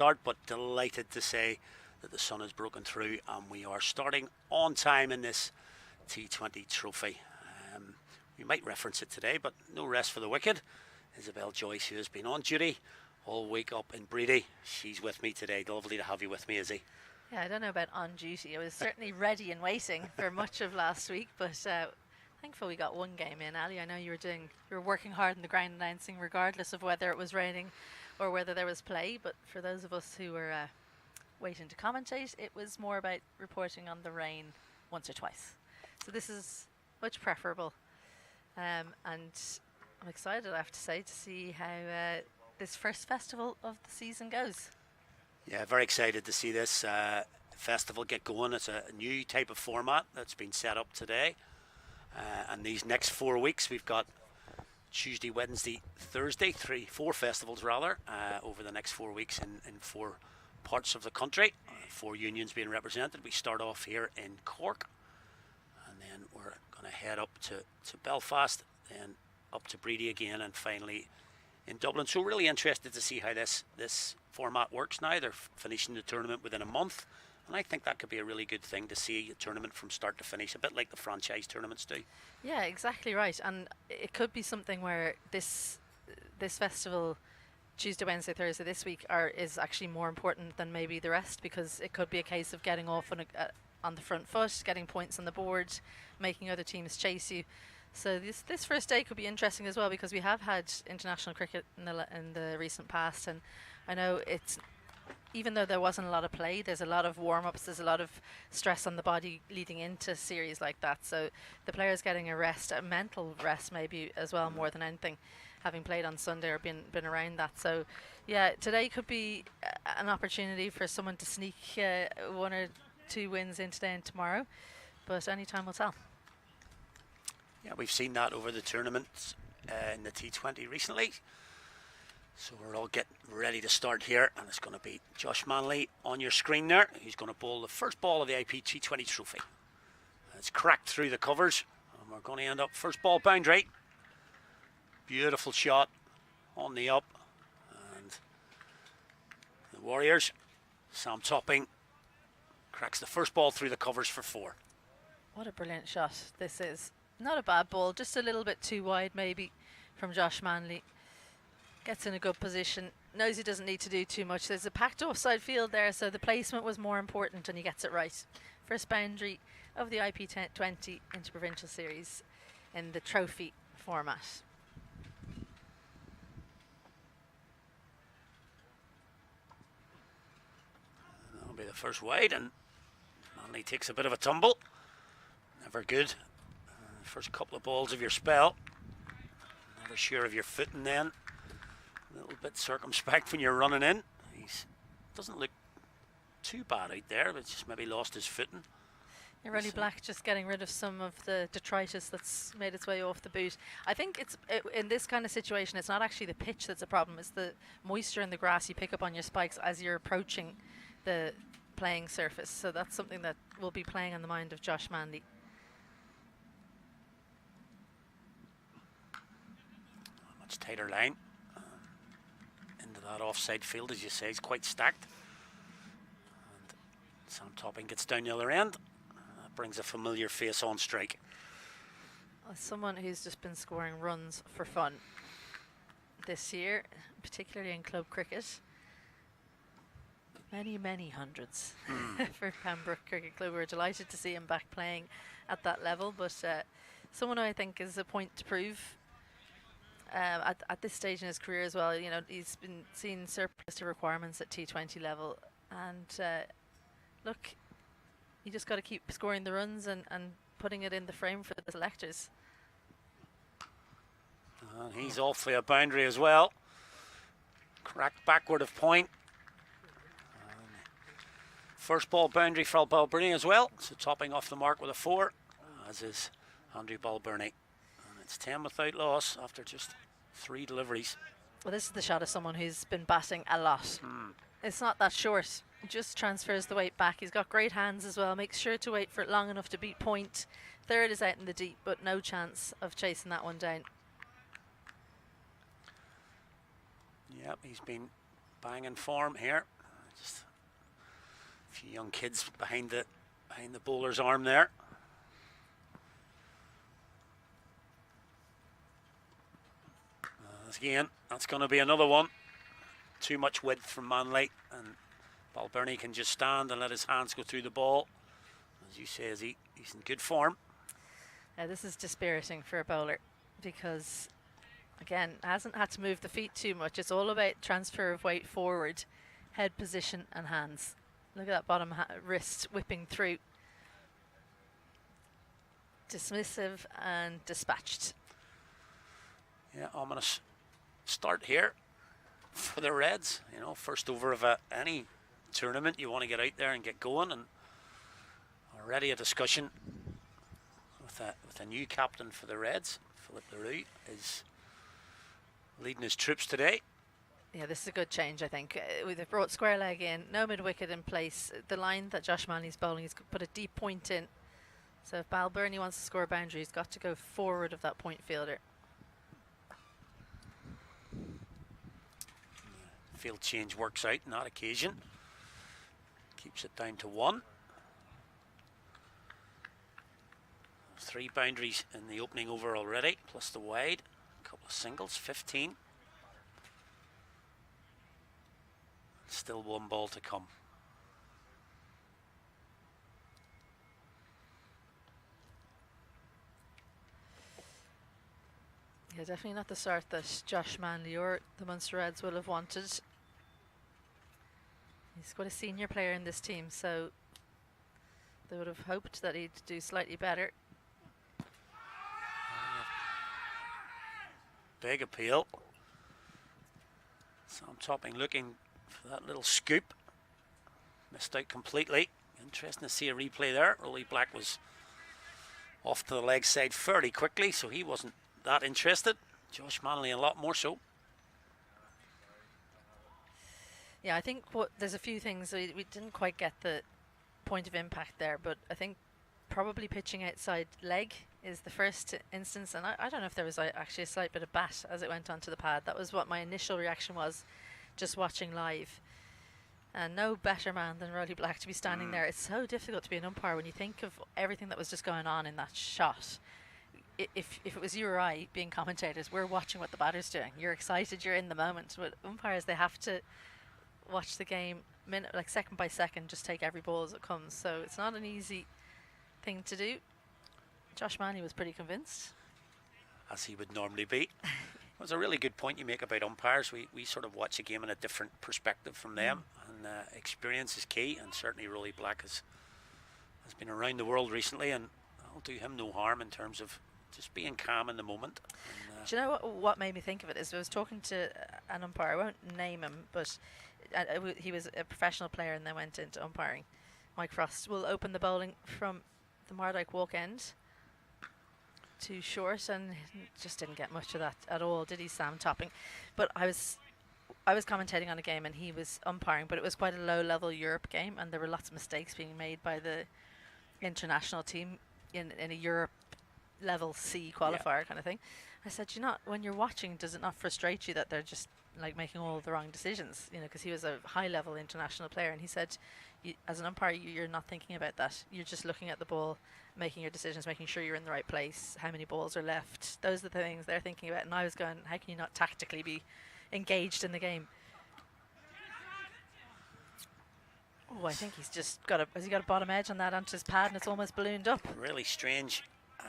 start, but delighted to say that the sun has broken through and we are starting on time in this T20 trophy. We might reference it today, but no rest for the wicked. Isabel Joyce, who has been on duty all week up in Breedy, she's with me today. Lovely to have you with me, Izzy. Yeah, I don't know about on duty. I was certainly ready and waiting for much of last week, but thankful we got one game in. Ali, I know you were working hard on the ground announcing, regardless of whether it was raining or whether there was play. But for those of us who were waiting to commentate, it was more about reporting on the rain once or twice. So this is much preferable, and I'm excited, I have to say, to see how this first festival of the season goes. Yeah, very excited to see this festival get going. It's a new type of format that's been set up today. And these next 4 weeks, we've got Tuesday, Wednesday, Thursday, four festivals rather, over the next 4 weeks in 4 parts of the country. 4 unions being represented. We start off here in Cork, and then we're going to head up to Belfast, then up to Breedy again, and finally in Dublin. So really interested to see how this format works now. They're finishing the tournament within a month, and I think that could be a really good thing to see a tournament from start to finish, a bit like the franchise tournaments do. Yeah, exactly right. And it could be something where this festival, Tuesday, Wednesday, Thursday this week, is actually more important than maybe the rest, because it could be a case of getting off on the front foot, getting points on the board, making other teams chase you. So this first day could be interesting as well, because we have had international cricket in the recent past, and I know even though there wasn't a lot of play, there's a lot of warm-ups, there's a lot of stress on the body leading into series like that. So the players getting a rest, a mental rest maybe as well, more than anything, having played on Sunday or been around that. So yeah, today could be an opportunity for someone to sneak 1 or 2 wins in today and tomorrow, but any time will tell. Yeah, we've seen that over the tournaments in the T20 recently. So we're all getting ready to start here, and it's going to be Josh Manley on your screen there. He's going to bowl the first ball of the IP20 trophy. It's cracked through the covers, and we're going to end up first ball boundary. Beautiful shot on the up, and the Warriors, Sam Topping, cracks the first ball through the covers for 4. What a brilliant shot this is. Not a bad ball, just a little bit too wide maybe from Josh Manley. Gets in a good position, knows he doesn't need to do too much. There's a packed offside field there, so the placement was more important, and he gets it right. First boundary of the IP20 Interprovincial Series in the trophy format. That'll be the first wide, and Manley takes a bit of a tumble. Never good. First couple of balls of your spell. Never sure of your footing then. A little bit circumspect when you're running in. He doesn't look too bad out there, but just maybe lost his footing. Yeah, Ronnie Black just getting rid of some of the detritus that's made its way off the boot. I think in this kind of situation, it's not actually the pitch that's a problem. It's the moisture in the grass you pick up on your spikes as you're approaching the playing surface. So that's something that will be playing on the mind of Josh Manley. Much tighter line. Into that offside field, as you say, is quite stacked. And Sam Topping gets down the other end. That brings a familiar face on strike. As someone who's just been scoring runs for fun this year, particularly in club cricket, many hundreds for Pembroke Cricket Club. We're delighted to see him back playing at that level, but someone who I think is a point to prove. At this stage in his career as well, you know, he's been seeing surplus to requirements at T20 level, and look, you just got to keep scoring the runs and putting it in the frame for the selectors. He's off for a boundary as well. Cracked backward of point. First ball boundary for Balburney as well, so Topping off the mark with a 4, as is Andrew Balburney. It's 10 without loss after just 3 deliveries. Well, this is the shot of someone who's been batting a lot. It's not that short. He just transfers the weight back. He's got great hands as well. Makes sure to wait for it long enough to beat point. Third is out in the deep, but no chance of chasing that one down. Yep, he's been banging form here. Just a few young kids behind the bowler's arm there. Again, that's going to be another one. Too much width from Manley, and Balbirnie can just stand and let his hands go through the ball. As you say, he's in good form. This is dispiriting for a bowler because, again, hasn't had to move the feet too much. It's all about transfer of weight forward, head position and hands. Look at that bottom wrist whipping through. Dismissive and dispatched. Yeah, ominous start here for the Reds. You know, first over of any tournament, you want to get out there and get going, and already a discussion with a new captain for the Reds. Philip Leroux is leading his troops today. Yeah, this is a good change, I think. They've brought square leg in, no mid-wicket in place. The line that Josh Manley's bowling, he's put a deep point in. So if Balbirnie wants to score a boundary, he's got to go forward of that point fielder. Field change works out on that occasion. Keeps it down to 1. 3 boundaries in the opening over already, plus the wide. A couple of singles, 15. Still 1 ball to come. Yeah, definitely not the start that Josh Manley or the Munster Reds will have wanted. He's got a senior player in this team, so they would have hoped that he'd do slightly better. Big appeal. Sam Topping looking for that little scoop. Missed out completely. Interesting to see a replay there. Rolly Black was off to the leg side fairly quickly, so he wasn't that interested. Josh Manley a lot more so. Yeah, I think there's a few things we didn't quite get the point of impact there, but I think probably pitching outside leg is the first instance, and I don't know if there was actually a slight bit of bat as it went onto the pad. That was what my initial reaction was, just watching live. And no better man than Rolly Black to be standing there. It's so difficult to be an umpire when you think of everything that was just going on in that shot. If it was you or I being commentators, we're watching what the batter's doing. You're excited, you're in the moment. With umpires, they have to watch the game like second by second, just take every ball as it comes. So it's not an easy thing to do. Josh Manley was pretty convinced, as he would normally be. It was a really good point you make about umpires. We sort of watch a game in a different perspective from them, and experience is key. And certainly Rolly Black has been around the world recently, and it'll do him no harm in terms of just being calm in the moment. And, do you know what made me think of it is I was talking to an umpire. I won't name him, but he was a professional player and then went into umpiring. Mike Frost will open the bowling from the Mardyke walk end to short, and just didn't get much of that at all, did he, Sam Topping? But I was commentating on a game and he was umpiring, but it was quite a low-level Europe game, and there were lots of mistakes being made by the international team in a Europe level C qualifier kind of thing. I said, when you're watching, does it not frustrate you that they're just like making all the wrong decisions? You know, because he was a high-level international player, and he said, as an umpire, you're not thinking about that. You're just looking at the ball, making your decisions, making sure you're in the right place, how many balls are left. Those are the things they're thinking about. And I was going, how can you not tactically be engaged in the game? Oh, I think he's just has he got a bottom edge on that onto his pad, and it's almost ballooned up. really strange.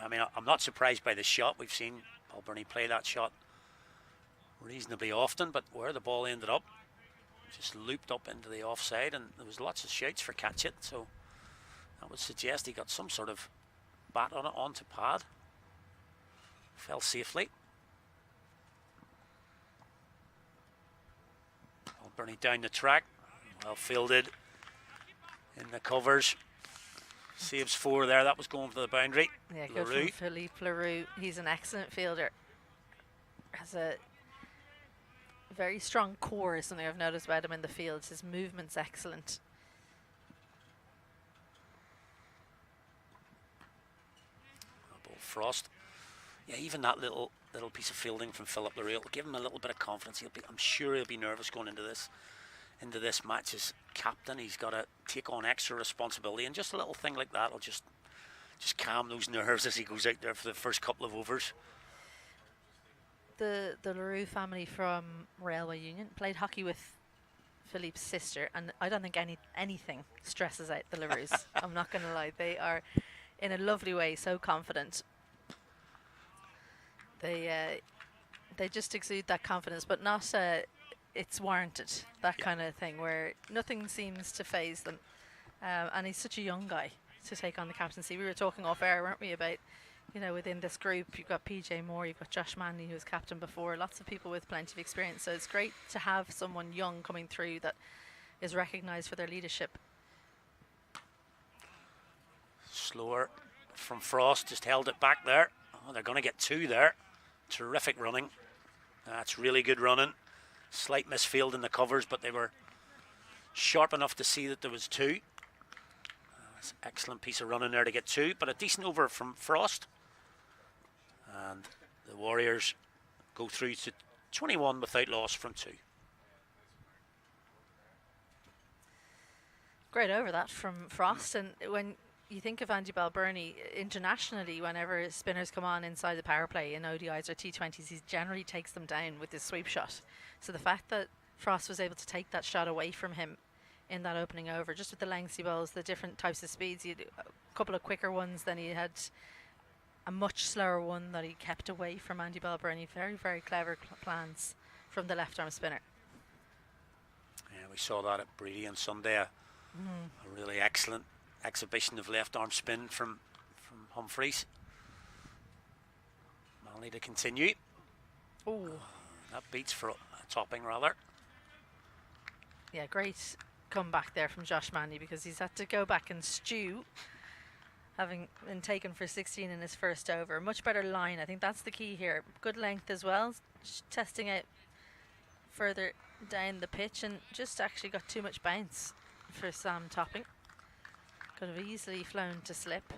I mean, I'm not surprised by the shot. We've seen Balbirnie play that shot reasonably often, but where the ball ended up, just looped up into the offside, and there was lots of shouts for catch it, so that would suggest he got some sort of bat on it onto pad. Fell safely. Balbirnie down the track, well fielded in the covers. Saves 4 there. That was going for the boundary. Yeah, good from Philippe Leroux. He's an excellent fielder. Has a very strong core is something I've noticed about him in the field. His movement's excellent. Frost. Yeah, even that little piece of fielding from Philip Leroux will give him a little bit of confidence. I'm sure he'll be nervous going into this into this match as captain. He's got to take on extra responsibility, and just a little thing like that will just calm those nerves as he goes out there for the first couple of overs. The LaRue family from Railway Union played hockey with Philippe's sister, and I don't think anything stresses out the LaRues. I'm not going to lie. They are, in a lovely way, so confident. They just exude that confidence, but not it's warranted, that kind of thing, where nothing seems to faze them. And he's such a young guy to take on the captaincy. We were talking off air, weren't we, about, within this group, you've got PJ Moore, you've got Josh Manley, who was captain before, lots of people with plenty of experience. So it's great to have someone young coming through that is recognised for their leadership. Slower from Frost, just held it back there. Oh, they're going to get 2 there. Terrific running. That's really good running. Slight misfield in the covers, but they were sharp enough to see that there was 2. That's an excellent piece of running there to get 2, but a decent over from Frost. And the Warriors go through to 21 without loss from 2. Great over that from Frost. And when you think of Andy Balbirnie internationally, whenever spinners come on inside the power play in ODIs or T20s, he generally takes them down with his sweep shot. So the fact that Frost was able to take that shot away from him in that opening over, just with the lengths he bowls, the different types of speeds, he had a couple of quicker ones, then he had a much slower one that he kept away from Andy Balbirnie. Very, very clever plans from the left arm spinner. Yeah, we saw that at Brady on Sunday. A really excellent exhibition of left arm spin from Humphreys. Manley to continue. Oh, that beats for topping rather. Yeah, great comeback there from Josh Manley, because he's had to go back and stew, having been taken for 16 in his first over. Much better line, I think that's the key here. Good length as well, testing out further down the pitch, and just actually got too much bounce for Sam Topping. Could have easily flown to slip.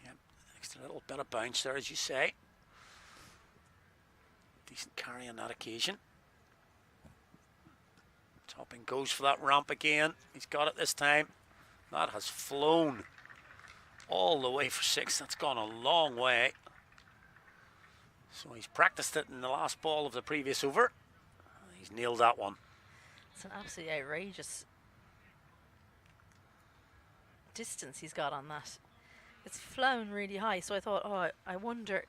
Yep, extra little bit of bounce there, as you say. Decent carry on that occasion. Topping goes for that ramp again. He's got it this time. That has flown all the way for 6. That's gone a long way. So he's practiced it in the last ball of the previous over. He's nailed that one. It's an absolutely outrageous distance he's got on that. It's flown really high, so I thought, oh, I wonder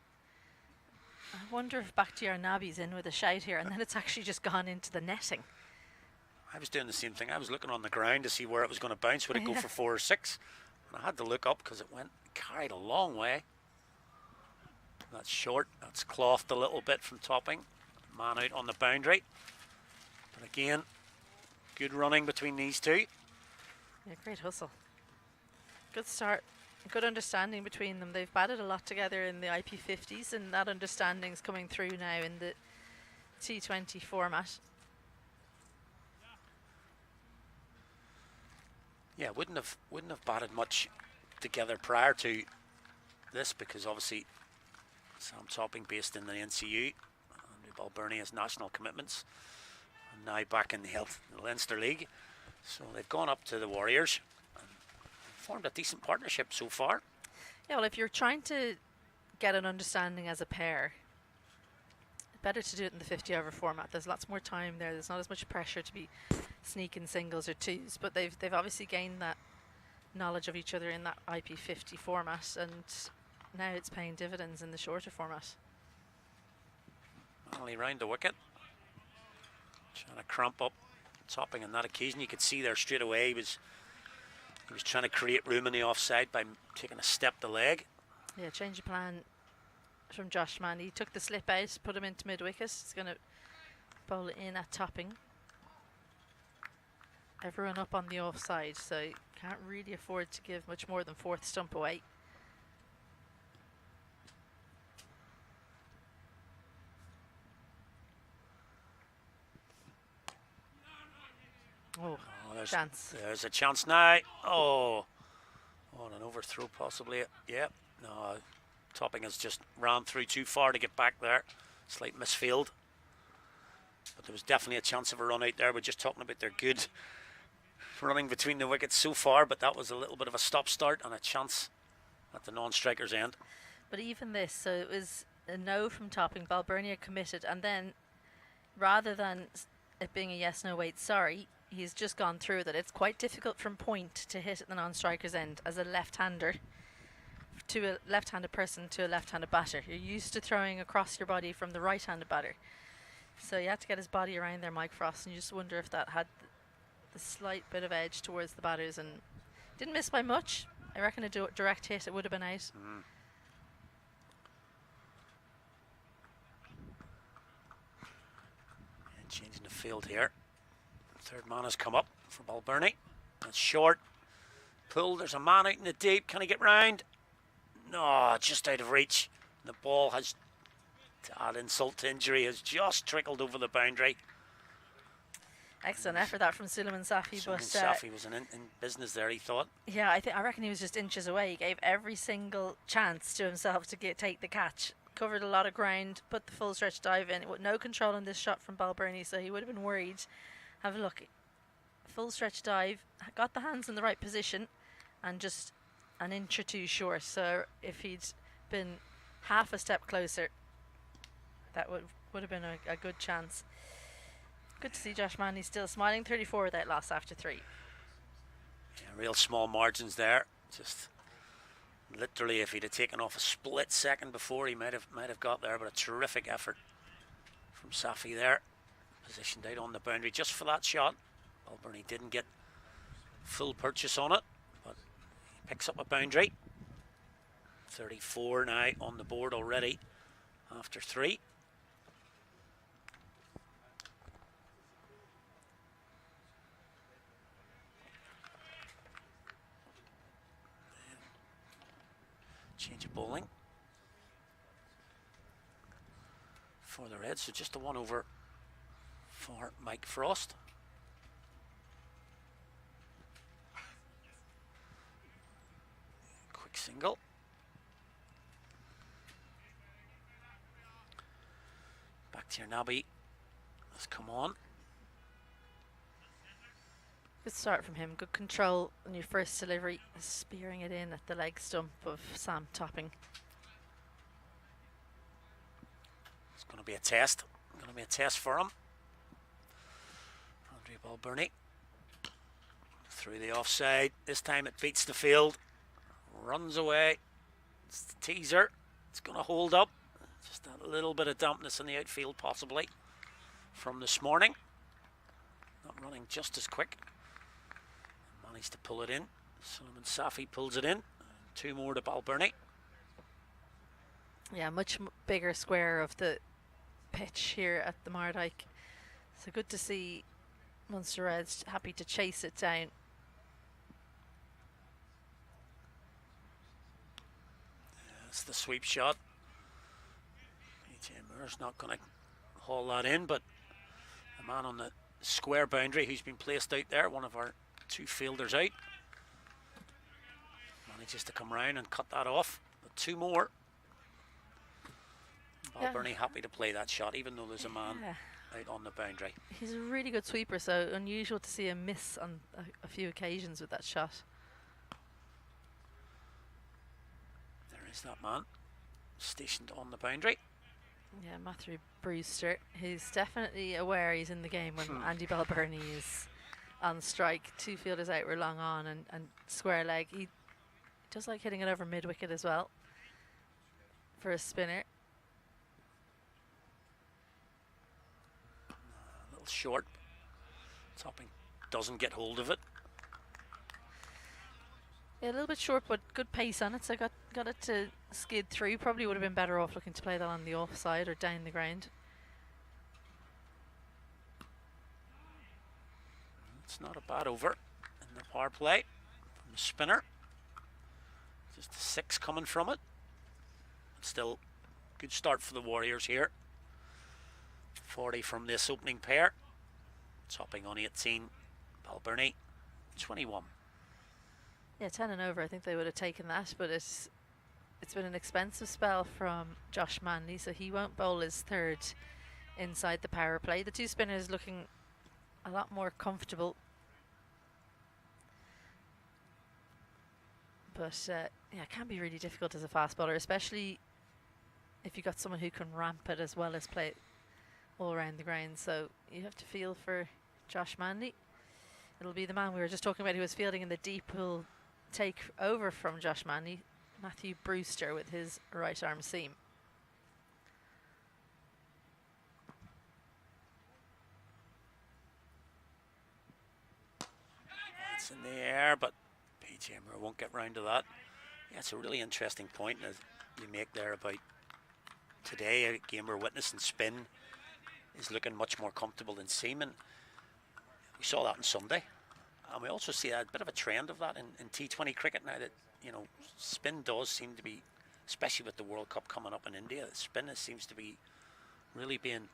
if Bakhtiar Nabi's in with a shout here, and then it's actually just gone into the netting. I was doing the same thing. I was looking on the ground to see where it was going to bounce. Would it go for 4 or 6? And I had to look up because it carried a long way. That's short. That's clothed a little bit from Topping. Man out on the boundary. But again, good running between these two. Yeah, great hustle. Good start. Good understanding between them. They've batted a lot together in the IP50s, and that understanding's coming through now in the T20 format. Yeah, wouldn't have batted much together prior to this, because obviously Sam Topping based in the NCU, Andrew Balbirnie has national commitments, and now back in the Leinster League. So they've gone up to the Warriors and formed a decent partnership so far. Yeah, well, if you're trying to get an understanding as a pair, better to do it in the 50 over format. There's lots more time there. There's not as much pressure to be sneaking singles or twos, but they've obviously gained that knowledge of each other in that IP50 format, and now it's paying dividends in the shorter format. Only round the wicket, trying to cramp up Topping on that occasion. You could see there straight away he was trying to create room in the offside by taking a step to leg. Yeah, change of plan from Josh Mann. He took the slip out, put him into mid wicket. He's going to bowl it in at Topping. Everyone up on the offside, so can't really afford to give much more than 4th stump away. Oh, there's a chance now. Oh, an overthrow possibly. Yeah, no, Topping has just ran through too far to get back there. Slight misfield. But there was definitely a chance of a run out there. We're just talking about their good running between the wickets so far, but that was a little bit of a stop-start and a chance at the non-striker's end. But even this, so it was a no from Topping. Balbirnie committed, and then rather than it being a yes, no, wait, sorry, he's just gone through that. It's quite difficult from point to hit at the non-striker's end as a left-hander, to a left-handed person to a left-handed batter. You're used to throwing across your body from the right-handed batter. So you had to get his body around there, Mike Frost, and you just wonder if that had the slight bit of edge towards the batters, and didn't miss by much. I reckon a direct hit, it would have been out. And changing the field here. Third man has come up for Balbirnie. That's short. Pull, there's a man out in the deep. Can he get round? No, just out of reach. The ball has, to add insult to injury, has just trickled over the boundary. Excellent effort that from Suleiman Safi. Suleiman Safi was in business there, he thought. Yeah, I reckon he was just inches away. He gave every single chance to himself to take the catch. Covered a lot of ground, put the full stretch dive in. With no control on this shot from Balbirnie, so he would have been worried. Have a look. Full stretch dive, got the hands in the right position, and just an inch or two short. So if he'd been half a step closer, that would have been a good chance. Good to see Josh Manley still smiling. 34 without loss after 3. Yeah, real small margins there. Just literally, if he'd have taken off a split second before, he might have got there. But a terrific effort from Safi there, positioned out on the boundary just for that shot. Balbirnie didn't get full purchase on it, but he picks up a boundary. 34 now on the board already after 3. Change of bowling for the Reds, so just a 1 over for Mike Frost. Quick single. Back to your Nabby. Let's come on. Good start from him. Good control on your first delivery. Spearing it in at the leg stump of Sam Topping. It's going to be a test. Going to be a test for him. Andre Balbirnie through the offside. This time it beats the field. Runs away. It's the teaser. It's going to hold up. Just a little bit of dampness in the outfield possibly from this morning. Not running just as quick. Managed to pull it in. Suleiman Safi pulls it in. 2 more to Balbirnie. Yeah, much bigger square of the pitch here at the Mardyke. So good to see Munster Reds happy to chase it down. That's the sweep shot. PJ Moore's not going to haul that in, but the man on the square boundary who's been placed out there, one of our 2 fielders out, manages to come round and cut that off. But 2 more. Balbirnie happy to play that shot, even though there's a man out on the boundary. He's a really good sweeper, so unusual to see him miss on a few occasions with that shot. There is that man stationed on the boundary. Yeah, Matthew Brewster, who's definitely aware he's in the game when Andy Balbirnie is on strike. 2 fielders out were long on and square leg. He does like hitting it over mid wicket as well for a spinner. A little short. Topping doesn't get hold of it. Yeah, a little bit short, but good pace on it. So got it to skid through. Probably would have been better off looking to play that on the offside or down the ground. It's not a bad over in the power play from the spinner. Just a 6 coming from it. But still, good start for the Warriors here. 40 from this opening pair. Topping on 18. Balbirnie 21. Yeah, 10 and over. I think they would have taken that, but it's been an expensive spell from Josh Manley, so he won't bowl his 3rd inside the power play. The two spinners looking a lot more comfortable. But yeah, it can be really difficult as a fast bowler, especially if you've got someone who can ramp it as well as play it all around the ground. So you have to feel for Josh Manley. It'll be the man we were just talking about who was fielding in the deep who'll take over from Josh Manley, Matthew Brewster, with his right arm seam. It's in the air, but PJ Moore won't get round to that. Yeah, it's a really interesting point that you make there about today, a game we're witnessing spin is looking much more comfortable than seam, and we saw that on Sunday. And we also see a bit of a trend of that in T20 cricket now, that, you know, spin does seem to be, especially with the World Cup coming up in India, spin seems to be really being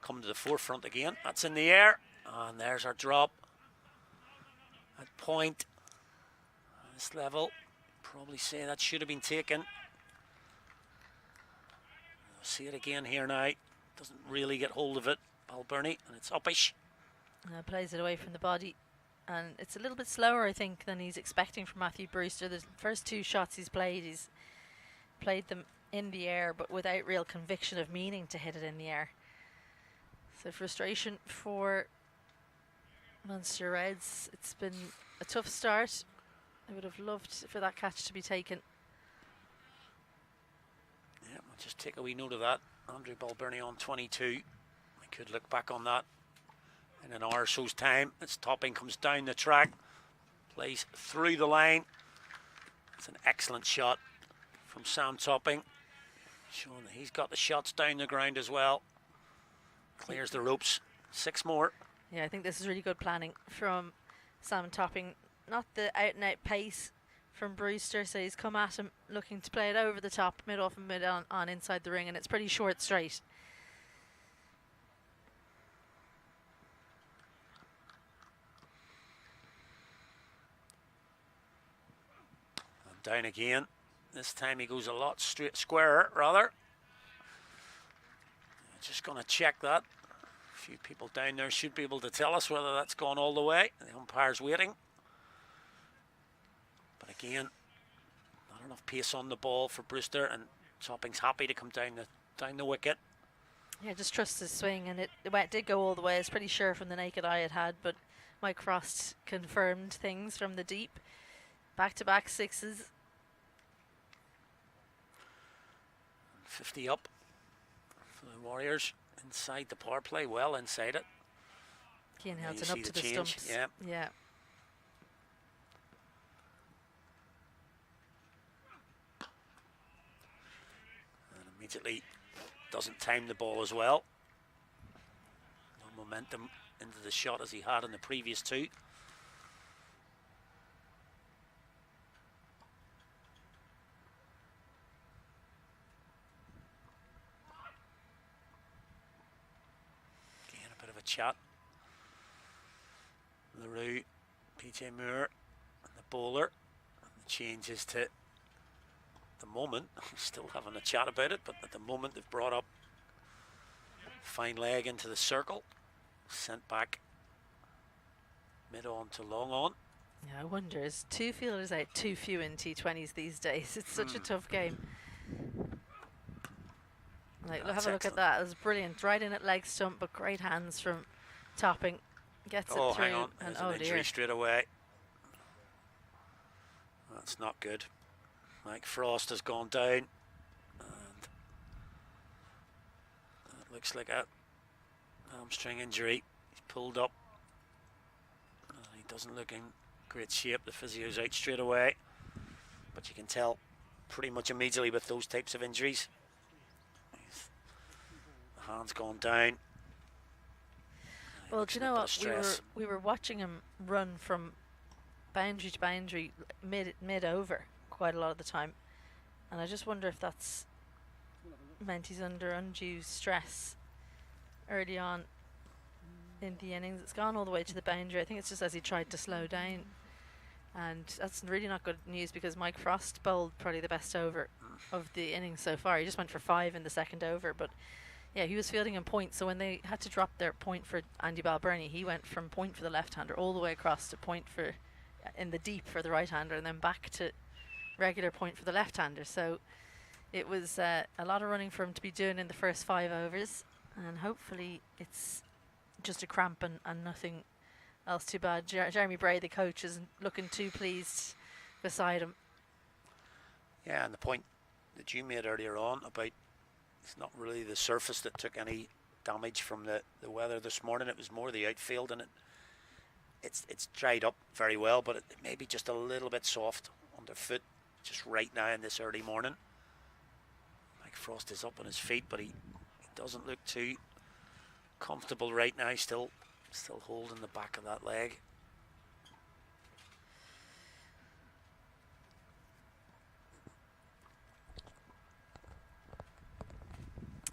come to the forefront again. That's in the air, and there's our drop at point. This level, probably say that should have been taken. We'll see it again here now. Doesn't really get hold of it, Balbirnie, and it's uppish. Plays it away from the body, and it's a little bit slower, I think, than he's expecting from Matthew Brewster. The first two shots he's played them in the air, but without real conviction of meaning to hit it in the air. So frustration for Munster Reds. It's been a tough start. I would have loved for that catch to be taken. Yeah, we'll just take a wee note of that. Andrew Balbirnie on 22. We could look back on that in an hour or so's time. Its Topping comes down the track, plays through the line. It's an excellent shot from Sam Topping, showing that he's got the shots down the ground as well. Clears the ropes. 6 more. Yeah, I think this is really good planning from Sam Topping. Not the out and out pace from Brewster, so he's come at him looking to play it over the top, mid off and mid on inside the ring, and it's pretty short straight. And down again. This time he goes a lot squarer, rather. Just going to check that. A few people down there should be able to tell us whether that's gone all the way. The umpire's waiting. But again, not enough pace on the ball for Brewster, and Topping's happy to come down the wicket. Yeah, just trusts his swing, and it did go all the way. It's pretty sure from the naked eye it had, but Mike Frost confirmed things from the deep. Back-to-back sixes. 50 up for the Warriors inside the power play, well inside it. Keane Hilton up to the change. stumps. Yeah. And immediately doesn't time the ball as well. No momentum into the shot as he had in the previous two. Chat. LaRue, PJ Moore, and the bowler. And the changes to the moment. Still having a chat about it, but at the moment they've brought up fine leg into the circle, sent back mid on to long on. Yeah, I wonder, is 2 fielders out too few in T20s these days? It's such a tough game. Like, have a look at that. It was brilliant. Right in at leg stump, but great hands from Topping. Gets it through. Hang on. And There's an injury straight away. That's not good. Mike Frost has gone down. And that looks like a hamstring injury. He's pulled up. He doesn't look in great shape. The physio's out straight away. But you can tell pretty much immediately with those types of injuries. Hand's gone down. Well, do you know what? We were watching him run from boundary to boundary, mid over quite a lot of the time, and I just wonder if that's meant he's under undue stress early on in the innings. It's gone all the way to the boundary. I think it's just as he tried to slow down, and that's really not good news because Mike Frost bowled probably the best over of the innings so far. He just went for 5 in the second over, but Yeah, he was fielding in point, so when they had to drop their point for Andy Balbirnie, he went from point for the left-hander all the way across to point for in the deep for the right-hander, and then back to regular point for the left-hander. So it was a lot of running for him to be doing in the first 5 overs, and hopefully it's just a cramp and nothing else too bad. Jeremy Bray, the coach, isn't looking too pleased beside him. Yeah, and the point that you made earlier on about it's not really the surface that took any damage from the weather this morning. It was more the outfield, and it's dried up very well, but it may be just a little bit soft underfoot just right now in this early morning. Mike Frost is up on his feet, but he doesn't look too comfortable right now. Still holding the back of that leg.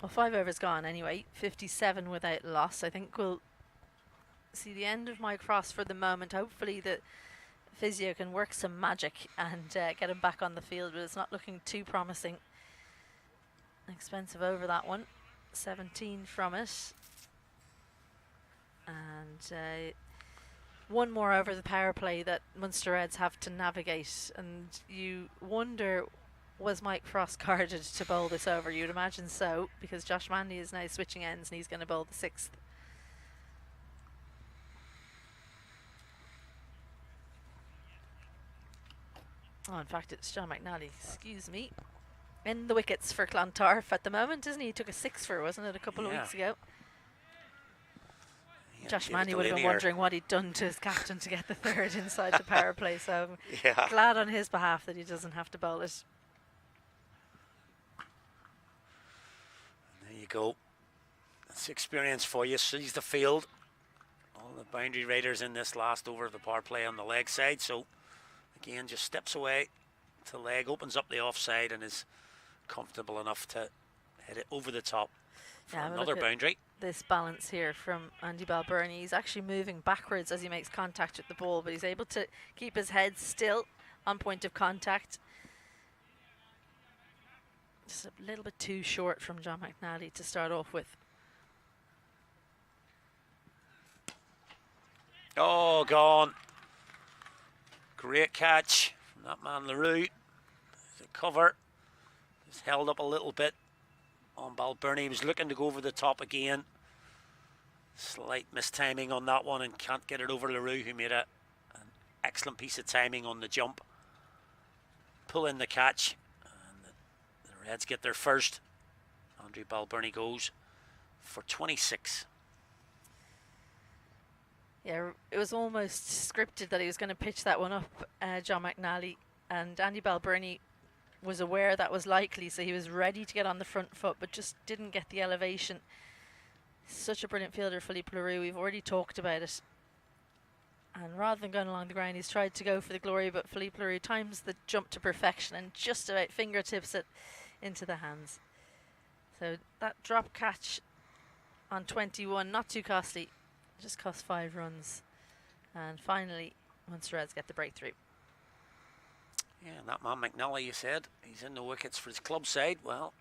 Well, 5 overs gone anyway, 57 without loss. I think we'll see the end of Mike Frost for the moment. Hopefully the physio can work some magic and get him back on the field, but it's not looking too promising. Expensive over that one, 17 from it. And one more over the power play that Munster Reds have to navigate, and you wonder, was Mike Frost carded to bowl this over? You'd imagine so, because Josh Manley is now switching ends and he's going to bowl the 6th. Oh, in fact, it's John McNally, excuse me. In the wickets for Clontarf at the moment, isn't he? He took a 6 for, wasn't it, a couple of weeks ago? Yeah, Josh Manley would have been wondering what he'd done to his captain to get the 3rd inside the power play, so I'm glad on his behalf that he doesn't have to bowl it. There you go. That's experience for you. Sees the field. All the boundary raiders in this last over of the power play on the leg side. So again, just steps away to leg, opens up the offside, and is comfortable enough to hit it over the top for another boundary. This balance here from Andy Balbirnie. He's actually moving backwards as he makes contact with the ball, but he's able to keep his head still on point of contact. Just a little bit too short from John McNally to start off with. Oh, gone. Great catch from that man LaRue. The cover just held up a little bit on Balbirnie. He was looking to go over the top again. Slight mistiming on that one and can't get it over LaRue, who made an excellent piece of timing on the jump. Pull in the catch. The Reds get their first. Andrew Balbirnie goes for 26. Yeah, it was almost scripted that he was going to pitch that one up, John McNally, and Andy Balbirnie was aware that was likely, so he was ready to get on the front foot, but just didn't get the elevation. Such a brilliant fielder, Philippe Leroux. We've already talked about it. And rather than going along the ground, he's tried to go for the glory, but Philippe Leroux times the jump to perfection and just about fingertips it into the hands. So that drop catch on 21, not too costly, just cost 5 runs. And finally, Munster Reds get the breakthrough. Yeah, and that man McNally, you said, he's in the wickets for his club side. Well,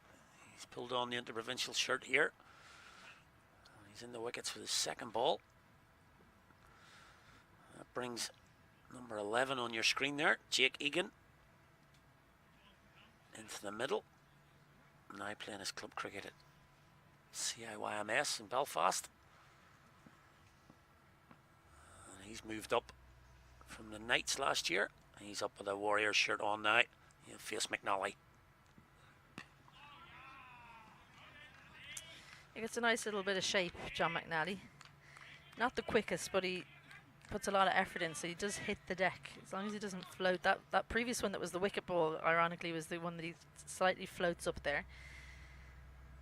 he's pulled on the interprovincial shirt here. He's in the wickets for the 2nd ball. That brings number 11 on your screen there, Jake Egan, into the middle. Now playing his club cricket at CIYMS in Belfast. And he's moved up from the Knights last year. He's up with a Warriors shirt on now. He'll face McNally. He gets a nice little bit of shape, John McNally. Not the quickest, but he puts a lot of effort in, so he does hit the deck. As long as he doesn't float. That previous one that was the wicket ball, ironically, was the one that he slightly floats up there.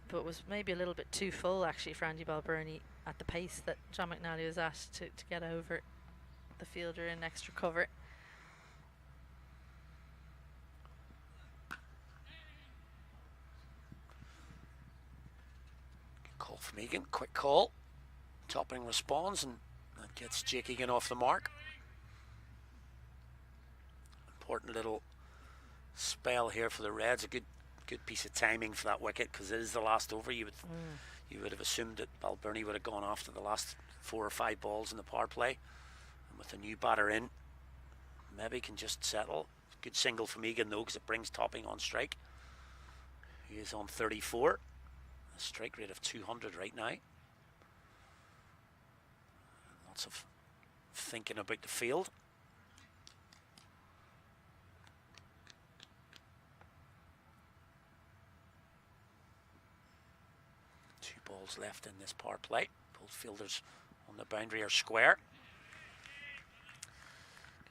But was maybe a little bit too full, actually, for Andy Balbirnie at the pace that John McNally was at to get over the fielder in extra cover. Call from Egan, quick call. Topping responds, and that gets Jake Egan off the mark. Important little spell here for the Reds. A good piece of timing for that wicket, because it is the last over. You You would have assumed that Balbirnie would have gone after the last 4 or 5 balls in the power play. And with a new batter in, maybe can just settle. Good single from Egan though, because it brings Topping on strike. He is on 34. A strike rate of 200 right now. Lots of thinking about the field. Two balls left in this power play. Both fielders on the boundary are square.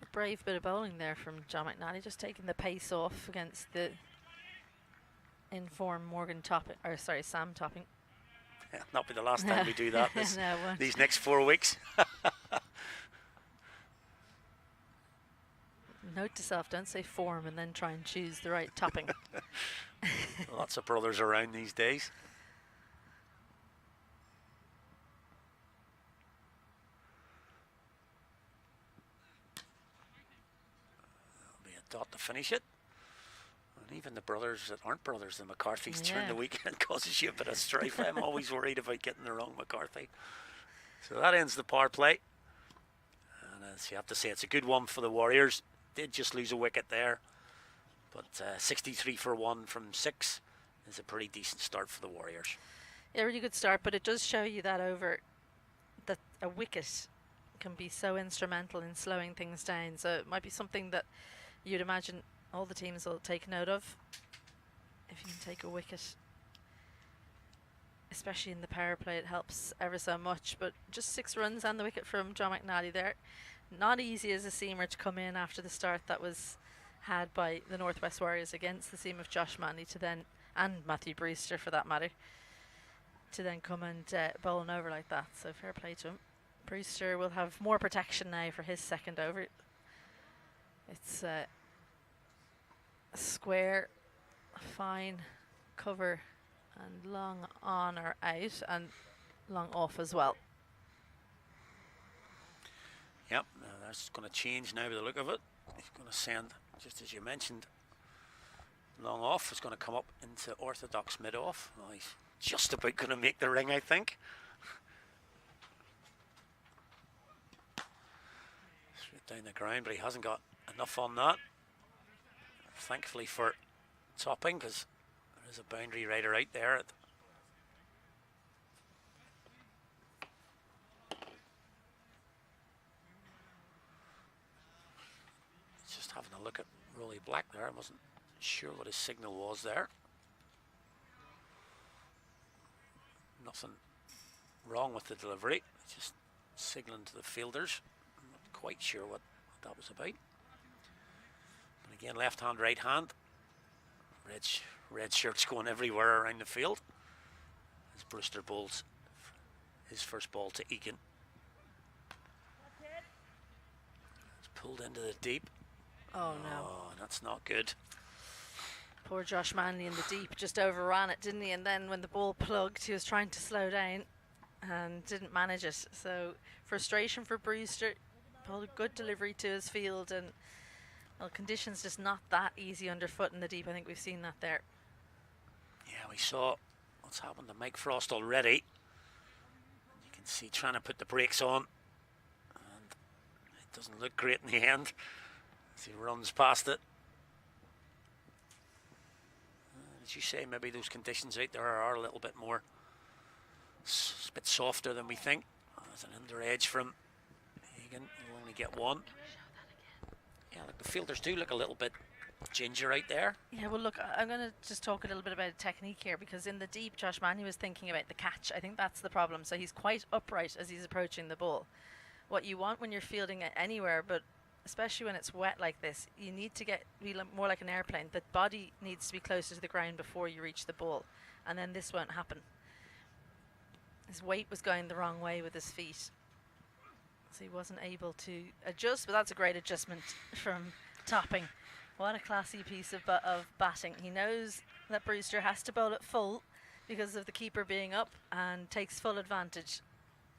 A brave bit of bowling there from John McNally, just taking the pace off against the in-form Sam Topping. Yeah, not be the last time we do that No, these next 4 weeks. Note to self, don't say form and then try and choose the right topping. Lots of brothers around these days. There'll be a dot to finish it. And even the brothers that aren't brothers, the McCarthys, during the weekend causes you a bit of strife. I'm always worried about getting the wrong McCarthy. So that ends the power play. And as you have to say, it's a good one for the Warriors. Did just lose a wicket there. But 63 for 1 from 6 is a pretty decent start for the Warriors. Yeah, really good start, but it does show you that that a wicket can be so instrumental in slowing things down. So it might be something that you'd imagine all the teams will take note of. If you can take a wicket, especially in the power play, it helps ever so much. But just 6 runs and the wicket from John McNally there. Not easy as a seamer to come in after the start that was had by the Northwest Warriors against the seam of Josh Manley and Matthew Brewster for that matter, to then come and bowl an over like that. So fair play to him. Brewster will have more protection now for his second over. It's a square, fine cover, and long on or out and long off as well. Yep, that's going to change now by the look of it. He's going to send, just as you mentioned, long off. It's going to come up into orthodox mid-off. Well, he's just about going to make the ring, I think. Straight down the ground, but he hasn't got enough on that. Thankfully for Topping, because there is a boundary rider out there. Just having a look at Rolly Black there. I wasn't sure what his signal was there. Nothing wrong with the delivery, just signaling to the fielders. I'm not quite sure what that was about. But again, left hand, right hand. Red shirts going everywhere around the field as Brewster bowls his first ball to Egan. It's pulled into the deep. Oh no. Oh, that's not good. Poor Josh Manley in the deep just overran it, didn't he? And then when the ball plugged, he was trying to slow down and didn't manage it. So frustration for Brewster. Pulled a good delivery to his field, and well, conditions just not that easy underfoot in the deep. I think we've seen that there. Yeah, we saw what's happened to Mike Frost already. You can see trying to put the brakes on, and it doesn't look great in the end as he runs past it. As you say, maybe those conditions out there are a little bit more, a bit softer than we think. There's an under edge from Egan. He'll only get one. Yeah, look, the fielders do look a little bit ginger out there. Yeah, well, look, I'm going to just talk a little bit about technique here, because in the deep, Josh Manley was thinking about the catch. I think that's the problem. So he's quite upright as he's approaching the ball. What you want when you're fielding it anywhere, but especially when it's wet like this, you need to be more like an airplane. The body needs to be closer to the ground before you reach the ball, and then this won't happen. His weight was going the wrong way with his feet, so he wasn't able to adjust, but that's a great adjustment from Topping. What a classy piece of batting. He knows that Brewster has to bowl it full because of the keeper being up, and takes full advantage.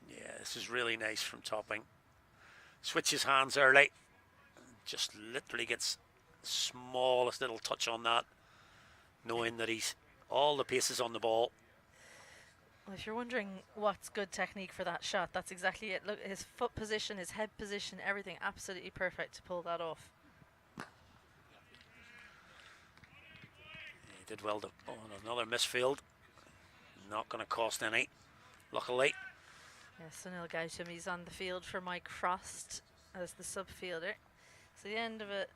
Yeah, this is really nice from Topping. Switches hands early. Just literally gets the smallest little touch on that, knowing that he's all the paces on the ball. Well, if you're wondering what's good technique for that shot, that's exactly it. Look, his foot position, his head position, everything absolutely perfect to pull that off. He did well to, oh, another misfield. Not going to cost any, luckily. Yeah, Sunil Gautam, he's on the field for Mike Frost as the sub fielder. So the end of it,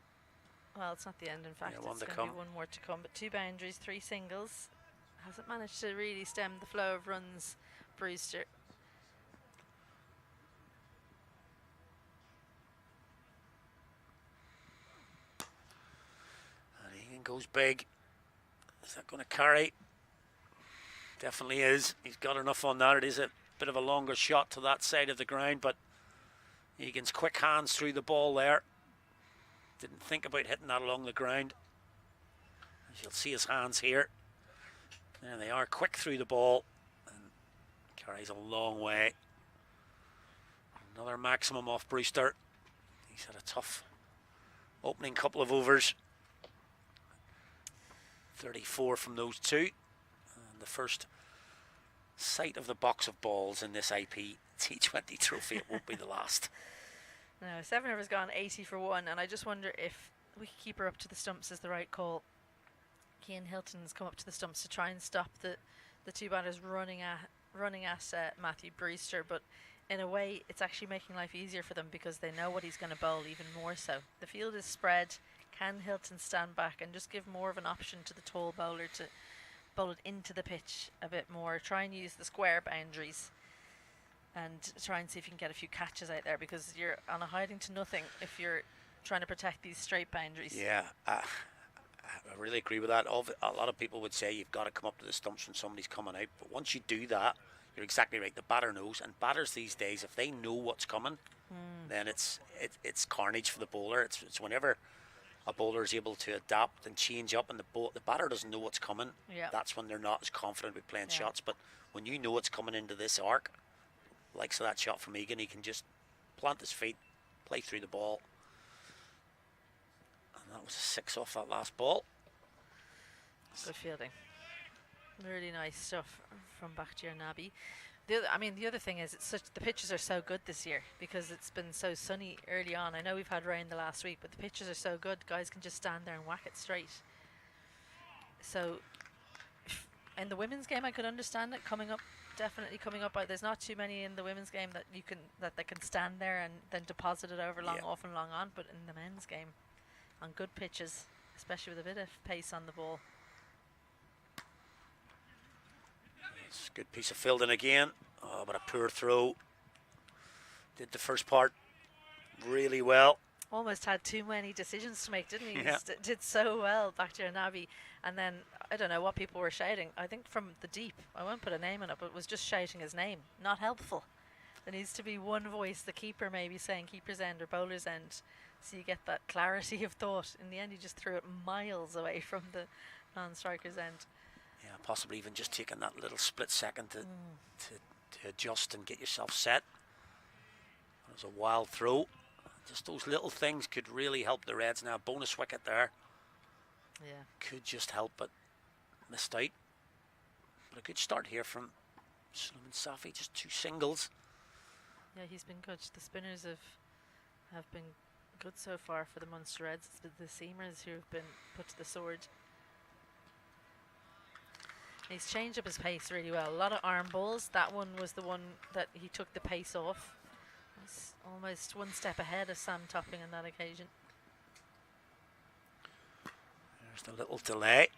well, it's not the end, in fact, Yeah, it's going to be one more to come, but 2 boundaries, 3 singles. Hasn't managed to really stem the flow of runs, Brewster. And he goes big. Is that going to carry? Definitely is. He's got enough on that. It is a bit of a longer shot to that side of the ground, but Egan's quick hands through the ball there. Didn't think about hitting that along the ground. As you'll see his hands here. There they are, quick through the ball, and carries a long way. Another maximum off Brewster. He's had a tough opening couple of overs. 34 from those 2. And the first sight of the box of balls in this IP20 trophy. It won't be the last. No, 7 overs gone, 80 for 1, and I just wonder if we keep her up to the stumps is the right call. Cian Hilton's come up to the stumps to try and stop the 2 batters running at Matthew Brewster, but in a way it's actually making life easier for them because they know what he's going to bowl even more so. The field is spread. Can Hilton stand back and just give more of an option to the tall bowler to bowl it into the pitch a bit more, try and use the square boundaries and try and see if you can get a few catches out there, because you're on a hiding to nothing if you're trying to protect these straight boundaries. Yeah, I really agree with that. A lot of people would say you've got to come up to the stumps when somebody's coming out, but once you do that, you're exactly right. The batter knows, and batters these days, if they know what's coming, then it's carnage for the bowler. It's whenever a bowler is able to adapt and change up, and the batter doesn't know what's coming. Yeah. That's when they're not as confident with playing shots. But when you know what's coming into this arc, likes of that shot from Egan, he can just plant his feet, play through the ball. And that was a 6 off that last ball. Good fielding. Really nice stuff from Bakhtiar Nabi. The other thing is, the pitches are so good this year because it's been so sunny early on. I know we've had rain the last week, but the pitches are so good, guys can just stand there and whack it straight. So in the women's game, I could understand it definitely coming up. There's not too many in the women's game that they can stand there and then deposit it over long off and long on. But in the men's game, on good pitches, especially with a bit of pace on the ball. It's a good piece of fielding again. Oh, but a poor throw. Did the first part really well. Almost had too many decisions to make, didn't he? Yeah. Did so well, Bakhtiar Nabi. And then, I don't know what people were shouting. I think from the deep, I won't put a name on it, but it was just shouting his name. Not helpful. There needs to be one voice, the keeper maybe saying keeper's end or bowler's end, so you get that clarity of thought. In the end, he just threw it miles away from the non-striker's end. Yeah, possibly even just taking that little split second to adjust and get yourself set. It was a wild throw. Just those little things could really help the Reds now. Bonus wicket there. Yeah. Could just help, but missed out. But a good start here from Sulaiman Safi. Just 2 singles. Yeah, he's been good. The spinners have been good so far for the Munster Reds. It's been the seamers who have been put to the sword. He's changed up his pace really well. A lot of arm balls. That one was the one that he took the pace off. He's almost one step ahead of Sam Topping on that occasion. There's the little delay.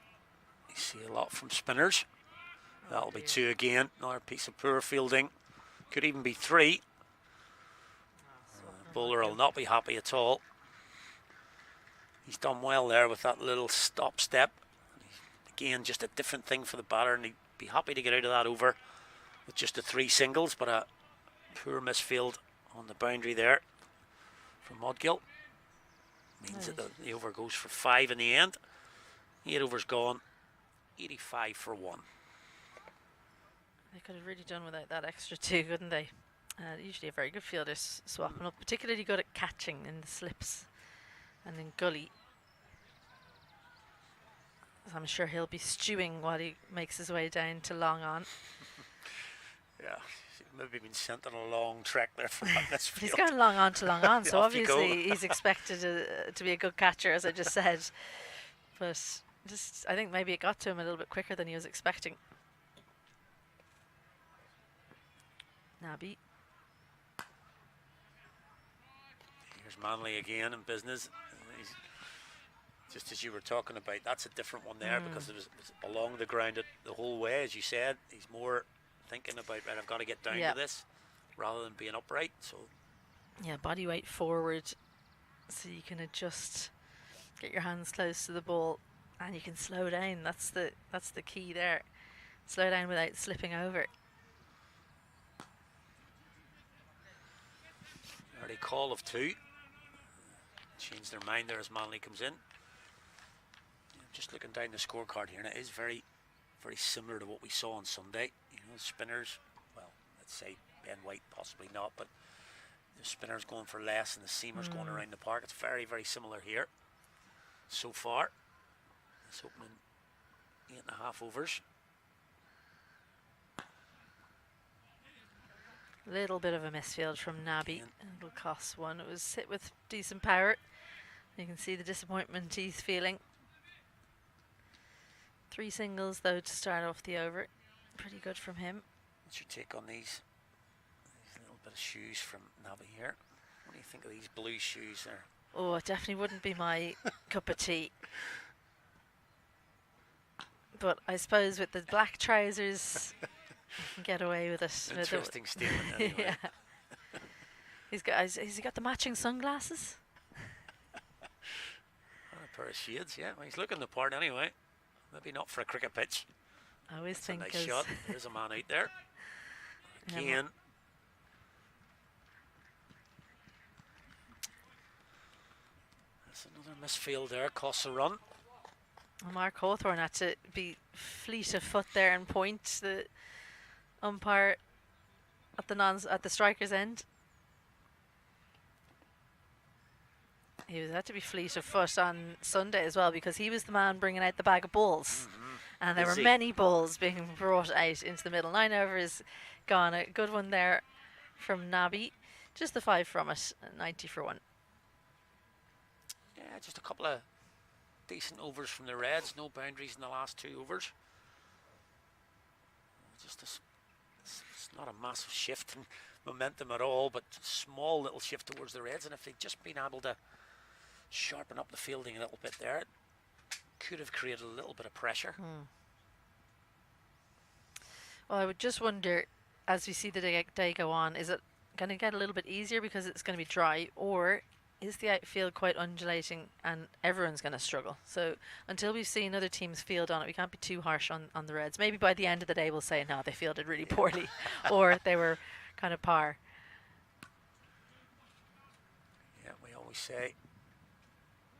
You see a lot from spinners. That'll be 2 again. Another piece of poor fielding. Could even be 3. Bowler will not be happy at all. He's done well there with that little stop step. Again, just a different thing for the batter, and he'd be happy to get out of that over with just the 3 singles, but a poor misfield on the boundary there from Modgill. Means that the over goes for 5 in the end. 8 overs gone, 85 for 1. They could have really done without that extra 2, couldn't they? Usually a very good fielder swapping up, particularly good at catching in the slips and in gully. I'm sure he'll be stewing while he makes his way down to long on. Yeah, maybe been sent on a long trek there for that misfield. He's going long on to long on, so Off you go. obviously he's expected to be a good catcher, as I just said. But just, I think maybe it got to him a little bit quicker than he was expecting. Nabi. Here's Manley again in business. He's, just as you were talking about, that's a different one there because it was along the ground the whole way, as you said. He's more thinking about, right, I've got to get down to this rather than being upright. So yeah, body weight forward, so you can adjust, get your hands close to the ball, and you can slow down. That's the key there. Slow down without slipping over. Early call of 2. Change their mind there as Manley comes in. Just looking down the scorecard here, and it is very, very similar to what we saw on Sunday. You know, spinners, well, let's say Ben White possibly not, but the spinners going for less and the seamers going around the park. It's very, very similar here so far. It's opening 8.5 overs. Little bit of a misfield from Nabi. It'll cost 1. It was hit with decent power. You can see the disappointment he's feeling. 3 singles though to start off the over. Pretty good from him. What's your take on these little bit of shoes from Nabi here? What do you think of these blue shoes there? Oh, it definitely wouldn't be my cup of tea. But I suppose with the black trousers, you can get away with it. Interesting statement anyway. Yeah. Has he got the matching sunglasses? A pair of shades, yeah. Well, he's looking the part anyway. Maybe not for a cricket pitch. I always think a nice shot. There's a man out there. Again. That's another misfield there. Costs a run. Well, Mark Hawthorne had to be fleet of foot there and point the umpire at the striker's end. He had to be fleet of foot on Sunday as well because he was the man bringing out the bag of balls. And there were many balls being brought out into the middle. 9 overs gone. A good one there from Nabi. Just the 5 from it. 90 for 1. Yeah, just a couple of decent overs from the Reds. No boundaries in the last 2 overs. Just it's not a massive shift in momentum at all, but small little shift towards the Reds. And if they'd just been able to sharpen up the fielding a little bit there, it could have created a little bit of pressure. Well, I would just wonder, as we see the day go on, is it going to get a little bit easier because it's going to be dry, or is the outfield quite undulating and everyone's going to struggle? So until we've seen other teams field on it, we can't be too harsh on the Reds. Maybe by the end of the day we'll say, no, they fielded really poorly, or they were kind of par. Yeah, we always say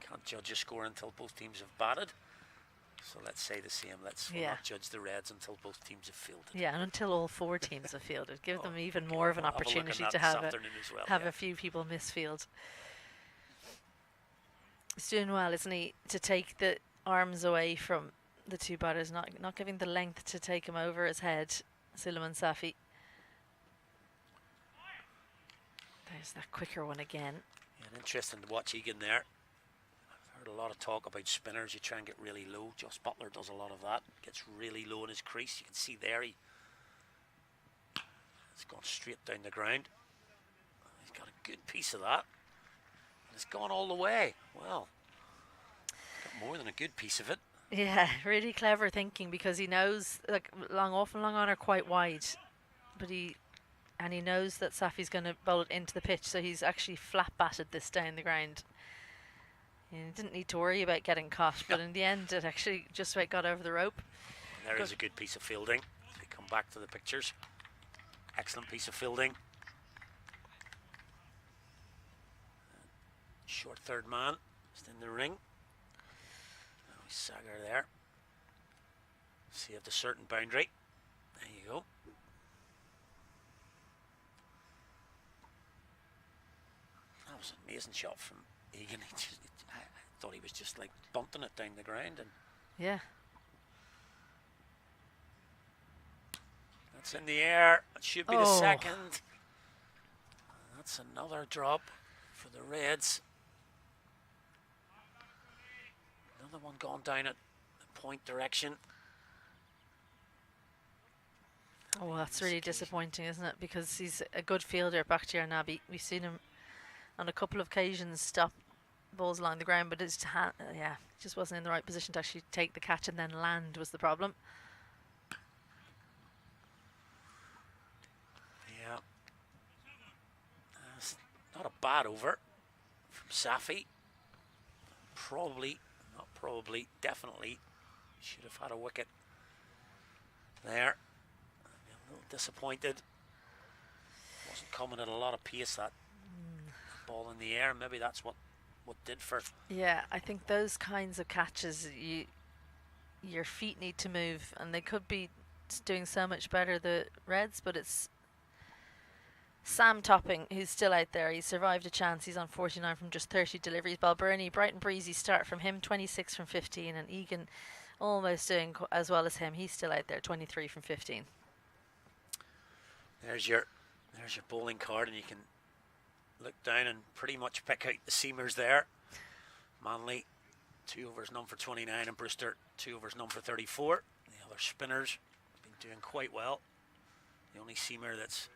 can't judge a score until both teams have batted. So let's say the same. Let's not judge the Reds until both teams have fielded. Yeah, and until all 4 teams have fielded. Give them even more of an opportunity to have a few people misfield. He's doing well, isn't he, to take the arms away from the 2 batters, not giving the length to take him over his head. Suleiman Safi. There's that quicker one again. Yeah, interesting to watch Egan there. I've heard a lot of talk about spinners. You try and get really low. Joss Butler does a lot of that. Gets really low in his crease. You can see there he's gone straight down the ground. He's got a good piece of that. And it's gone all the way. Well, got more than a good piece of it. Yeah, really clever thinking, because he knows, like, long off and long on are quite wide, but he knows that Safi's going to bowl it into the pitch, so he's actually flat batted this down the ground. He didn't need to worry about getting caught, but in the end it actually just about got over the rope. And there is a good piece of fielding. We come back to the pictures. Excellent piece of fielding. Short third man, just in the ring. Sagar there. Saved a certain boundary. There you go. That was an amazing shot from Egan. I thought he was just like bunting it down the ground, and yeah. That's in the air. It should be the Oh. second. That's another drop for the Reds. Another one gone down at the point direction. Oh, that's really disappointing, isn't it? Because he's a good fielder back to Nabi. We've seen him on a couple of occasions stop balls along the ground, but his just wasn't in the right position to actually take the catch and then land was the problem. Yeah. It's not a bad over from Safi. Definitely should have had a wicket there. A little disappointed. Wasn't coming at a lot of pace, that ball in the air. Maybe that's what did for. Yeah, I think those kinds of catches, your feet need to move, and they could be doing so much better, the Reds, but it's Sam Topping who's still out there. He survived a chance. He's on 49 from just 30 deliveries. Balbirnie, bright and breezy start from him, 26 from 15, and Egan almost doing as well as him. He's still out there, 23 from 15. There's your bowling card, and you can look down and pretty much pick out the seamers there. Manley, 2 overs, none for 29, and Brewster, 2 overs, none for 34. The other spinners have been doing quite well. The only seamer that's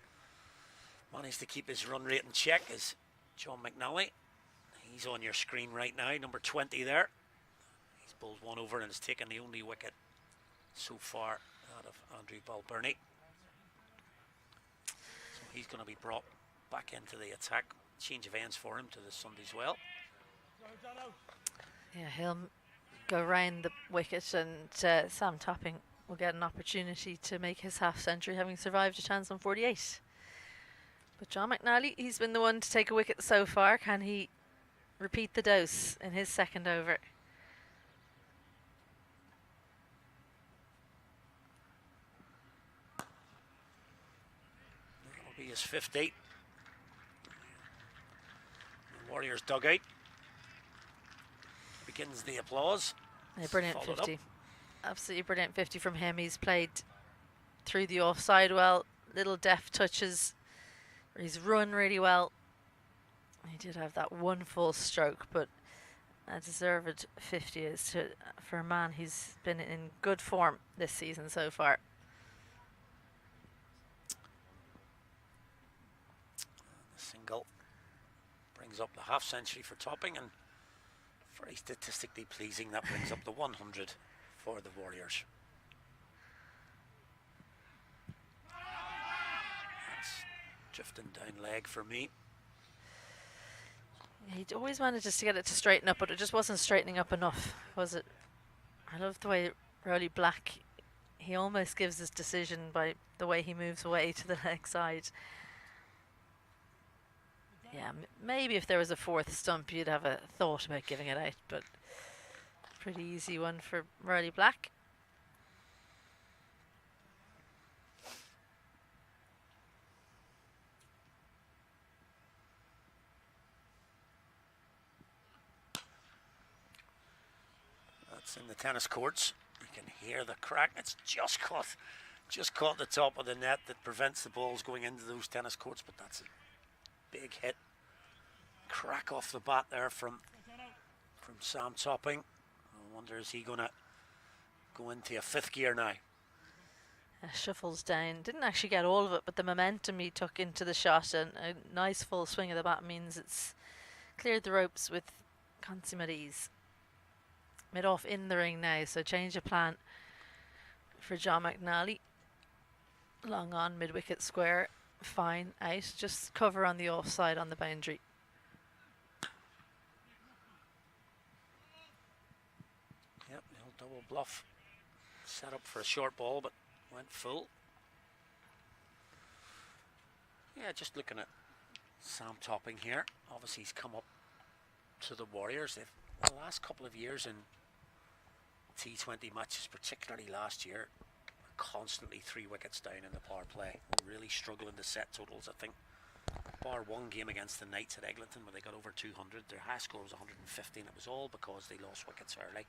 managed to keep his run rate in check is John McNally. He's on your screen right now, number 20 there. He's bowled 1 over and has taken the only wicket so far out of Andrew Balbirnie. So he's going to be brought back into the attack. Change of ends for him to the Sundays well. Yeah, he'll go round the wicket, and Sam Topping will get an opportunity to make his half century, having survived a chance on 48. But John McNally, he's been the one to take a wicket so far. Can he repeat the dose in his second over? That'll be his 50. The Warriors dugout begins the applause. A brilliant 50. Absolutely brilliant 50 from him. He's played through the offside well, little deft touches. He's run really well. He did have that one full stroke, but a deserved 50 is for a man who's been in good form this season so far. The single brings up the half century for Topping, and very statistically pleasing, that brings up the 100 for the Warriors. Drifting down leg for me. He always manages to get it to straighten up, but it just wasn't straightening up enough, was it? I love the way Rowley Black, he almost gives his decision by the way he moves away to the leg side. Yeah, maybe if there was a fourth stump, you'd have a thought about giving it out, but pretty easy one for Rowley Black. In the tennis courts, you can hear the crack. It's just caught the top of the net that prevents the balls going into those tennis courts, but that's a big hit. Crack off the bat there from Sam Topping. I wonder, is he going to go into a 5th gear now? Shuffles down, didn't actually get all of it, but the momentum he took into the shot and a nice full swing of the bat means it's cleared the ropes with consummate ease. Mid off in the ring now, so change of plan for John McNally. Long on, mid-wicket square, fine, out, just cover on the offside on the boundary. Yep, the old double bluff. Set up for a short ball, but went full. Yeah, just looking at Sam Topping here. Obviously he's come up to the Warriors. They've, the last couple of years in T20 matches, particularly last year, constantly 3 wickets down in the power play. Really struggling to set totals, I think. Bar one game against the Knights at Eglinton where they got over 200. Their high score was 115. It was all because they lost wickets early.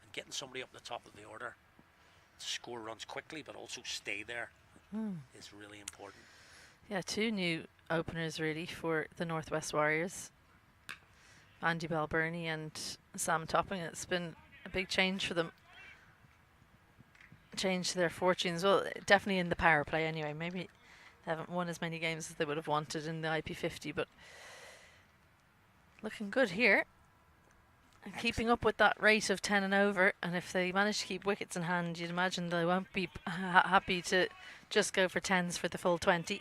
And getting somebody up the top of the order to score runs quickly but also stay there is really important. Yeah, 2 new openers really for the Northwest Warriors. Andy Balburney and Sam Topping. It's been a big change for them. Change their fortunes. Well, definitely in the power play anyway. Maybe they haven't won as many games as they would have wanted in the IP50, but looking good here. And keeping up with that rate of 10 and over, and if they manage to keep wickets in hand, you'd imagine they won't be happy to just go for 10s for the full 20. Yeah,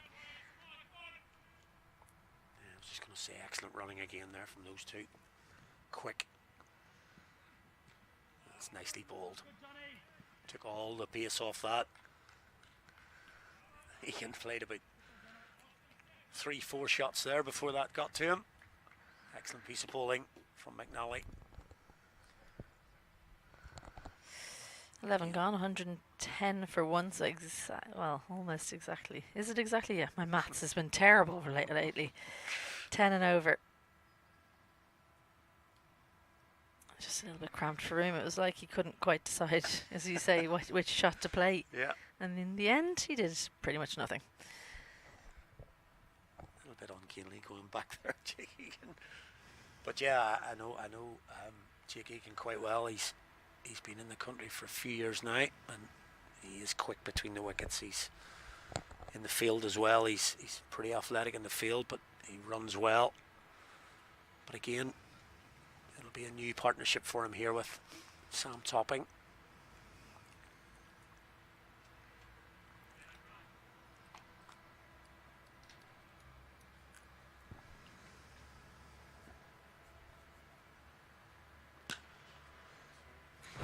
I was just going to say excellent running again there from those two. Quick. That's nicely bowled. Took all the pace off that. Ian played about 3-4 shots there before that got to him. Excellent piece of bowling from McNally. 11 gone, 110 for once. Well, almost exactly. Is it exactly? Yeah, my maths has been terrible lately. 10 and over. Just a little bit cramped for him. It was like he couldn't quite decide, as you say, which shot to play. Yeah. And in the end, he did pretty much nothing. A little bit ungainly going back there, Jake Egan. But yeah, I know Jake Egan quite well. He's been in the country for a few years now, and he is quick between the wickets. He's in the field as well. He's pretty athletic in the field, but he runs well. But again, it'll be a new partnership for him here with Sam Topping.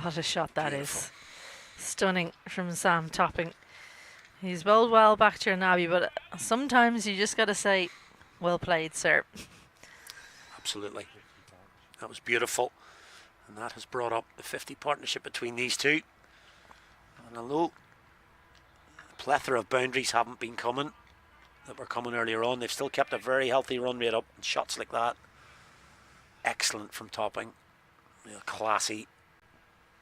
What a shot that Beautiful. is. Stunning from Sam Topping. He's bowled well back to your Nabby, but sometimes you just got to say, well played, sir. Absolutely. That was beautiful. And that has brought up the 50 partnership between these two. And although a plethora of boundaries haven't been coming, that were coming earlier on, they've still kept a very healthy run rate up, and shots like that. Excellent from Topping. Real classy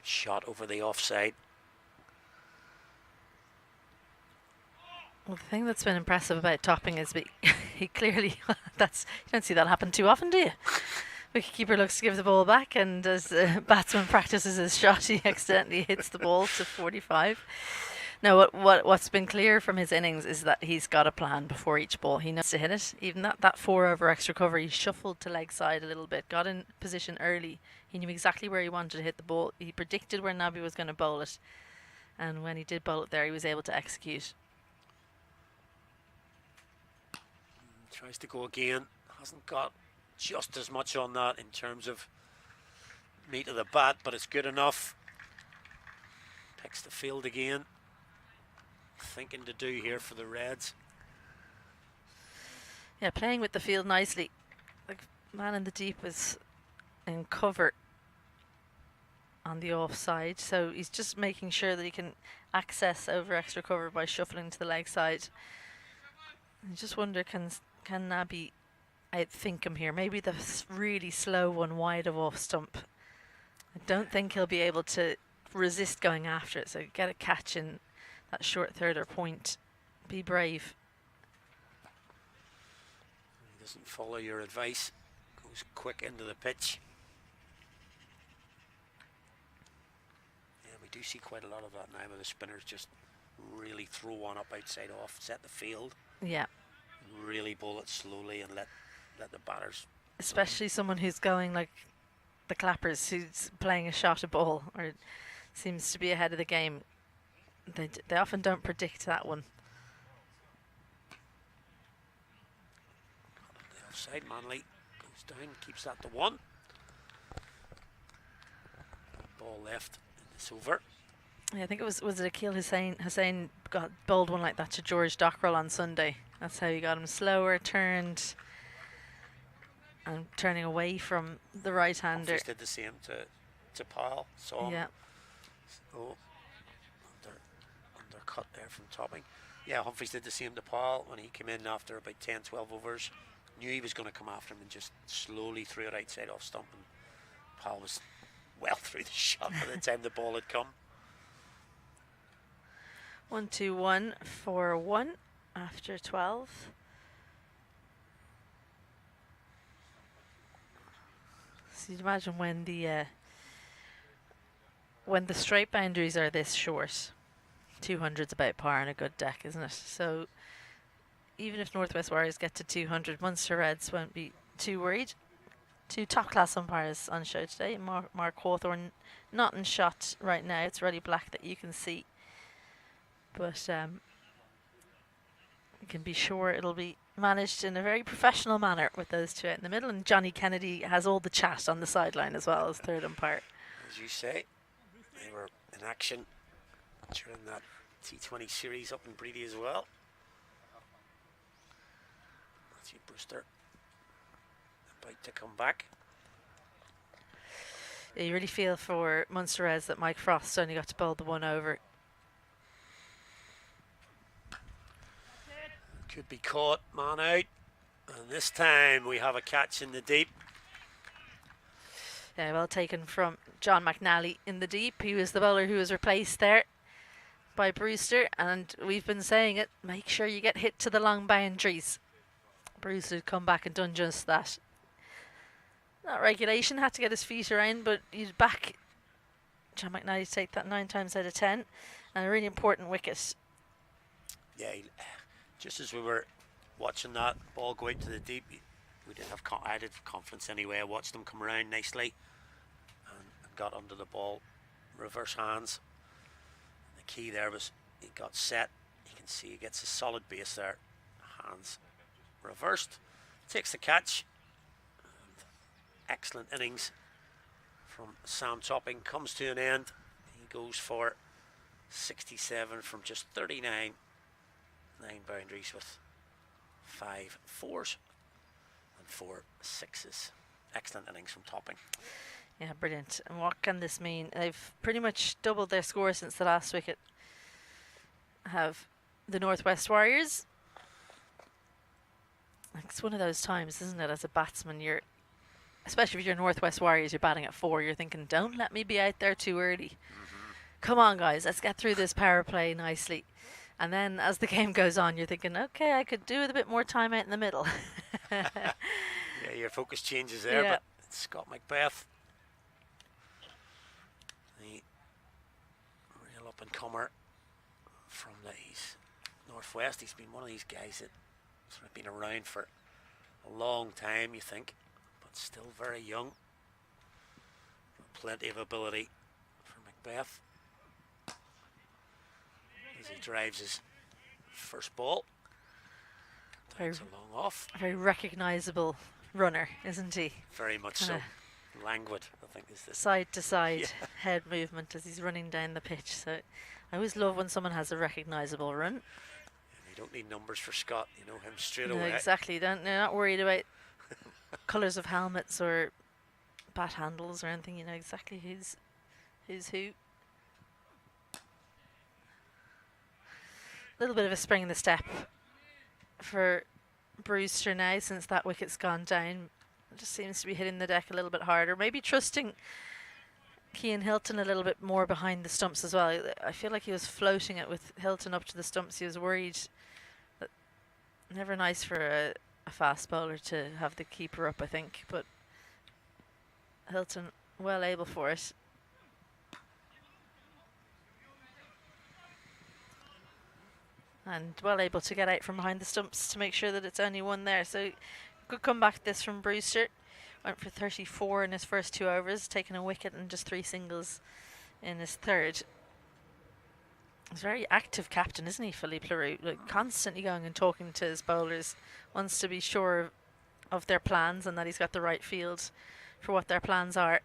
shot over the offside. Well, the thing that's been impressive about Topping is he clearly, you don't see that happen too often, do you? Wicketkeeper looks to give the ball back, and as the batsman practices his shot, he accidentally hits the ball to 45. Now, what's been clear from his innings is that he's got a plan before each ball. He knows to hit it. Even that 4 over extra cover, he shuffled to leg side a little bit, got in position early. He knew exactly where he wanted to hit the ball. He predicted where Nabby was going to bowl it, and when he did bowl it there, he was able to execute. Tries to go again. Hasn't got just as much on that in terms of meat of the bat, but it's good enough. Picks the field again. Thinking to do here for the Reds. Yeah, playing with the field nicely. The man in the deep is in cover on the offside, so he's just making sure that he can access over extra cover by shuffling to the leg side. I just wonder, can Nabby outthink him here? Maybe the really slow one wide of off stump. I don't think he'll be able to resist going after it, so get a catch in that short third or point. Be brave. He doesn't follow your advice. Goes quick into the pitch. Yeah, we do see quite a lot of that now, where the spinners just really throw one up outside off, set the field. Yeah. Really bowl it slowly and let the batters. Especially someone who's going like the Clappers, who's playing a shot a ball or seems to be ahead of the game. They often don't predict that one. The offside, Manley goes down, keeps that to 1. Ball left, and it's over. Yeah, I think it was it Akil Hussain got bowled one like that to George Dockrell on Sunday. That's how he got him slower, turned, and turning away from the right-hander. Humphries did the same to Powell. Saw him. Yeah. Oh, undercut there from Topping. Yeah, Humphries did the same to Powell when he came in after about 10-12 overs. Knew he was going to come after him and just slowly threw it outside off stump, and Powell was well through the shot by the time the ball had come. 1-2-1 for 1 after 12. So you'd imagine when the straight boundaries are this short, 200's about par on a good deck, isn't it? So even if Northwest Warriors get to 200, Munster Reds won't be too worried. 2 top-class umpires on show today. Mark Hawthorne not in shot right now. It's really black that you can see. But you can be sure it'll be managed in a very professional manner with those 2 out in the middle. And Johnny Kennedy has all the chat on the sideline as well as third umpire. As you say, they were in action during that T20 series up in Breedy as well. Matthew Brewster about to come back. Yeah, you really feel for Munster Reds that Mike Frost only got to bowl the 1 over. Could be caught, man out. And this time we have a catch in the deep. Yeah, well taken from John McNally in the deep. He was the bowler who was replaced there by Brewster. And we've been saying it, make sure you get hit to the long boundaries. Brewster had come back and done just that. Not regulation, had to get his feet around, but he's back John McNally to take that 9 times out of 10. And a really important wicket. Yeah, just as we were watching that ball go out to the deep, we didn't have I did confidence anyway. I watched them come around nicely and got under the ball, reverse hands. The key there was he got set. You can see he gets a solid base there. Hands reversed, takes the catch. And excellent innings from Sam Topping comes to an end. He goes for 67 from just 39. 9 boundaries with 5 fours and 4 sixes. Excellent innings from Topping. Yeah, brilliant. And what can this mean? They've pretty much doubled their score since the last wicket. Have the Northwest Warriors. It's one of those times, isn't it, as a batsman, especially if you're Northwest Warriors, you're batting at 4, you're thinking, don't let me be out there too early. Come on, guys, let's get through this power play nicely. And then as the game goes on, you're thinking, okay, I could do with a bit more time out in the middle. Yeah, your focus changes there, yeah. But it's Scott Macbeth, the real up-and-comer from the Northwest. He's been one of these guys that sort of been around for a long time, you think, but still very young. Plenty of ability for Macbeth. As he drives his first ball. That's a long off. A very recognisable runner, isn't he? Very much so. Languid, I think, is this. Side to side head movement as he's running down the pitch. So I always love when someone has a recognisable run. And you don't need numbers for Scott. You know him straight No, away. exactly. They're not worried about colours of helmets or bat handles or anything. You know exactly who's who. A little bit of a spring in the step for Brewster now since that wicket's gone down. It just seems to be hitting the deck a little bit harder. Maybe trusting Cian Hilton a little bit more behind the stumps as well. I feel like he was floating it with Hilton up to the stumps. He was worried. That never nice for a fast bowler to have the keeper up, I think. But Hilton well able for it. And well able to get out from behind the stumps to make sure that it's only 1 there. So good comeback this from Brewster. Went for 34 in his first 2 overs, taking a wicket and just 3 singles in his third. He's a very active captain, isn't he, Philippe Leroux? Like, constantly going and talking to his bowlers. Wants to be sure of their plans and that he's got the right field for what their plans are.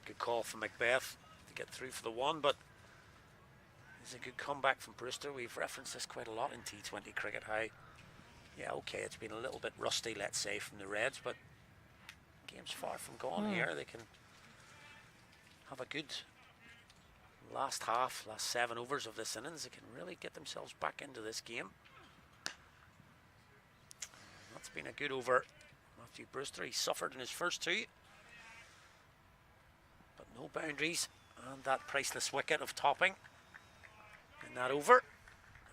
Good call from Macbeth to get through for the 1, but it's a good comeback from Brewster. We've referenced this quite a lot in T20 cricket, how, yeah, okay, it's been a little bit rusty, let's say, from the Reds, but the game's far from gone here. They can have a good last 7 overs of this innings. They can really get themselves back into this game. That's been a good over. Matthew Brewster, he suffered in his first 2. but no boundaries, and that priceless wicket of topping in that over.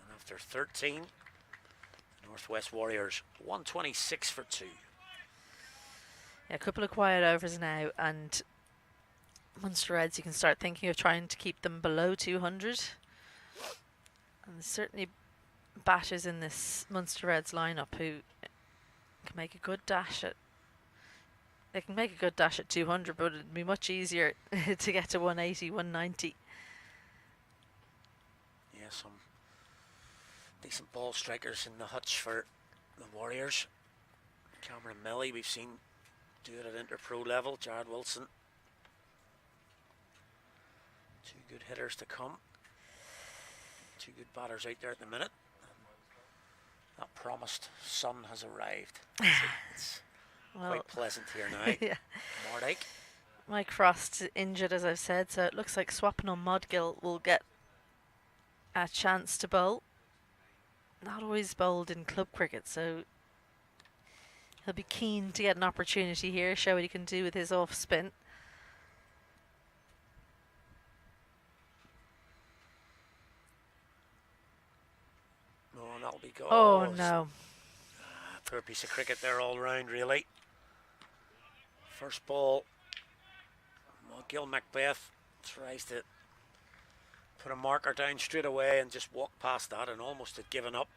And after 13, Northwest Warriors 126 for 2. Yeah, a couple of quiet overs now, and Munster Reds, you can start thinking of trying to keep them below 200. And there's certainly batters in this Munster Reds lineup who can make a good dash at. They can make a good dash at 200, but it'd be much easier to get to 180, 190. Yeah, some decent ball strikers in the hutch for the Warriors. Cameron Millie, we've seen do it at inter-pro level. Jared Wilson. 2 good hitters to come. 2 good batters out there at the minute. That promised sun has arrived. It's well, quite pleasant here now. Yeah. Mardike. Mike Frost injured, as I've said, so it looks like Swapnil Modgill will get a chance to bowl. Not always bowled in club cricket, so he'll be keen to get an opportunity here, show what he can do with his off spin. Oh, that'll be good. Oh, no. Poor piece of cricket there all round, really. First ball. Gil Macbeth tries to put a marker down straight away and just walk past that, and almost had given up.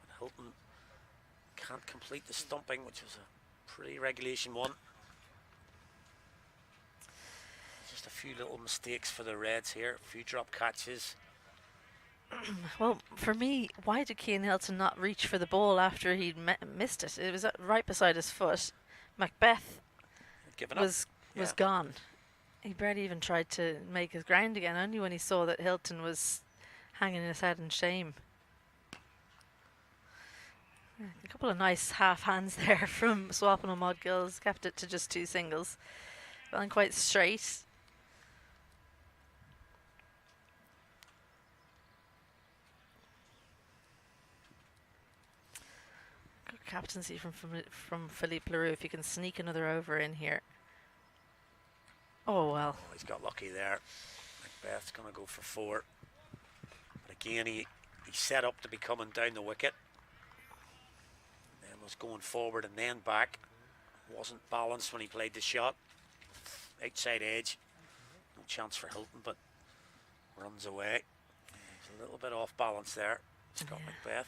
But Hilton can't complete the stumping, which was a pre-regulation one. Just a few little mistakes for the Reds here. A few drop catches. Well, for me, why did Cian Hilton not reach for the ball after he'd missed it? It was right beside his foot. Macbeth was gone. He barely even tried to make his ground again, only when he saw that Hilton was hanging his head in shame. A couple of nice half hands there from Swapnil Modgill. Kept it to just 2 singles. Feeling quite straight. Good captaincy from Philippe Leroux, if you can sneak another over in here. Oh, well. Oh, he's got lucky there. Macbeth's going to go for 4. But again, he set up to be coming down the wicket. Then was going forward and then back. Wasn't balanced when he played the shot. Outside edge. No chance for Hilton, but runs away. He's a little bit off balance there, Scott Macbeth.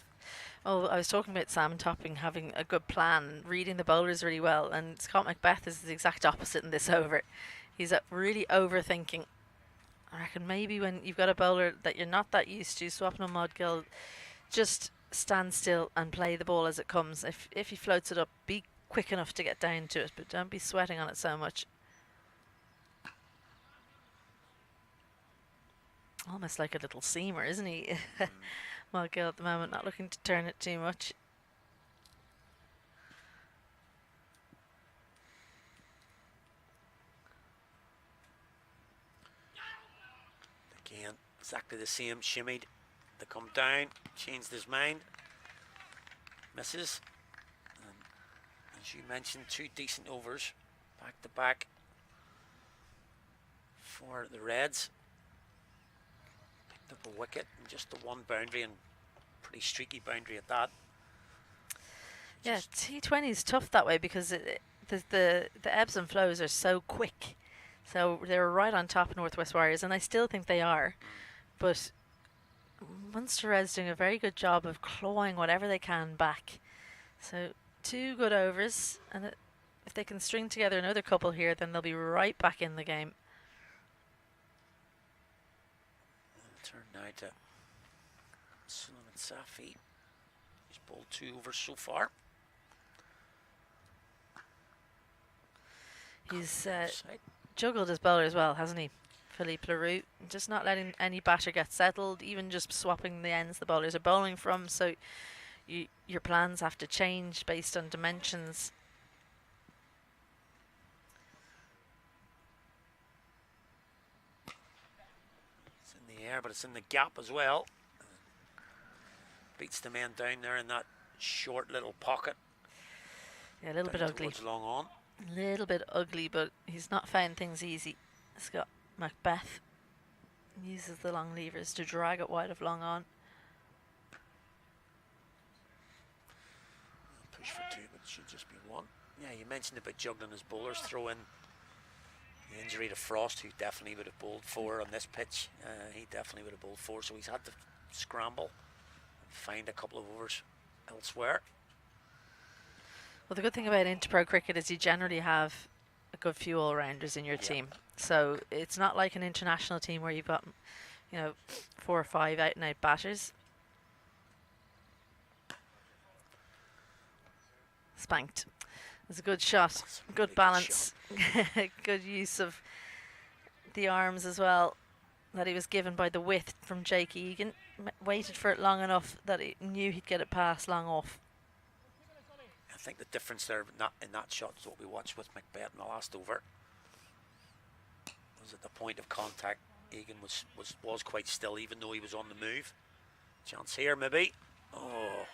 Oh, I was talking about Sam Topping having a good plan, reading the bowlers really well, and Scott Macbeth is the exact opposite in this over. He's really overthinking. I reckon maybe when you've got a bowler that you're not that used to, Swapnil Modgill, just stand still and play the ball as it comes. If he floats it up, be quick enough to get down to it, but don't be sweating on it so much. Almost like a little seamer, isn't he? Modgill at the moment, not looking to turn it too much. Again, exactly the same. Shimmied to come down, changed his mind. Misses. And as you mentioned, 2 decent overs back to back for the Reds. Picked up a wicket and just the 1 boundary, and pretty streaky boundary at that. Yeah, T20 is tough that way because the ebbs and flows are so quick. So they were right on top of Northwest Warriors, and I still think they are. But Munster Reds doing a very good job of clawing whatever they can back. So 2 good overs, and if they can string together another couple here, then they'll be right back in the game. Turn now to Suleiman Safi. He's bowled 2 overs so far. He's juggled his bowler as well, hasn't he? Philippe Leroux, just not letting any batter get settled, even just swapping the ends the bowlers are bowling from, so your plans have to change based on dimensions. It's in the air, but it's in the gap as well. Beats the man down there in that short little pocket. Yeah, a little bit ugly. Long on. A little bit ugly, but he's not found things easy. It's got Macbeth. Uses the long levers to drag it wide of long on. Push for 2, but it should just be 1. Yeah, you mentioned about juggling his bowlers. Throw in the injury to Frost, who definitely would have bowled 4 on this pitch. He definitely would have bowled 4, so he's had to scramble and find a couple of overs elsewhere. Well, the good thing about Interpro cricket is you generally have a good few all-rounders in your team. So it's not like an international team where you've got, 4 or 5 out-and-out batters. Spanked. It's a good shot, good balance, good use of the arms as well that he was given by the width from Jake Egan. Waited for it long enough that he knew he'd get it past long off. I think the difference there in that shot is what we watched with Macbeth in the last over. Was at the point of contact, Egan was quite still, even though he was on the move. Chance here, maybe. Oh,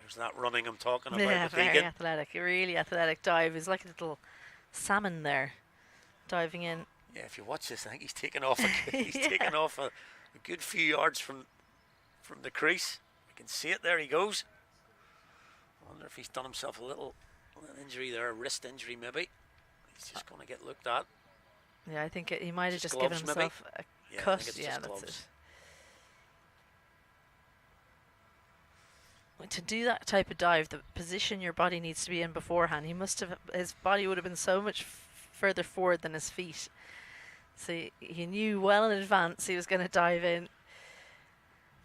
there's that running I'm talking about. Yeah, with very Egan. athletic, a really athletic dive. He's like a little salmon there, diving in. Yeah, if you watch this, I think he's taken off. He's taken off a good few yards from the crease. You can see it. There he goes. I wonder if he's done himself a little injury there, a wrist injury maybe. He's just going to get looked at. Yeah, I think he might have just gloves, given himself a cut. Yeah, that's gloves. it. To do that type of dive, the position your body needs to be in beforehand, his body would have been so much further forward than his feet. So he knew well in advance he was going to dive in.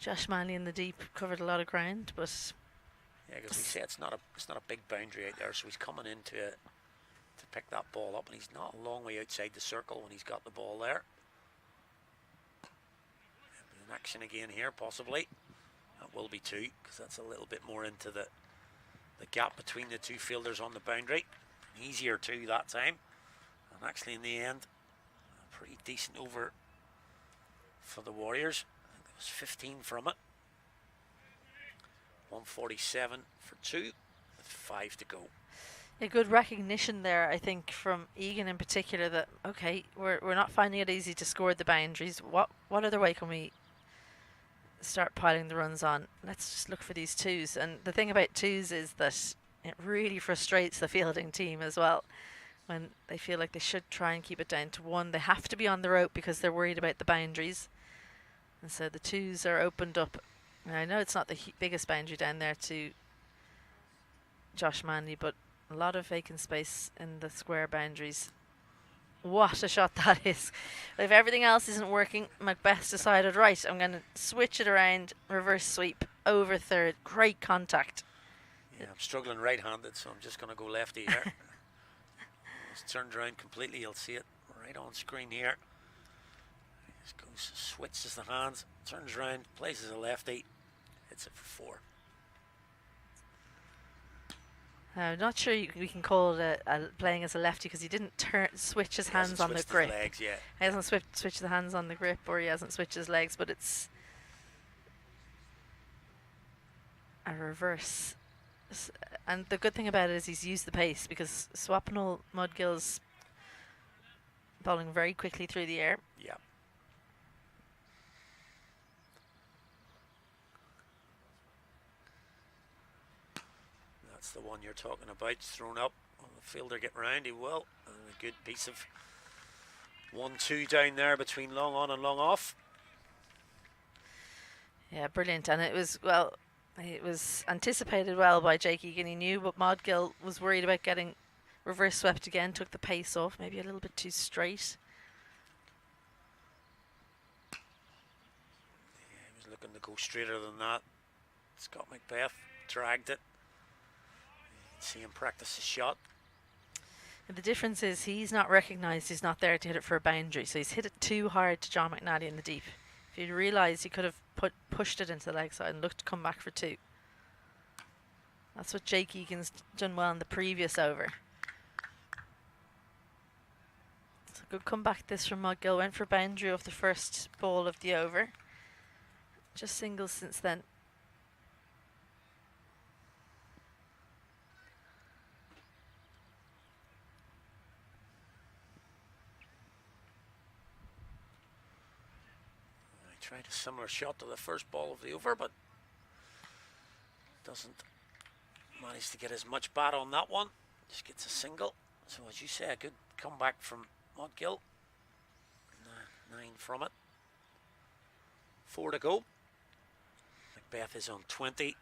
Josh Manley in the deep covered a lot of ground, but yeah, because we say it's not a big boundary out there, so he's coming in to pick that ball up, and he's not a long way outside the circle when he's got the ball there. An action again here, possibly. That will be 2, because that's a little bit more into the gap between the 2 fielders on the boundary. Easier 2 that time, and actually in the end, a pretty decent over for the Warriors. I think there was 15 from it. 147 for 2 with 5 to go. A good recognition there, I think, from Egan in particular, that okay, we're not finding it easy to score the boundaries. What other way can we start piling the runs on? Let's just look for these 2s. And the thing about 2s is that it really frustrates the fielding team as well when they feel like they should try and keep it down to 1. They have to be on the rope because they're worried about the boundaries, and so the 2s are opened up. And I know it's not the biggest boundary down there to Josh Manley, but a lot of vacant space in the square boundaries. What a shot that is. If everything else isn't working, Macbeth's decided, right, I'm going to switch it around, reverse sweep, over third. Great contact. Yeah, I'm struggling right-handed, so I'm just going to go lefty here. It's turned around completely. You'll see it right on screen here. Just goes, switches the hands, turns around, places a lefty, hits it for 4. I'm not sure we can call it playing as a lefty, because he didn't switch his hands on the grip. His legs, yeah. He hasn't switched the hands on the grip, or he hasn't switched his legs, but it's a reverse. And the good thing about it is he's used the pace, because Swapnil Mudgill's bowling very quickly through the air. Yeah. That's the one you're talking about. It's thrown up. Will the fielder get round? He will. And a good piece of 1-2 down there between long on and long off. Yeah, brilliant. And it was anticipated well by Jake Egan. He knew, but Modgill was worried about getting reverse swept again, took the pace off, maybe a little bit too straight. Yeah, he was looking to go straighter than that. Scott Macbeth dragged it. You can see him practice his shot. And the difference is he's not recognised he's not there to hit it for a boundary, so he's hit it too hard to John McNally in the deep. If he'd realised, he could have pushed it into the leg side and looked to come back for 2. That's what Jake Egan's done well in the previous over. It's a good comeback this from Modgill. Went for boundary off the first ball of the over. Just singles since then. Tried a similar shot to the first ball of the over, but doesn't manage to get as much bat on that one. Just gets a single. So as you say, a good comeback from Mudgill. 9 from it. 4 to go. Macbeth is on 20. And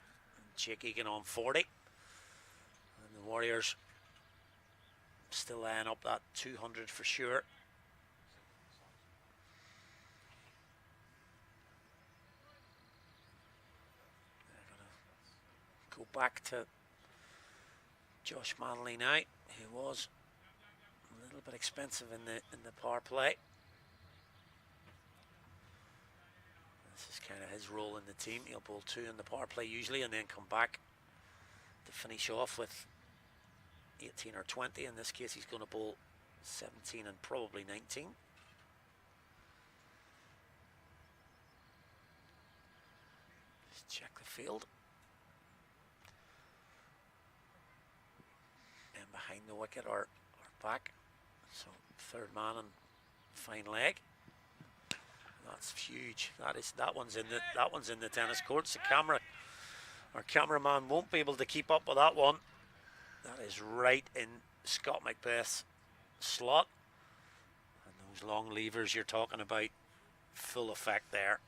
Jake Egan on 40. And the Warriors still eyeing up that 200 for sure. Go back to Josh Manley now, who was a little bit expensive in the power play. This is kind of his role in the team. He'll bowl 2 in the power play usually, and then come back to finish off with 18 or 20. In this case, he's going to bowl 17 and probably 19. Just check the field. And behind the wicket or back. So third man and fine leg. That's huge. That one's in the tennis courts. Our cameraman won't be able to keep up with that one. That is right in Scott Macbeth's slot. And those long levers you're talking about, full effect there.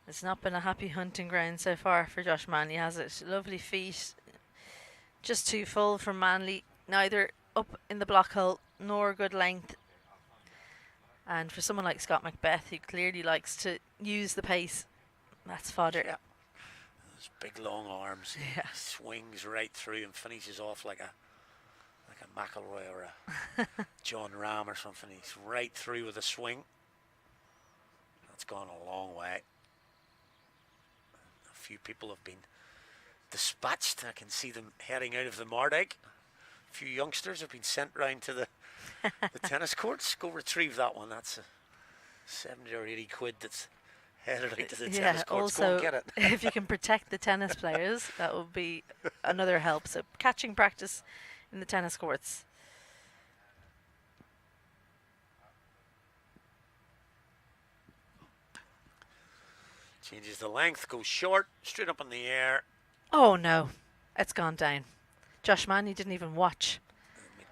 It's not been a happy hunting ground so far for Josh Manley, has it? Lovely feet. Just too full for Manley. Neither up in the block hole nor good length. And for someone like Scott Macbeth, who clearly likes to use the pace, that's fodder. Yeah. Those big long arms. Yeah. He swings right through and finishes off like a McElroy or a John Ram or something. He's right through with a swing. That's gone a long way. A few people have been dispatched. I can see them heading out of the Mardyke. A few youngsters have been sent round to the tennis courts. Go retrieve that one. That's a 70 or 80 quid that's headed out to the tennis courts. Go and get it. If you can protect the tennis players, that would be another help. So catching practice in the tennis courts. Changes the length, goes short, straight up in the air. Oh no, it's gone down. Josh Manley didn't even watch.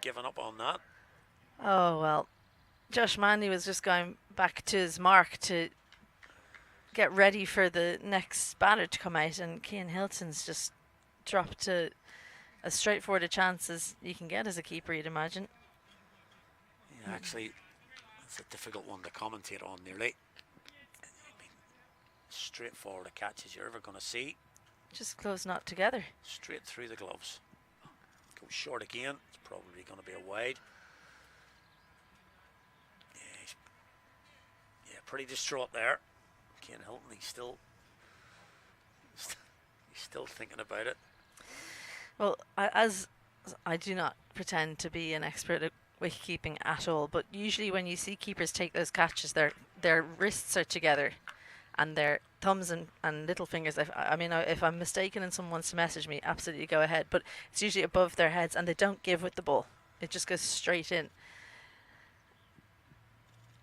Given up on that. Oh well, Josh Manley was just going back to his mark to get ready for the next batter to come out, and Cian Hilton's just dropped to as straightforward a chance as you can get as a keeper, you'd imagine. Yeah, actually, it's a difficult one to commentate on nearly. Straightforward a catch as you're ever going to see. Just close not together. Straight through the gloves. Goes short again. It's probably going to be a wide. Yeah, pretty distraught there. Cian Hilton, he's still thinking about it. Well, as I do not pretend to be an expert at wicket-keeping at all, but usually when you see keepers take those catches, their wrists are together and their thumbs and little fingers. I mean, if I'm mistaken and someone wants to message me, absolutely go ahead. But it's usually above their heads and they don't give with the ball. It just goes straight in.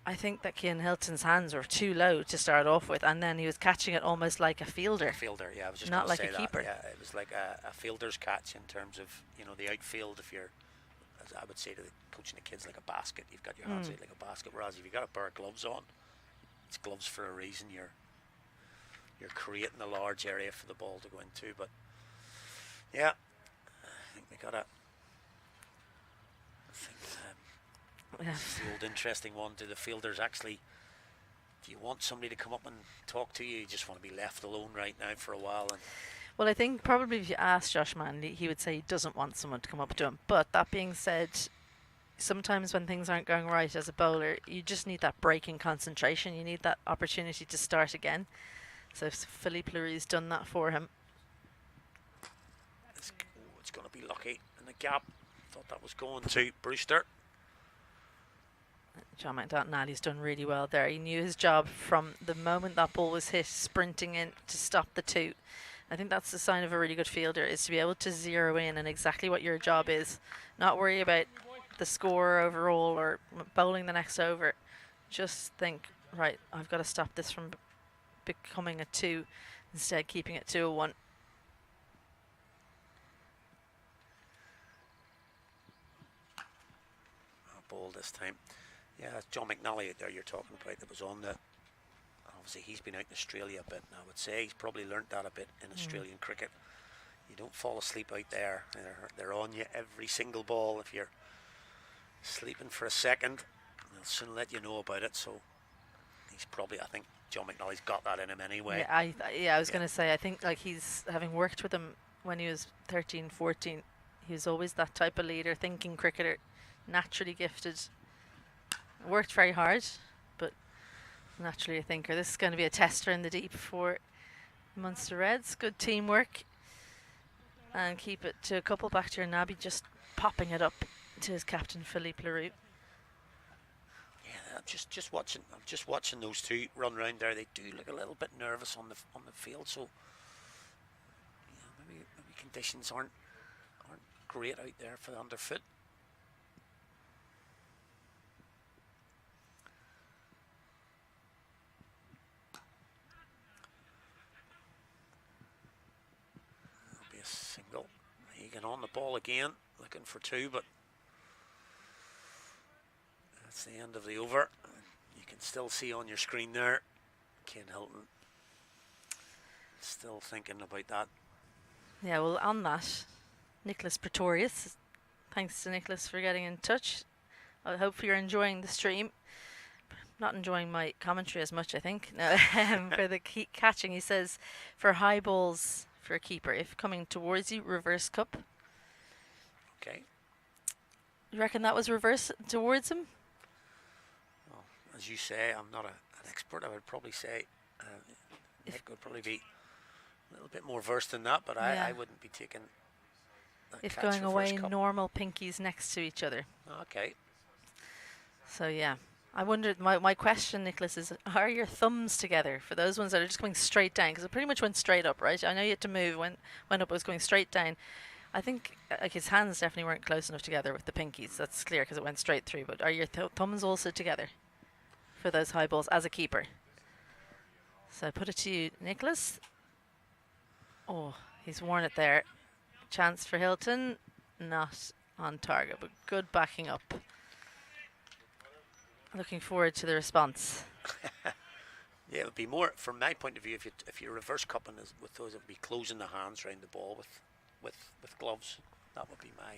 I think that Cian Hilton's hands were too low to start off with, and then he was catching it almost like a fielder. Fielder, yeah. I was just not like say a keeper. Yeah, it was like a fielder's catch in terms of, you know, the outfield. If you're, as I would say to coaching the kids, like a basket. You've got your hands out like a basket. Whereas if you've got a pair of gloves on, it's gloves for a reason. You're creating a large area for the ball to go into. But yeah, I think we got a. It's the old interesting one. Do the fielders actually, do you want somebody to come up and talk to you? You just want to be left alone right now for a while. And well, I think probably if you asked Josh Manley, he would say he doesn't want someone to come up to him. But that being said, sometimes when things aren't going right as a bowler, you just need that break in concentration. You need that opportunity to start again. So Philippe Leroux's done that for him. It's going to be lucky in the gap. Thought that was going to Brewster. John McDonald-Nally's done really well there. He knew his job from the moment that ball was hit, sprinting in to stop the 2. I think that's the sign of a really good fielder, is to be able to zero in on exactly what your job is. Not worry about the score overall or bowling the next over. Just think, right, I've got to stop this from becoming a 2, instead keeping it to a 1. Ball this time. Yeah, that's John McNally out there you're talking about that was on the. Obviously, he's been out in Australia a bit, and I would say he's probably learnt that a bit in Australian cricket. You don't fall asleep out there. They're on you every single ball. If you're sleeping for a second, they'll soon let you know about it. So he's probably, I think John McNally's got that in him anyway. Yeah, I was going to say, I think like he's having worked with him when he was 13, 14. He was always that type of leader, thinking cricketer, naturally gifted. Worked very hard, but naturally a thinker. This is going to be a tester in the deep for Munster Reds. Good teamwork. And keep it to a couple back to your Nabi, just popping it up to his captain Philippe Leroux. Yeah, I'm just watching those two run around there. They do look a little bit nervous on the field, so yeah, maybe conditions aren't great out there for the underfoot. Single. Egan on the ball again, looking for 2, but that's the end of the over. You can still see on your screen there, Ken Hilton still thinking about that. Yeah, well, on that, Nicholas Pretorius, thanks to Nicholas for getting in touch. I hope you're enjoying the stream. Not enjoying my commentary as much, I think. No, for the catching, he says, for high balls for a keeper, if coming towards you, reverse cup. Okay. You reckon that was reverse towards him? Well, as you say, I'm not an expert. I would probably say Nick would probably be a little bit more versed than that, but yeah. I wouldn't be taking that if catch going away cup. Normal pinkies next to each other. Okay. So yeah, I wondered, my question, Nicholas, is are your thumbs together for those ones that are just going straight down? Because it pretty much went straight up, right? I know you had to move when up, it was going straight down. I think like his hands definitely weren't close enough together with the pinkies. That's clear because it went straight through. But are your thumbs also together for those high balls as a keeper? So I put it to you, Nicholas. Oh, he's worn it there. Chance for Hilton, not on target, but good backing up. Looking forward to the response. Yeah, it would be more, from my point of view, if you're reverse cupping with those, it would be closing the hands around the ball with gloves. That would be my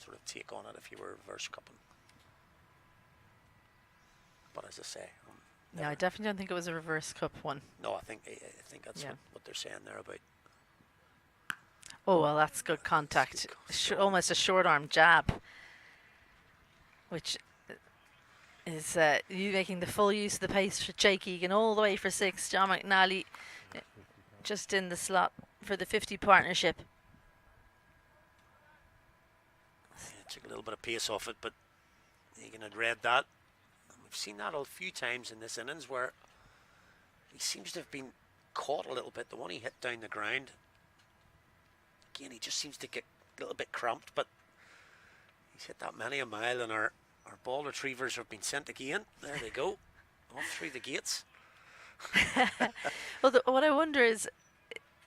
sort of take on it if you were reverse cupping. But as I say, no, I definitely don't think it was a reverse cup one. No, I think that's what they're saying there about. Oh well, that's good contact. Almost a short arm jab, which is you making the full use of the pace for Jake Egan all the way for 6. John McNally just in the slot for the 50 partnership. Yeah, took a little bit of pace off it, but Egan had read that. We've seen that a few times in this innings where he seems to have been caught a little bit. The one he hit down the ground, again, he just seems to get a little bit cramped, but he's hit that many a mile, and our ball retrievers have been sent again. There they go, off through the gates. Well, what I wonder is,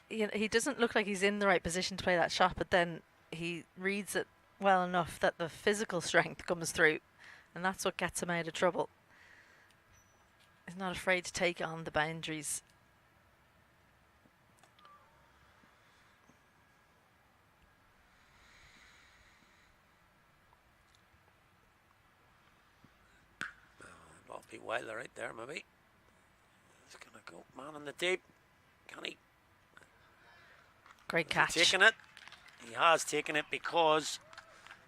he doesn't look like he's in the right position to play that shot, but then he reads it well enough that the physical strength comes through, and that's what gets him out of trouble. He's not afraid to take on the boundaries. Wilder right there, maybe. He's going to go man in the deep. Can he? Great catch. Taking it. He has taken it because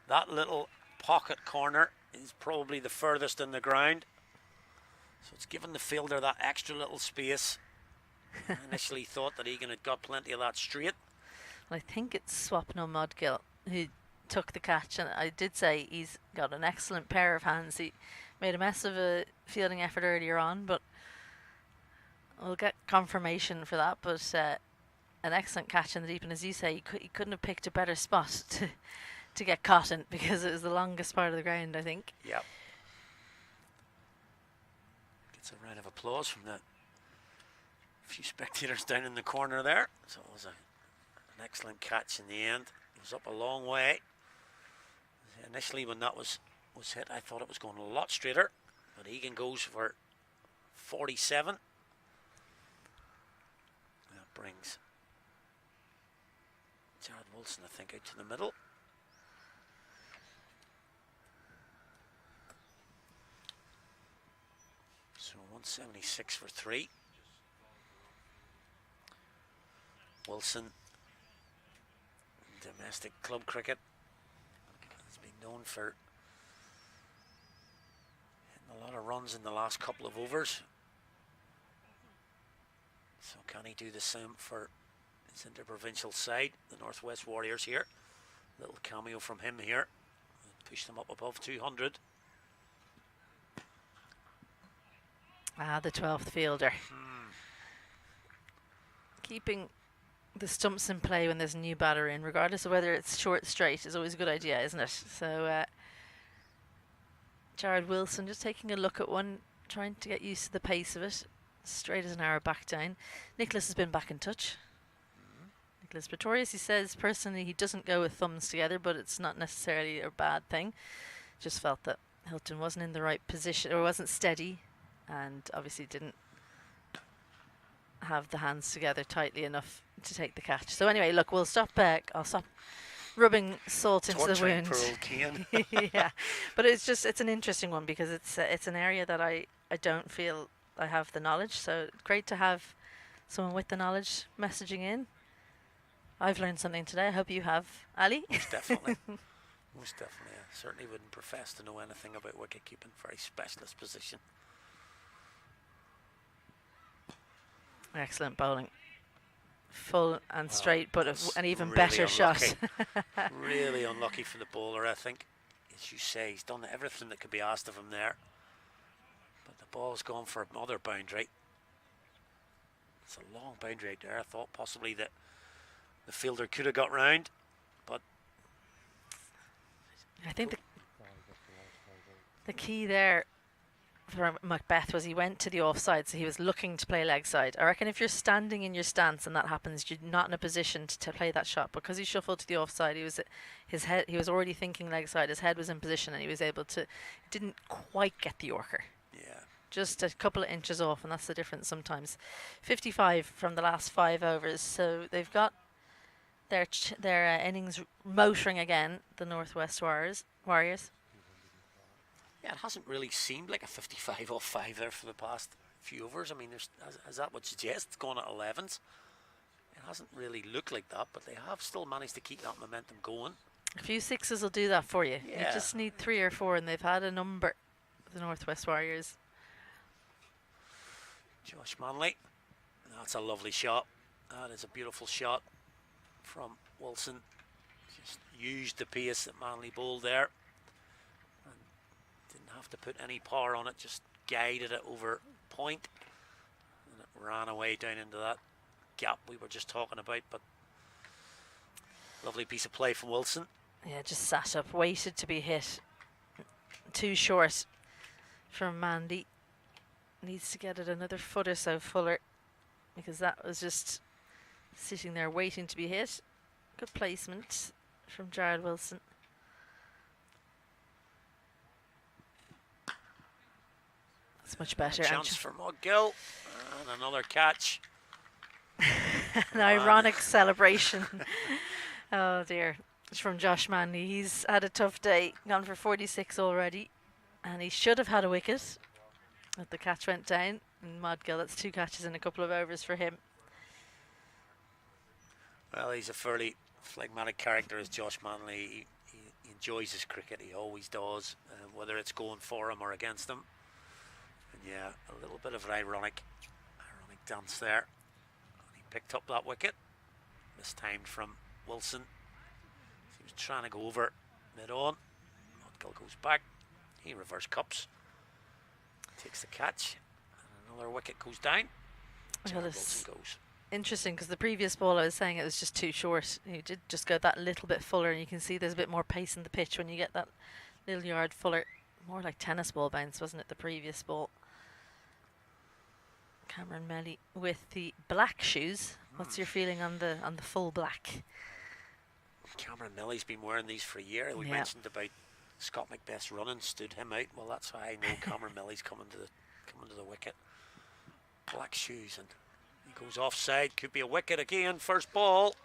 that little pocket corner is probably the furthest in the ground. So it's given the fielder that extra little space. I initially thought that Egan had got plenty of that straight. Well, I think it's Swapno Modgill who took the catch, and I did say he's got an excellent pair of hands. He made a mess of a fielding effort earlier on, but we'll get confirmation for that. But an excellent catch in the deep, and as you say, he couldn't have picked a better spot to get caught in, because it was the longest part of the ground, I think. Yep. Gets a round of applause from the A few spectators down in the corner there. So it was an excellent catch in the end. It was up a long way. Initially when that was hit, I thought it was going a lot straighter. But Egan goes for 47. That brings Jared Wilson, I think, out to the middle. So 176 for 3. Wilson, domestic club cricket, has been known for hitting a lot of runs in the last couple of overs. So can he do the same for his interprovincial side, the Northwest Warriors here? Little cameo from him here. Push them up above 200. The 12th fielder. Keeping the stumps in play when there's a new batter in, regardless of whether it's short straight, is always a good idea, isn't it? So Jared Wilson just taking a look at one, trying to get used to the pace of it. Straight as an arrow back down. Nicholas has been back in touch. Nicholas Pretorius, he says personally he doesn't go with thumbs together, but it's not necessarily a bad thing. Just felt that Hilton wasn't in the right position, or wasn't steady, and obviously didn't have the hands together tightly enough to take the catch. So anyway, look, we'll stop back. I'll stop rubbing salt into the wound. Poor old Cian. Yeah, but it's an interesting one because it's an area that I don't feel I have the knowledge. So great to have someone with the knowledge messaging in. I've learned something today. I hope you have, Ali. Most definitely. Most definitely. I certainly wouldn't profess to know anything about wicket keeping. Very specialist position. Excellent bowling. Full and straight, but an even really better unlucky. shot. Really unlucky for the bowler, I think. As you say, he's done everything that could be asked of him there. But the ball's gone for another boundary. It's a long boundary out there. I thought possibly that the fielder could have got round, but I think the key there for Macbeth was he went to the offside, so he was looking to play leg side. I reckon if you're standing in your stance and that happens, you're not in a position to play that shot. Because he shuffled to the offside, he was already thinking leg side. His head was in position, and he was able to. Didn't quite get the Yorker. yeah. Just a couple of inches off, and that's the difference sometimes. 55 from the last 5 overs, so they've got their innings motoring again. The Northwest Warriors. Yeah, it hasn't really seemed like a 55 off 5 there for the past few overs. I mean, as that would suggest, it's gone at 11s. It hasn't really looked like that, but they have still managed to keep that momentum going. A few sixes will do that for you. Yeah. You just need 3 or 4, and they've had a number, the Northwest Warriors. Josh Manley, that's a lovely shot. That is a beautiful shot from Wilson. Just used the pace that Manley bowled there. Have to put any power on it, just guided it over point, and it ran away down into that gap we were just talking about. But lovely piece of play from Wilson. Yeah, just sat up, waited to be hit. Too short from Mandy. Needs to get it another foot or so fuller, because that was just sitting there waiting to be hit. Good placement from Jared Wilson. It's much better. Chance for Muggill, and another catch. An ironic celebration. Oh dear. It's from Josh Manley. He's had a tough day, gone for 46 already, and he should have had a wicket, but the catch went down. And Mudgill, that's 2 catches in a couple of overs for him. Well, he's a fairly phlegmatic character, as Josh Manley. He enjoys his cricket, he always does, whether it's going for him or against him. Yeah, a little bit of an ironic dance there. He picked up that wicket, mistimed from Wilson. He was trying to go over mid-on. Mudgill goes back. He reverse cups, takes the catch, and another wicket goes down. Well, Wilson goes. Interesting, because the previous ball I was saying it was just too short. He did just go that little bit fuller, and you can see there's a bit more pace in the pitch when you get that little yard fuller. More like tennis ball bounce, wasn't it, the previous ball? Cameron Melly with the black shoes. What's your feeling on the full black? Cameron Milly's been wearing these for a year. We mentioned about Scott Macbeth's running stood him out. Well, that's why I know Cameron Milly's coming to the wicket. Black shoes, and he goes offside. Could be a wicket again. First ball,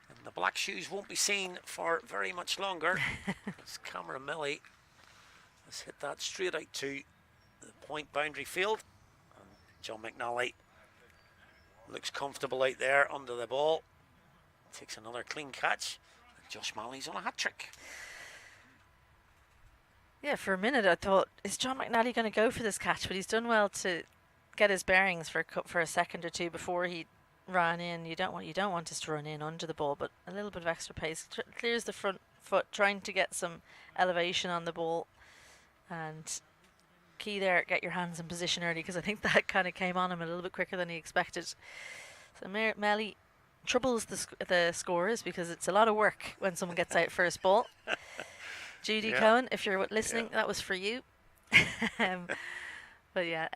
and the black shoes won't be seen for very much longer. As Cameron Milly has hit that straight out to the point boundary field, and John McNally looks comfortable out there under the ball. Takes another clean catch. And Josh Malley's on a hat trick. Yeah, for a minute I thought, is John McNally going to go for this catch? But he's done well to get his bearings for a second or two before he ran in. You don't want us to run in under the ball, but a little bit of extra pace. Clears the front foot, trying to get some elevation on the ball. And key there, get your hands in position early, because I think that kind of came on him a little bit quicker than he expected. So Melly troubles the scorers, because it's a lot of work when someone gets out first ball. Judy Cohen, if you're listening, that was for you. But yeah,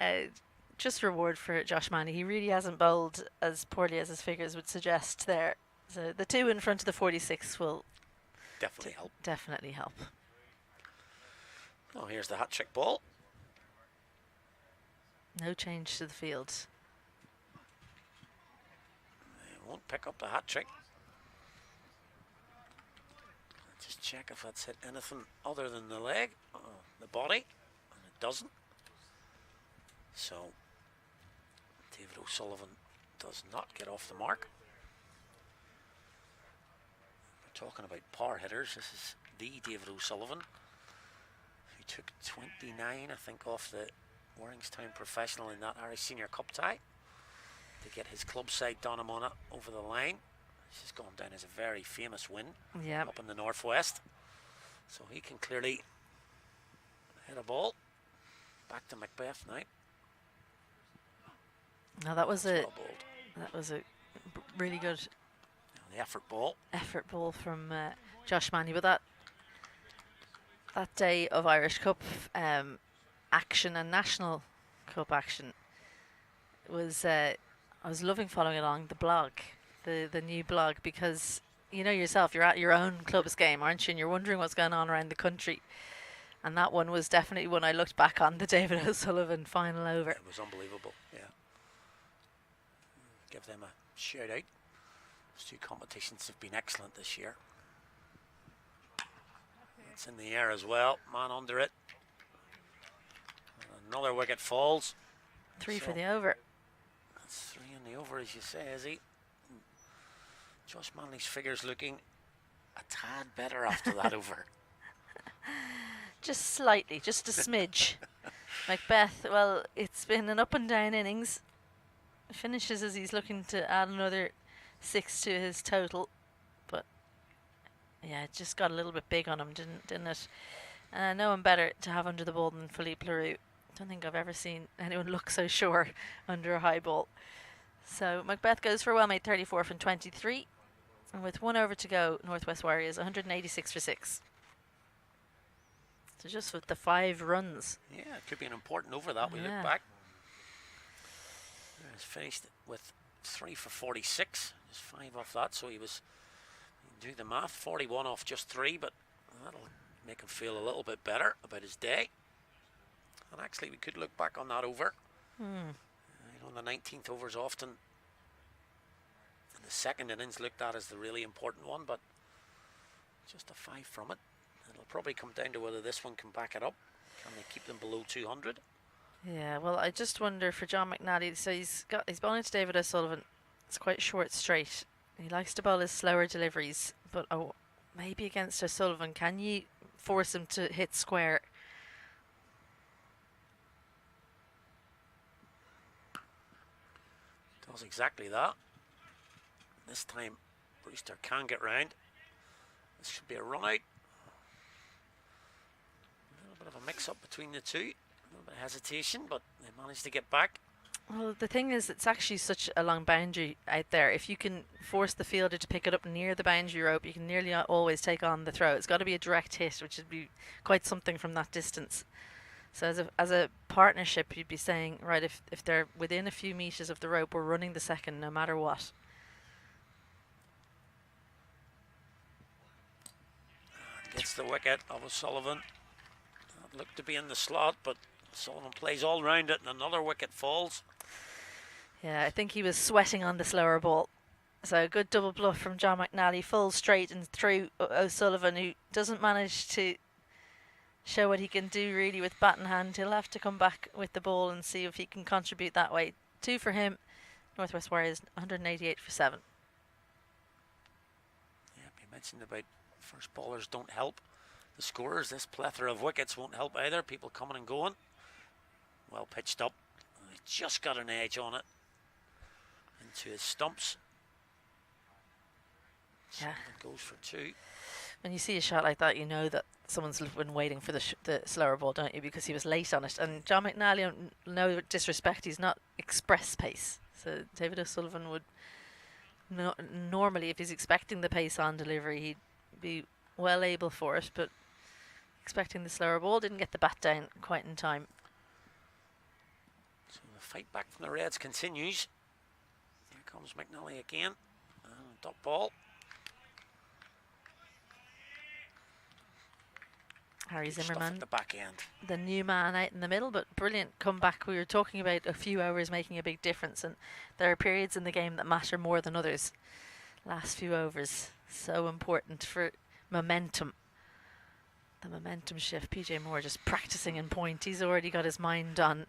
just reward for Josh Manny. He really hasn't bowled as poorly as his figures would suggest there. So the 2 in front of the 46 will definitely help. Oh, here's the hat trick ball. No change to the field. They won't pick up the hat trick. Just check if that's hit anything other than the leg, the body, and it doesn't. So David O'Sullivan does not get off the mark. We're talking about power hitters. This is the David O'Sullivan, who took 29, I think, off the Warringstown Professional in that Irish Senior Cup tie to get his club side Donamona over the line. This has gone down as a very famous win up in the northwest. So he can clearly hit a ball. Back to Macbeth now. Now that was a really good the effort ball from Josh Manny. But that day of Irish Cup action and National Cup action was I was loving following along the blog. The new blog, because you know yourself, you're at your own club's game, aren't you, and you're wondering what's going on around the country, and that one was definitely when I looked back on the David O'Sullivan final over. It was unbelievable. Give them a shout out. Those two competitions have been excellent this year. It's in the air as well, man under it. Another wicket falls. 3 for the over. That's 3 in the over, as you say, is he? Josh Manley's figures looking a tad better after that over. Just slightly, just a smidge. Macbeth, well, it's been an up and down innings. Finishes as he's looking to add another 6 to his total. But yeah, it just got a little bit big on him, didn't it? No one better to have under the ball than Philippe Leroux. Don't think I've ever seen anyone look so sure under a high ball. So Macbeth goes for a well-made 34 from 23. And with 1 over to go, Northwest Warriors 186 for 6. So just with the 5 runs. Yeah, it could be an important over that. We look back. He's finished with 3 for 46. Just 5 off that. So he was, do the math, 41 off just 3. But that'll make him feel a little bit better about his day. And actually, we could look back on that over. You know, the 19th over is often the second innings looked at as the really important one, but just a 5 from it. It'll probably come down to whether this one can back it up. Can they keep them below 200? Yeah, well, I just wonder for John McNally. So he's bowling to David O'Sullivan. It's quite short straight. He likes to bowl his slower deliveries, but maybe against O'Sullivan, can you force him to hit square? Does exactly that. This time, Brewster can get round. This should be a run out. A little bit of a mix-up between the two. A little bit of hesitation, but they managed to get back. Well, the thing is, it's actually such a long boundary out there. If you can force the fielder to pick it up near the boundary rope, you can nearly always take on the throw. It's got to be a direct hit, which would be quite something from that distance. So as a partnership, you'd be saying, right, if they're within a few meters of the rope, we're running the second no matter what. Gets the wicket of O'Sullivan. That looked to be in the slot, but Sullivan plays all round it, and another wicket falls. Yeah, I think he was sweating on the slower ball. So a good double bluff from John McNally, full straight and through O'Sullivan, who doesn't manage to show what he can do really with bat in hand. He'll have to come back with the ball and see if he can contribute that way. 2 for him. Northwest Warriors 188 for 7. Yeah, you mentioned about first bowlers don't help the scorers. This plethora of wickets won't help either. People coming and going. Well pitched up. He just got an edge on it into his stumps. Yeah. Goes for 2. When you see a shot like that, you know that someone's been waiting for the slower ball, don't you? Because he was late on it. And John McNally, no disrespect, he's not express pace. So David O'Sullivan would normally, if he's expecting the pace on delivery, he'd be well able for it. But expecting the slower ball, didn't get the bat down quite in time. So the fight back from the Reds continues. Here comes McNally again. Dot ball. Harry Zimmerman, at the back end. The new man out in the middle, but brilliant comeback. We were talking about a few hours making a big difference, and there are periods in the game that matter more than others. Last few overs, so important for momentum. The momentum shift. PJ Moore just practicing in point. He's already got his mind on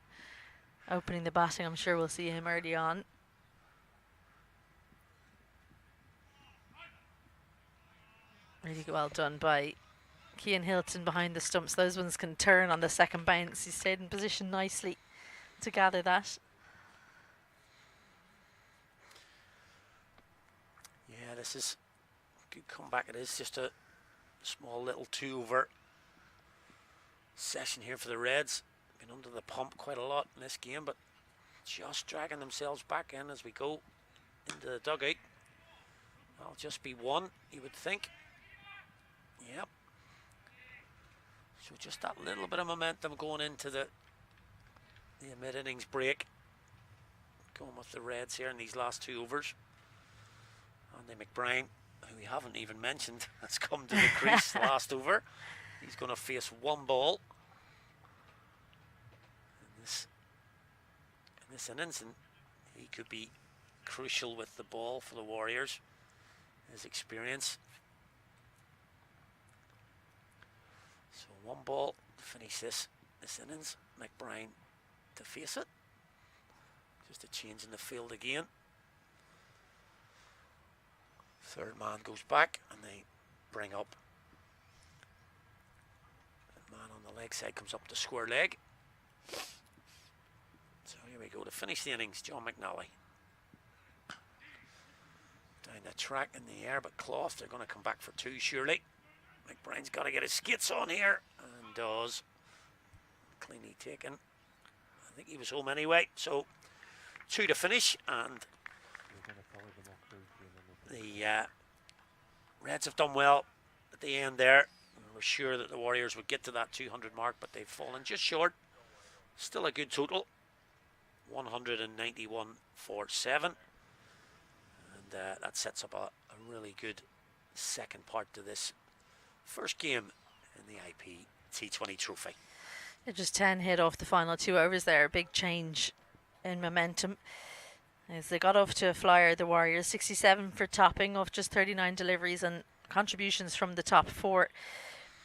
opening the batting. I'm sure we'll see him early on. Really well done by Cian Hilton behind the stumps. Those ones can turn on the second bounce. He stayed in position nicely to gather that. Yeah, this is a good comeback. It is just a small little 2-over session here for the Reds. Been under the pump quite a lot in this game, but just dragging themselves back in as we go into the dugout. That'll just be one, you would think. Yep. So just that little bit of momentum going into the mid-innings break. Going with the Reds here in these last 2 overs. Andy McBride, who we haven't even mentioned, has come to the crease last over. He's going to face 1 ball in this innings, and he could be crucial with the ball for the Warriors. His experience. So 1 ball to finish this innings. McBride to face it. Just a change in the field again. Third man goes back and they bring up. The man on the leg side comes up to square leg. So here we go to finish the innings. John McNally. Down the track in the air, but Cloth, they're going to come back for 2 surely. McBride's got to get his skates on here, and does. Cleanly taken. I think he was home anyway, so 2 to finish, and the Reds have done well at the end there. We were sure that the Warriors would get to that 200 mark, but they've fallen just short. Still a good total, 191 for 7. And that sets up a really good second part to this first game in the IP20 trophy. Yeah, just 10 hit off the final 2 overs there. A big change in momentum as they got off to a flyer, the Warriors. 67 for Topping off just 39 deliveries and contributions from the top 4.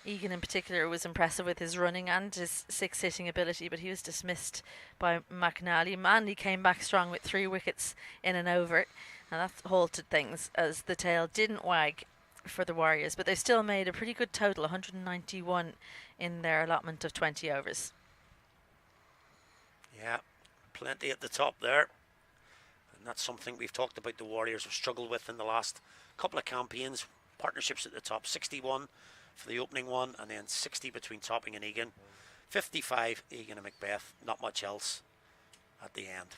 Egan in particular was impressive with his running and his 6 hitting ability, but he was dismissed by McNally. Manley came back strong with 3 wickets in an over, and that halted things as the tail didn't wag for the Warriors, but they still made a pretty good total, 191 in their allotment of 20 overs. Yeah, plenty at the top there, and that's something we've talked about the Warriors have struggled with in the last couple of campaigns. Partnerships at the top, 61 for the opening one, and then 60 between Topping and Egan, 55 Egan and Macbeth, not much else at the end.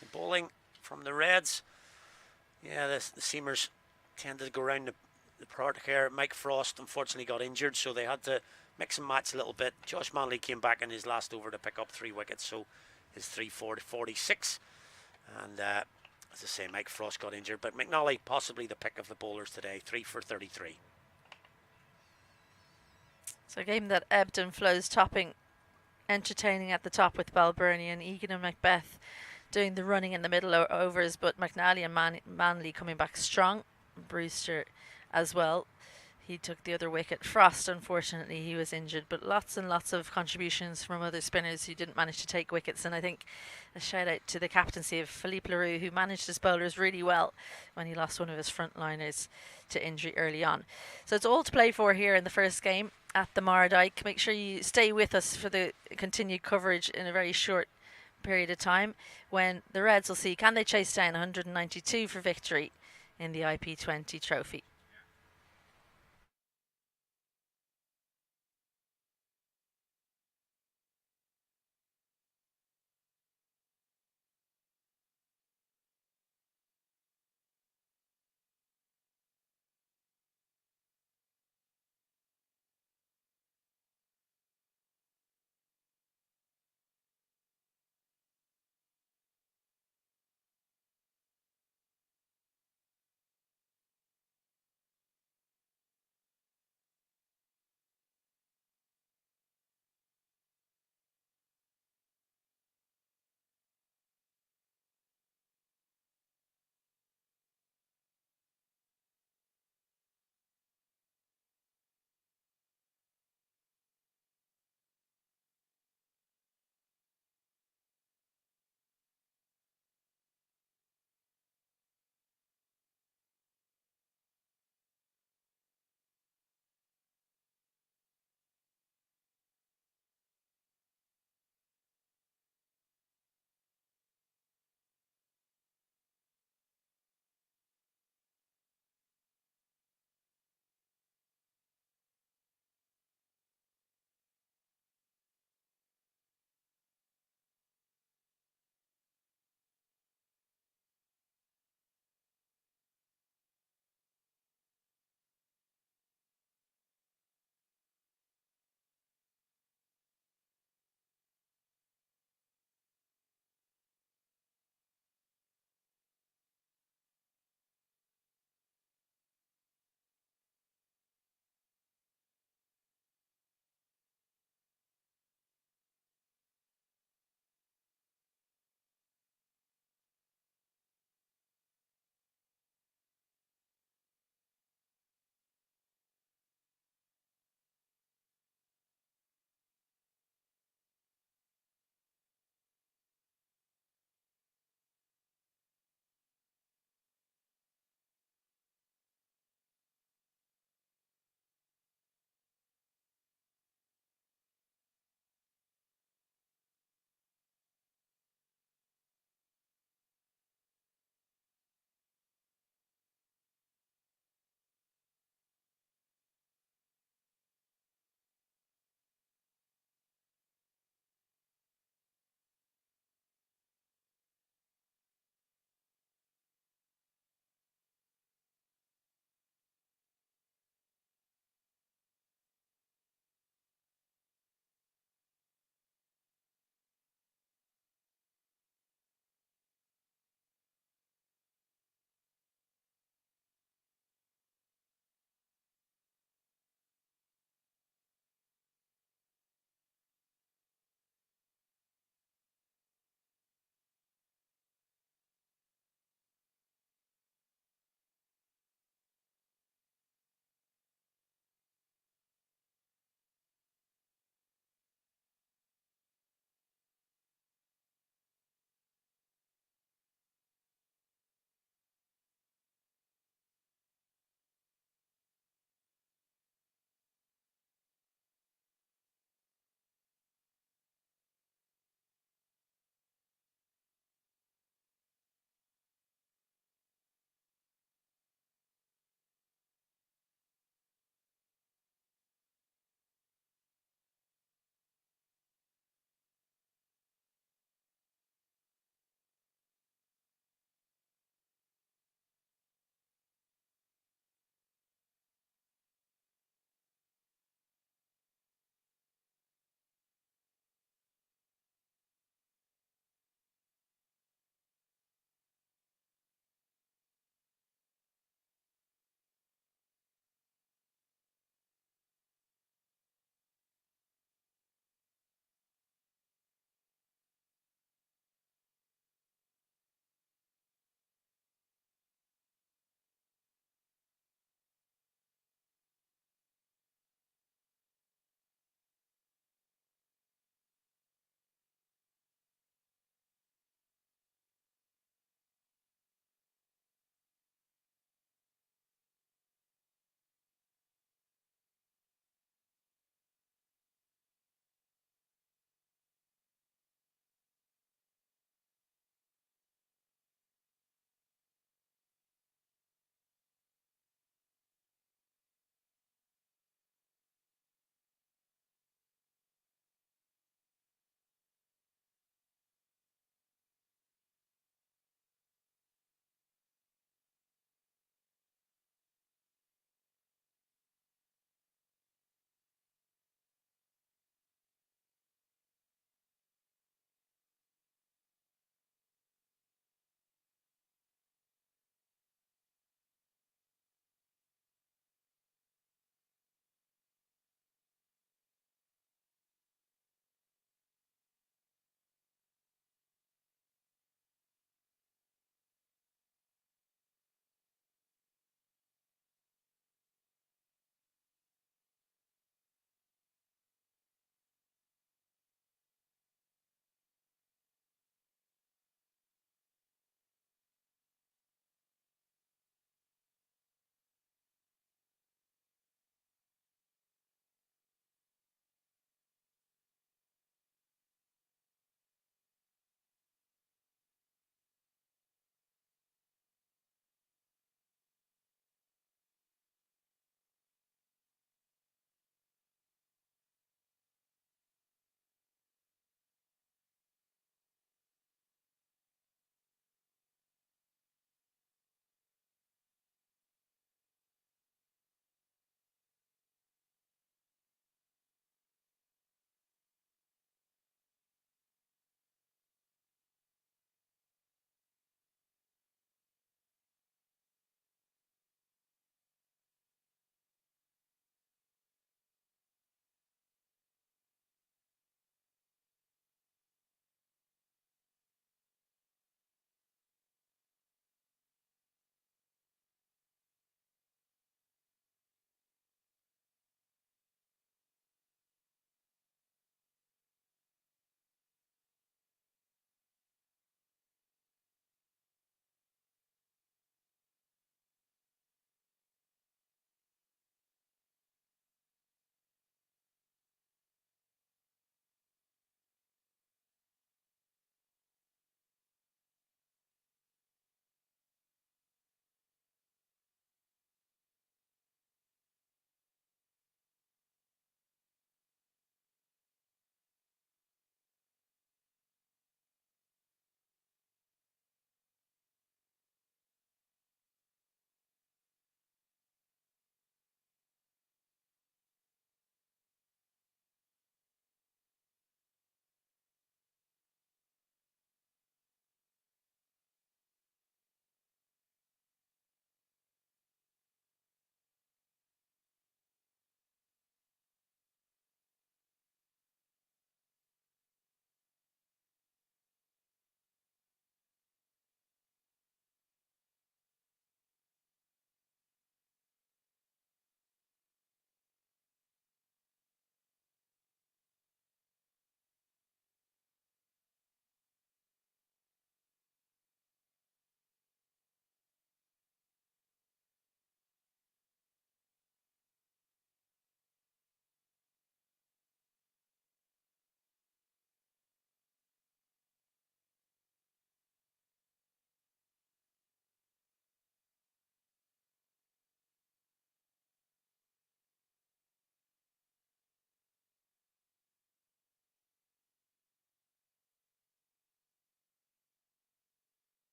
The bowling from the Reds, yeah, the seamers tended to go around the part here. Mike Frost unfortunately got injured, so they had to mix and match a little bit. Josh Manley came back in his last over to pick up 3 wickets, so his 3-4-46. And as I say, Mike Frost got injured, but McNally possibly the pick of the bowlers today, 3 for 33. So a game that ebbed and flows, topping, entertaining at the top with Balbirnie and Egan and Macbeth doing the running in the middle overs, but McNally and Manley coming back strong. Brewster as well. He took the other wicket. Frost, unfortunately, he was injured, but lots and lots of contributions from other spinners who didn't manage to take wickets. And I think a shout out to the captaincy of Philippe Leroux, who managed his bowlers really well when he lost one of his frontliners to injury early on. So it's all to play for here in the first game at the Mardyke. Make sure you stay with us for the continued coverage in a very short period of time when the Reds will see, can they chase down 192 for victory in the IP20 trophy.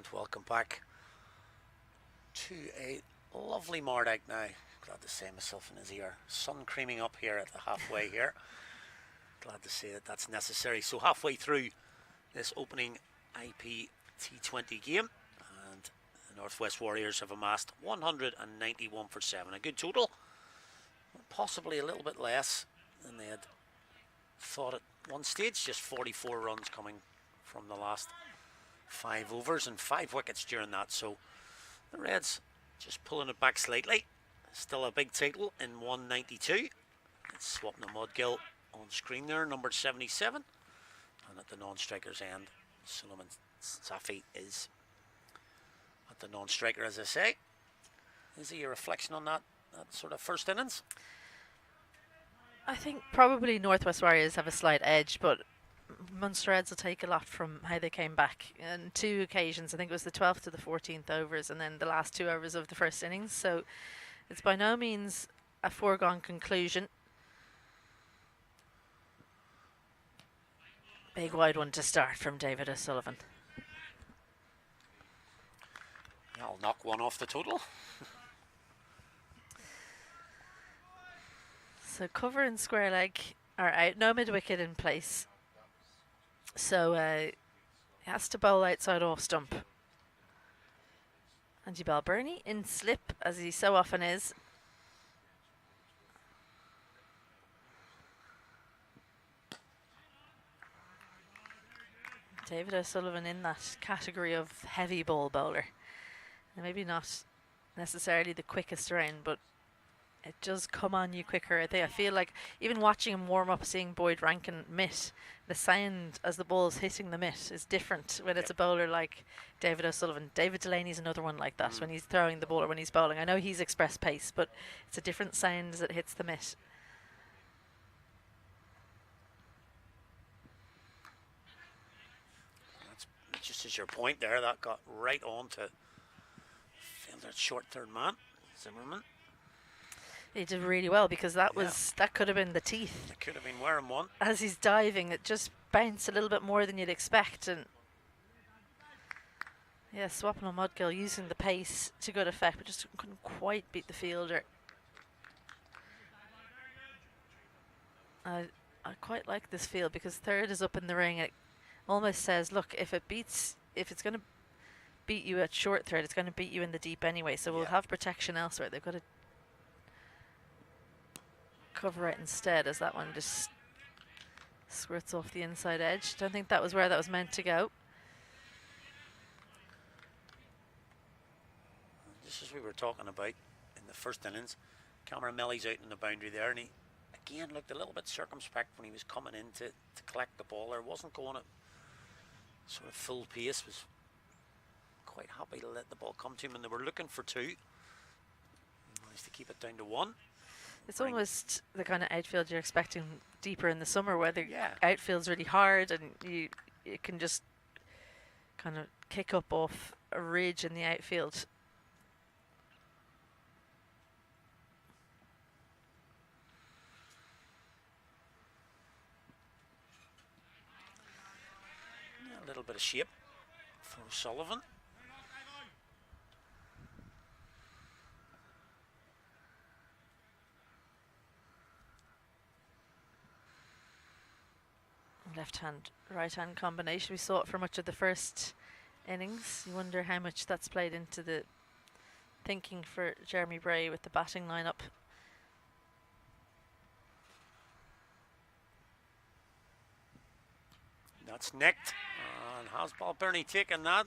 And welcome back to a lovely Marduk now. Glad to say myself in his ear. Sun creaming up here at the halfway here. Glad to say that that's necessary. So halfway through this opening IP20 game, and the Northwest Warriors have amassed 191 for 7. A good total. Possibly a little bit less than they had thought at one stage. Just 44 runs coming from the last 5 overs and 5 wickets during that. So the Reds just pulling it back slightly. Still a big title in 192. It's Swapna Mudgill on screen there, number 77. And at the non-striker's end, Suleiman Safi is at the non-striker, as I say. Is he a reflection on that sort of first innings? I think probably Northwest Warriors have a slight edge, but Munster Reds will take a lot from how they came back on 2 occasions. I think it was the 12th to the 14th overs and then the last 2 overs of the first innings. So it's by no means a foregone conclusion. Big wide one to start from David O'Sullivan. I'll knock one off the total. So cover and square leg are out. No mid-wicket in place. So he has to bowl outside off stump. Andy Balbirnie in slip, as he so often is. David O'Sullivan in that category of heavy ball bowler. And maybe not necessarily the quickest around, but it does come on you quicker. I feel like even watching him warm up, seeing Boyd Rankin mitt, the sound as the ball's hitting the mitt is different when it's a bowler like David O'Sullivan. David Delaney's another one like that when he's throwing the ball or when he's bowling. I know he's express pace, but it's a different sound as it hits the mitt. That's just as your point there, that got right on to fielder short third man, Zimmerman. He did really well because that could have been the teeth. It could have been wearing one. As he's diving, it just bounced a little bit more than you'd expect. And yeah, Swapna Mudgill using the pace to good effect, but just couldn't quite beat the fielder. I quite like this field because third is up in the ring. It almost says, look, if it's going to beat you at short thread, it's going to beat you in the deep anyway. So we'll have protection elsewhere. They've got to cover it instead, as that one just squirts off the inside edge. Don't think that was where that was meant to go. Just as we were talking about in the first innings, Cameron Melly's out in the boundary there, and he again looked a little bit circumspect when he was coming in to collect the ball. There wasn't going at sort of full pace, was quite happy to let the ball come to him, and they were looking for 2. He managed to keep it down to 1. It's almost the kind of outfield you're expecting deeper in the summer, where the outfield's really hard and you can just kind of kick up off a ridge in the outfield. A little bit of shape for O'Sullivan. Left hand, right hand combination. We saw it for much of the first innings. You wonder how much that's played into the thinking for Jeremy Bray with the batting lineup. That's nicked. And how's Balbirnie taken that?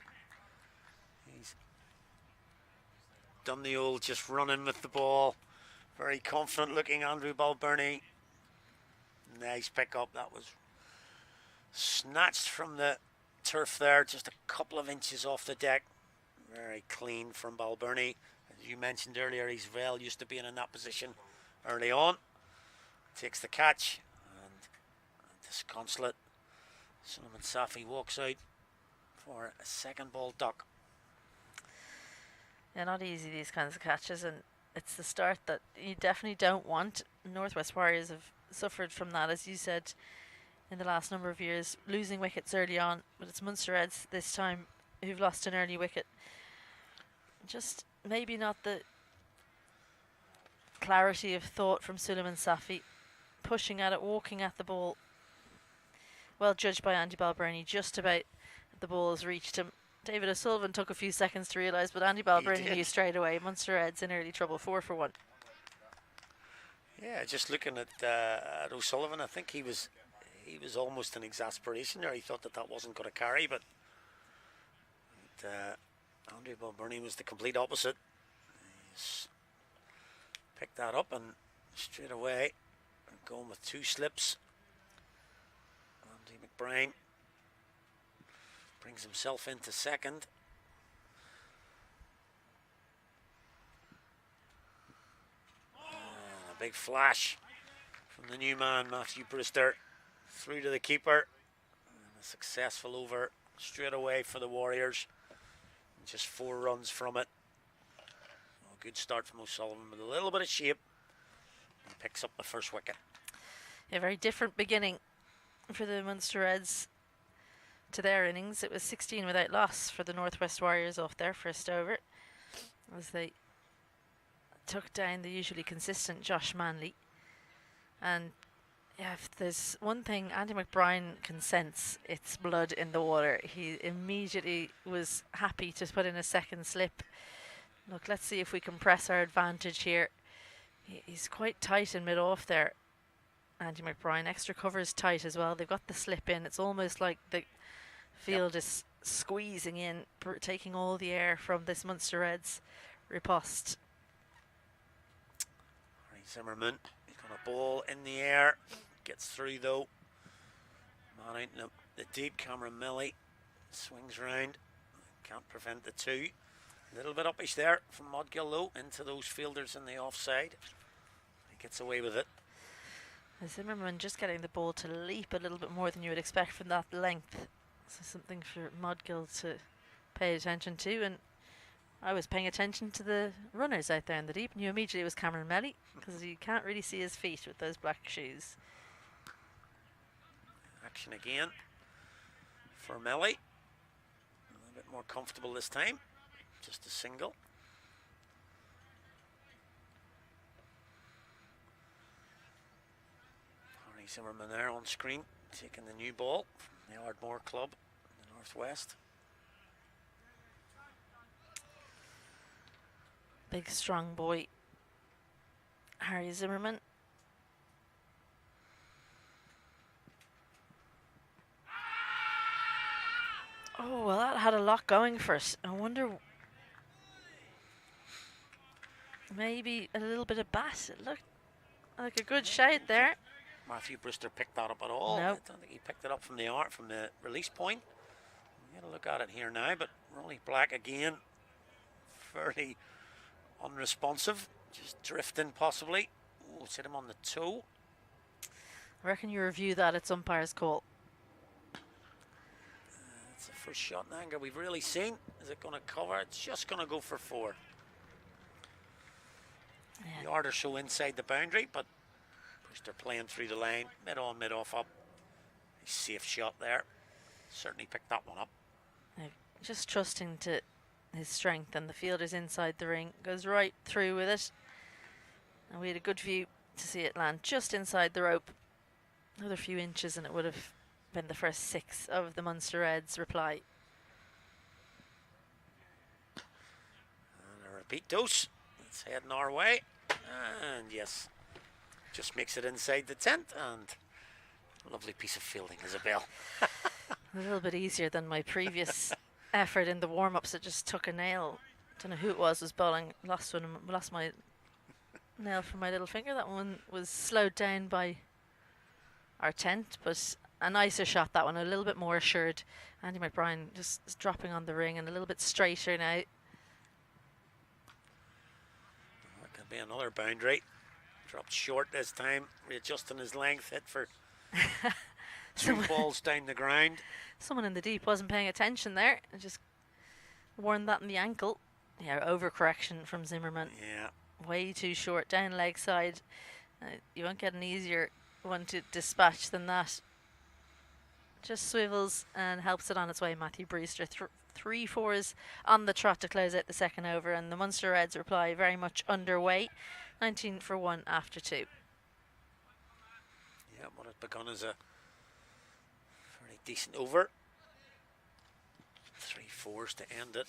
He's done the old just running with the ball. Very confident looking Andrew Balbirnie. Nice pick up. That was snatched from the turf there, just a couple of inches off the deck. Very clean from Balbirnie. As you mentioned earlier, he's well used to being in that position early on. Takes the catch, and disconsolate Suleiman Safi walks out for a second ball duck. Yeah, not easy, these kinds of catches, and it's the start that you definitely don't want. Northwest Warriors have suffered from that, as you said, in the last number of years, losing wickets early on, but it's Munster Reds this time who've lost an early wicket. Just maybe not the clarity of thought from Suleiman Safi, pushing at it, walking at the ball. Well judged by Andy Balbirnie, just about the ball has reached him. David O'Sullivan took a few seconds to realise, but Andy Balbirnie knew straight away. Munster Reds in early trouble, 4 for 1. Yeah, just looking at O'Sullivan, I think he was almost in exasperation there. He thought that wasn't going to carry, but Andy Balbirnie was the complete opposite. He's picked that up and straight away going with 2 slips. Andy McBride brings himself into second. And a big flash from the new man, Matthew Brewster, through to the keeper. And a successful over straight away for the Warriors. And just 4 runs from it. Well, good start from O'Sullivan with a little bit of shape. And picks up the first wicket. A very different beginning for the Munster Reds to their innings. It was 16 without loss for the Northwest Warriors off their first over, as they took down the usually consistent Josh Manley. And yeah, if there's one thing Andy McBride can sense, it's blood in the water. He immediately was happy to put in a second slip. Look, let's see if we can press our advantage here. He's quite tight in mid-off there, Andy McBride. Extra cover is tight as well. They've got the slip in. It's almost like the field is squeezing in, taking all the air from this Munster Reds riposte. Harry Zimmerman, he's got a ball in the air, gets through though. Man out in the deep, Cameron Millie swings round, can't prevent the 2. A little bit uppish there from Modgill though, into those fielders in the offside. He gets away with it. Zimmerman just getting the ball to leap a little bit more than you would expect from that length. So something for Modgill to pay attention to. And I was paying attention to the runners out there in the deep, knew immediately it was Cameron Melly, because you can't really see his feet with those black shoes. Action again for Melly. A little bit more comfortable this time. Just a single. Harry Zimmerman there on screen, taking the new ball from the Ardmore Club in the Northwest. Big strong boy, Harry Zimmerman. Oh, well, that had a lot going for it. I wonder, maybe a little bit of bat. It looked like a good shout there. Matthew Brewster picked that up at all. Nope. I don't think he picked it up from the release point. We had a look at it here now, but Ronnie Black again, fairly unresponsive, just drifting possibly. Oh, it's hit him on the toe. I reckon you review that, it's umpire's call. It's the first shot in anger we've really seen. Is it going to cover? It's just going to go for 4. Yeah. Yard or so inside the boundary, but Brewster playing through the line, mid on, mid off up. A safe shot there. Certainly picked that one up. Just trusting to his strength, and the fielder's inside the ring, goes right through with it. And we had a good view to see it land just inside the rope. Another few inches and it would have been the first 6 of the Munster Reds' reply. And a repeat dose. It's heading our way. And yes, just makes it inside the tent, and lovely piece of fielding, Isabel. A little bit easier than my previous effort in the warm-ups. It just took a nail. Don't know who it was bowling. Lost my nail from my little finger. That one was slowed down by our tent, but a nicer shot, that one, a little bit more assured. Andy McBride just dropping on the ring and a little bit straighter now. That could be another boundary. Dropped short this time, readjusting his length, hit for 2 balls down the ground. Someone in the deep wasn't paying attention there and just worn that in the ankle. Yeah, overcorrection from Zimmerman. Yeah. Way too short, down leg side. You won't get an easier one to dispatch than that. Just swivels and helps it on its way. Matthew Brewster 3 fours on the trot to close out the second over, and the Munster Reds reply very much underway. 19 for 1 after 2. Yeah, what had begun as a very decent over. 3 fours to end it.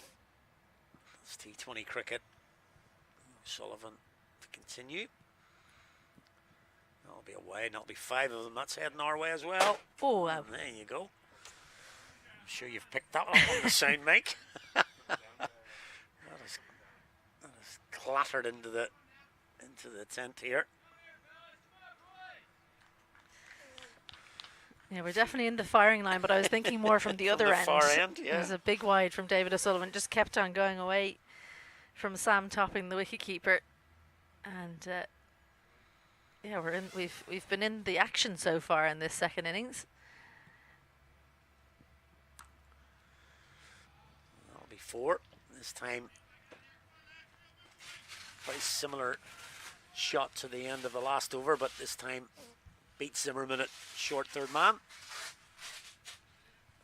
It's T20 cricket. Sullivan to continue. That'll be away, and that'll be 5 of them. That's heading our way as well. Oh, wow. And there you go. I'm sure you've picked that up on the sound mic. that is clattered into the tent here. Yeah, we're definitely in the firing line, but I was thinking more from the other end. Far end, yeah. There's a big wide from David O'Sullivan, just kept on going away from Sam topping the wicketkeeper, and yeah, we've been in the action so far in this second innings. That'll be 4 this time. Very similar shot to the end of the last over, but this time beats Zimmerman at short third man.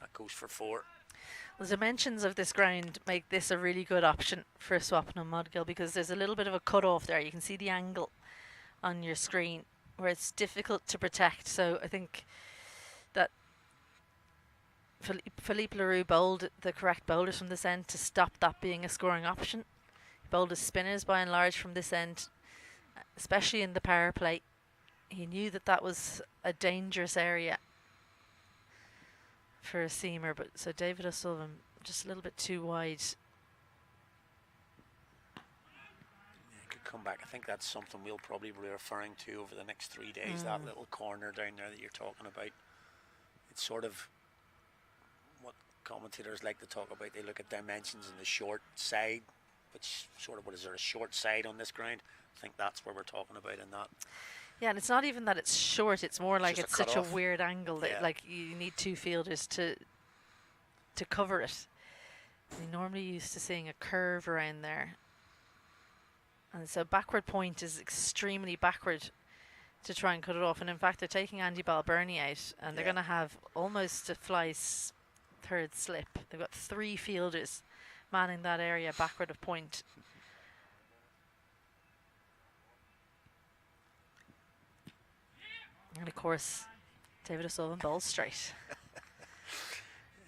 That goes for 4. The dimensions of this ground make this a really good option for Swapna Mudgill, because there's a little bit of a cut off there. You can see the angle on your screen where it's difficult to protect. So I think that Philippe Leroux bowled the correct bowlers from this end to stop that being a scoring option. He bowled his spinners by and large from this end, especially in the power play. He knew that that was a dangerous area for a seamer, but so David O'Sullivan just a little bit too wide. Yeah, could come back. I think that's something we'll probably be referring to over the next 3 days. That little corner down there that you're talking about. It's sort of what commentators like to talk about. They look at dimensions in the short side, which sort of, what is there, a short side on this ground? I think that's where we're talking about in that. Yeah, and it's not even that it's short, it's more like it's such a weird angle that like you need 2 fielders to cover it. We're normally used to seeing a curve around there. And so backward point is extremely backward to try and cut it off. And in fact, they're taking Andy Balbirnie out, and they're going to have almost a fly's third slip. They've got 3 fielders manning that area backward of point. And of course, David O'Sullivan bowls straight.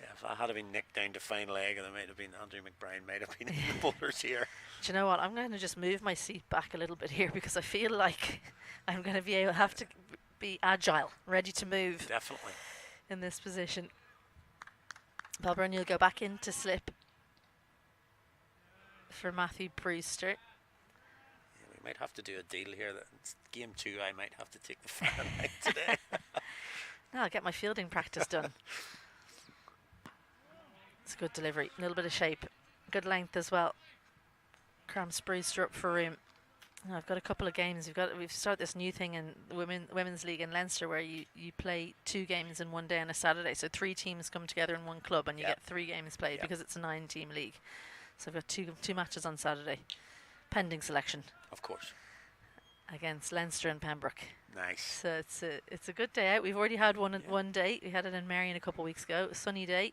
Yeah, if I had been nicked down to fine leg, and there might have been Andrew McBride, might have been in the bowlers here. Do you know what? I'm going to just move my seat back a little bit here, because I feel like I'm going to have to be agile, ready to move. Definitely. In this position. Balbirnie will go back into slip for Matthew Brewster. We might have to do a deal here that it's game 2 I might have to take the fan out today. No, I'll get my fielding practice done. It's a good delivery, a little bit of shape, good length as well. Cramps Brewster up for room. Now, I've got a couple of games. We've started this new thing in the women's league in Leinster, where you play 2 games in one day on a Saturday. So 3 teams come together in one club, and you get 3 games played because it's a 9-team league. So I've got two matches on Saturday, pending selection. Of course. Against Leinster and Pembroke. Nice. So it's a good day out. We've already had one day. We had it in Marion a couple of weeks ago. A sunny day.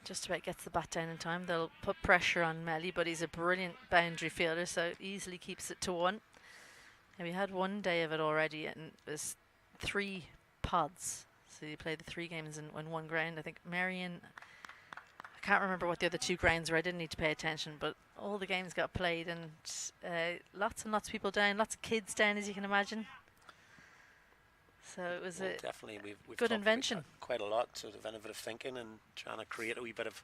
Just about gets the bat down in time. They'll put pressure on Melly, but he's a brilliant boundary fielder, so easily keeps it to 1. And we had one day of it already, and it was 3 pods. So you play the 3 games in one ground. I think Marion, I can't remember what the other 2 grounds were. I didn't need to pay attention, but all the games got played, and lots and lots of people down, lots of kids down, as you can imagine. So it was definitely we've good invention. Quite a lot, sort of innovative thinking and trying to create a wee bit of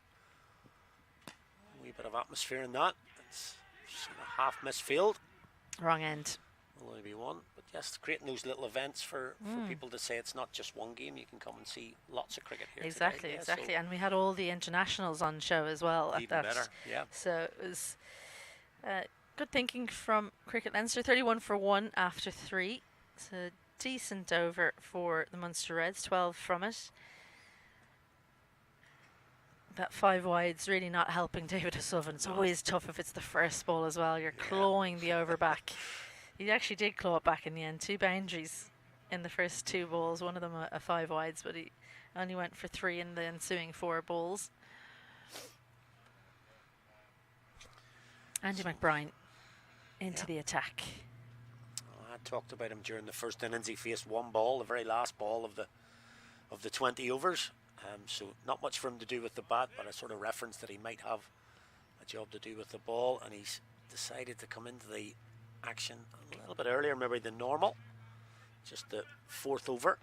atmosphere in that. It's sort of half missed field. Wrong end. Will only be 1, but yes, creating those little events for people to say it's not just one game. You can come and see lots of cricket here. Exactly, today. exactly. And we had all the internationals on show as well. Even better, yeah. So it was good thinking from Cricket Leinster. 31 for 1 after 3. So decent over for the Munster Reds, 12 from it. That 5 wide's really not helping David O'Sullivan. It's always tough if it's the first ball as well. You're clawing the over back. He actually did claw it back in the end. 2 boundaries in the first 2 balls. One of them a 5 wides, but he Only went for 3 in the ensuing 4 balls. Andy McBride into the attack. I talked about him during the first innings. He faced 1 ball, the very last ball of the 20 overs. So not much for him to do with the bat, but I sort of referenced that he might have a job to do with the ball, and he's decided to come into the action a little bit earlier maybe than normal. Just the 4th over.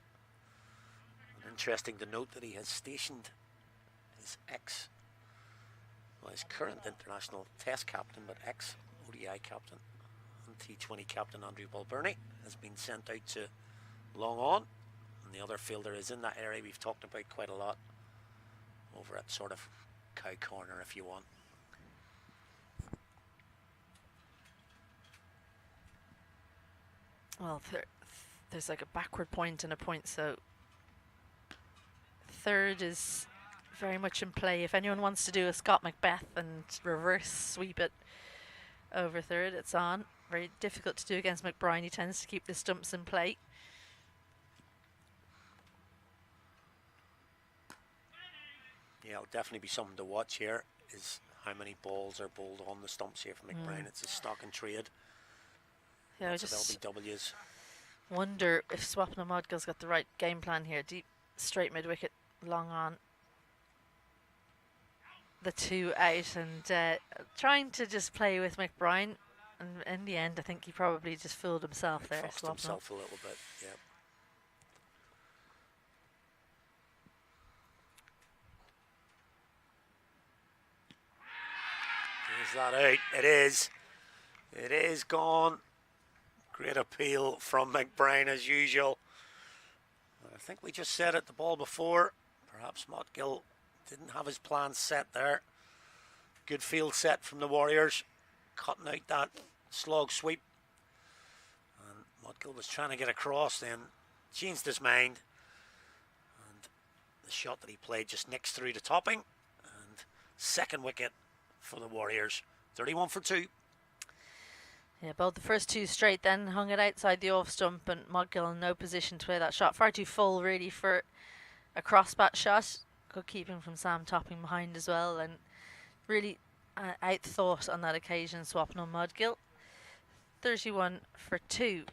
And interesting to note that he has stationed his his current international test captain, but ex-ODI captain and T20 captain Andrew Balbirnie has been sent out to long on, and the other fielder is in that area we've talked about quite a lot, over at sort of cow corner if you want. Well, there's like a backward point and a point, so 3rd is very much in play. If anyone wants to do a Scott Macbeth and reverse sweep it over 3rd, it's on. Very difficult to do against McBride. He tends to keep the stumps in play. Yeah, it'll definitely be something to watch here, is how many balls are bowled on the stumps here for McBride. It's a stock and trade. Yeah, I Lots just of LBWs. wonder if Swapna Modgill's got the right game plan here. Deep, straight mid-wicket, long on. The 2 out, and trying to just play with McBride. And in the end, I think he probably just fooled himself there. Foxed himself a little bit, yeah. Is that out? It is. It is gone. Great appeal from McBride as usual. I think we just said it, the ball before. Perhaps Modgill didn't have his plans set there. Good field set from the Warriors, cutting out that slog sweep. And Modgill was trying to get across, then changed his mind. And the shot that he played just nicks through the topping. And 2nd wicket for the Warriors. 31 for 2. Yeah, bowled the first 2 straight, then hung it outside the off stump, and Modgill in no position to play that shot. Far too full, really, for a crossbat shot. Good keeping from Sam Topping behind as well, and really outthought on that occasion, Swapna Modgill. 31 for 2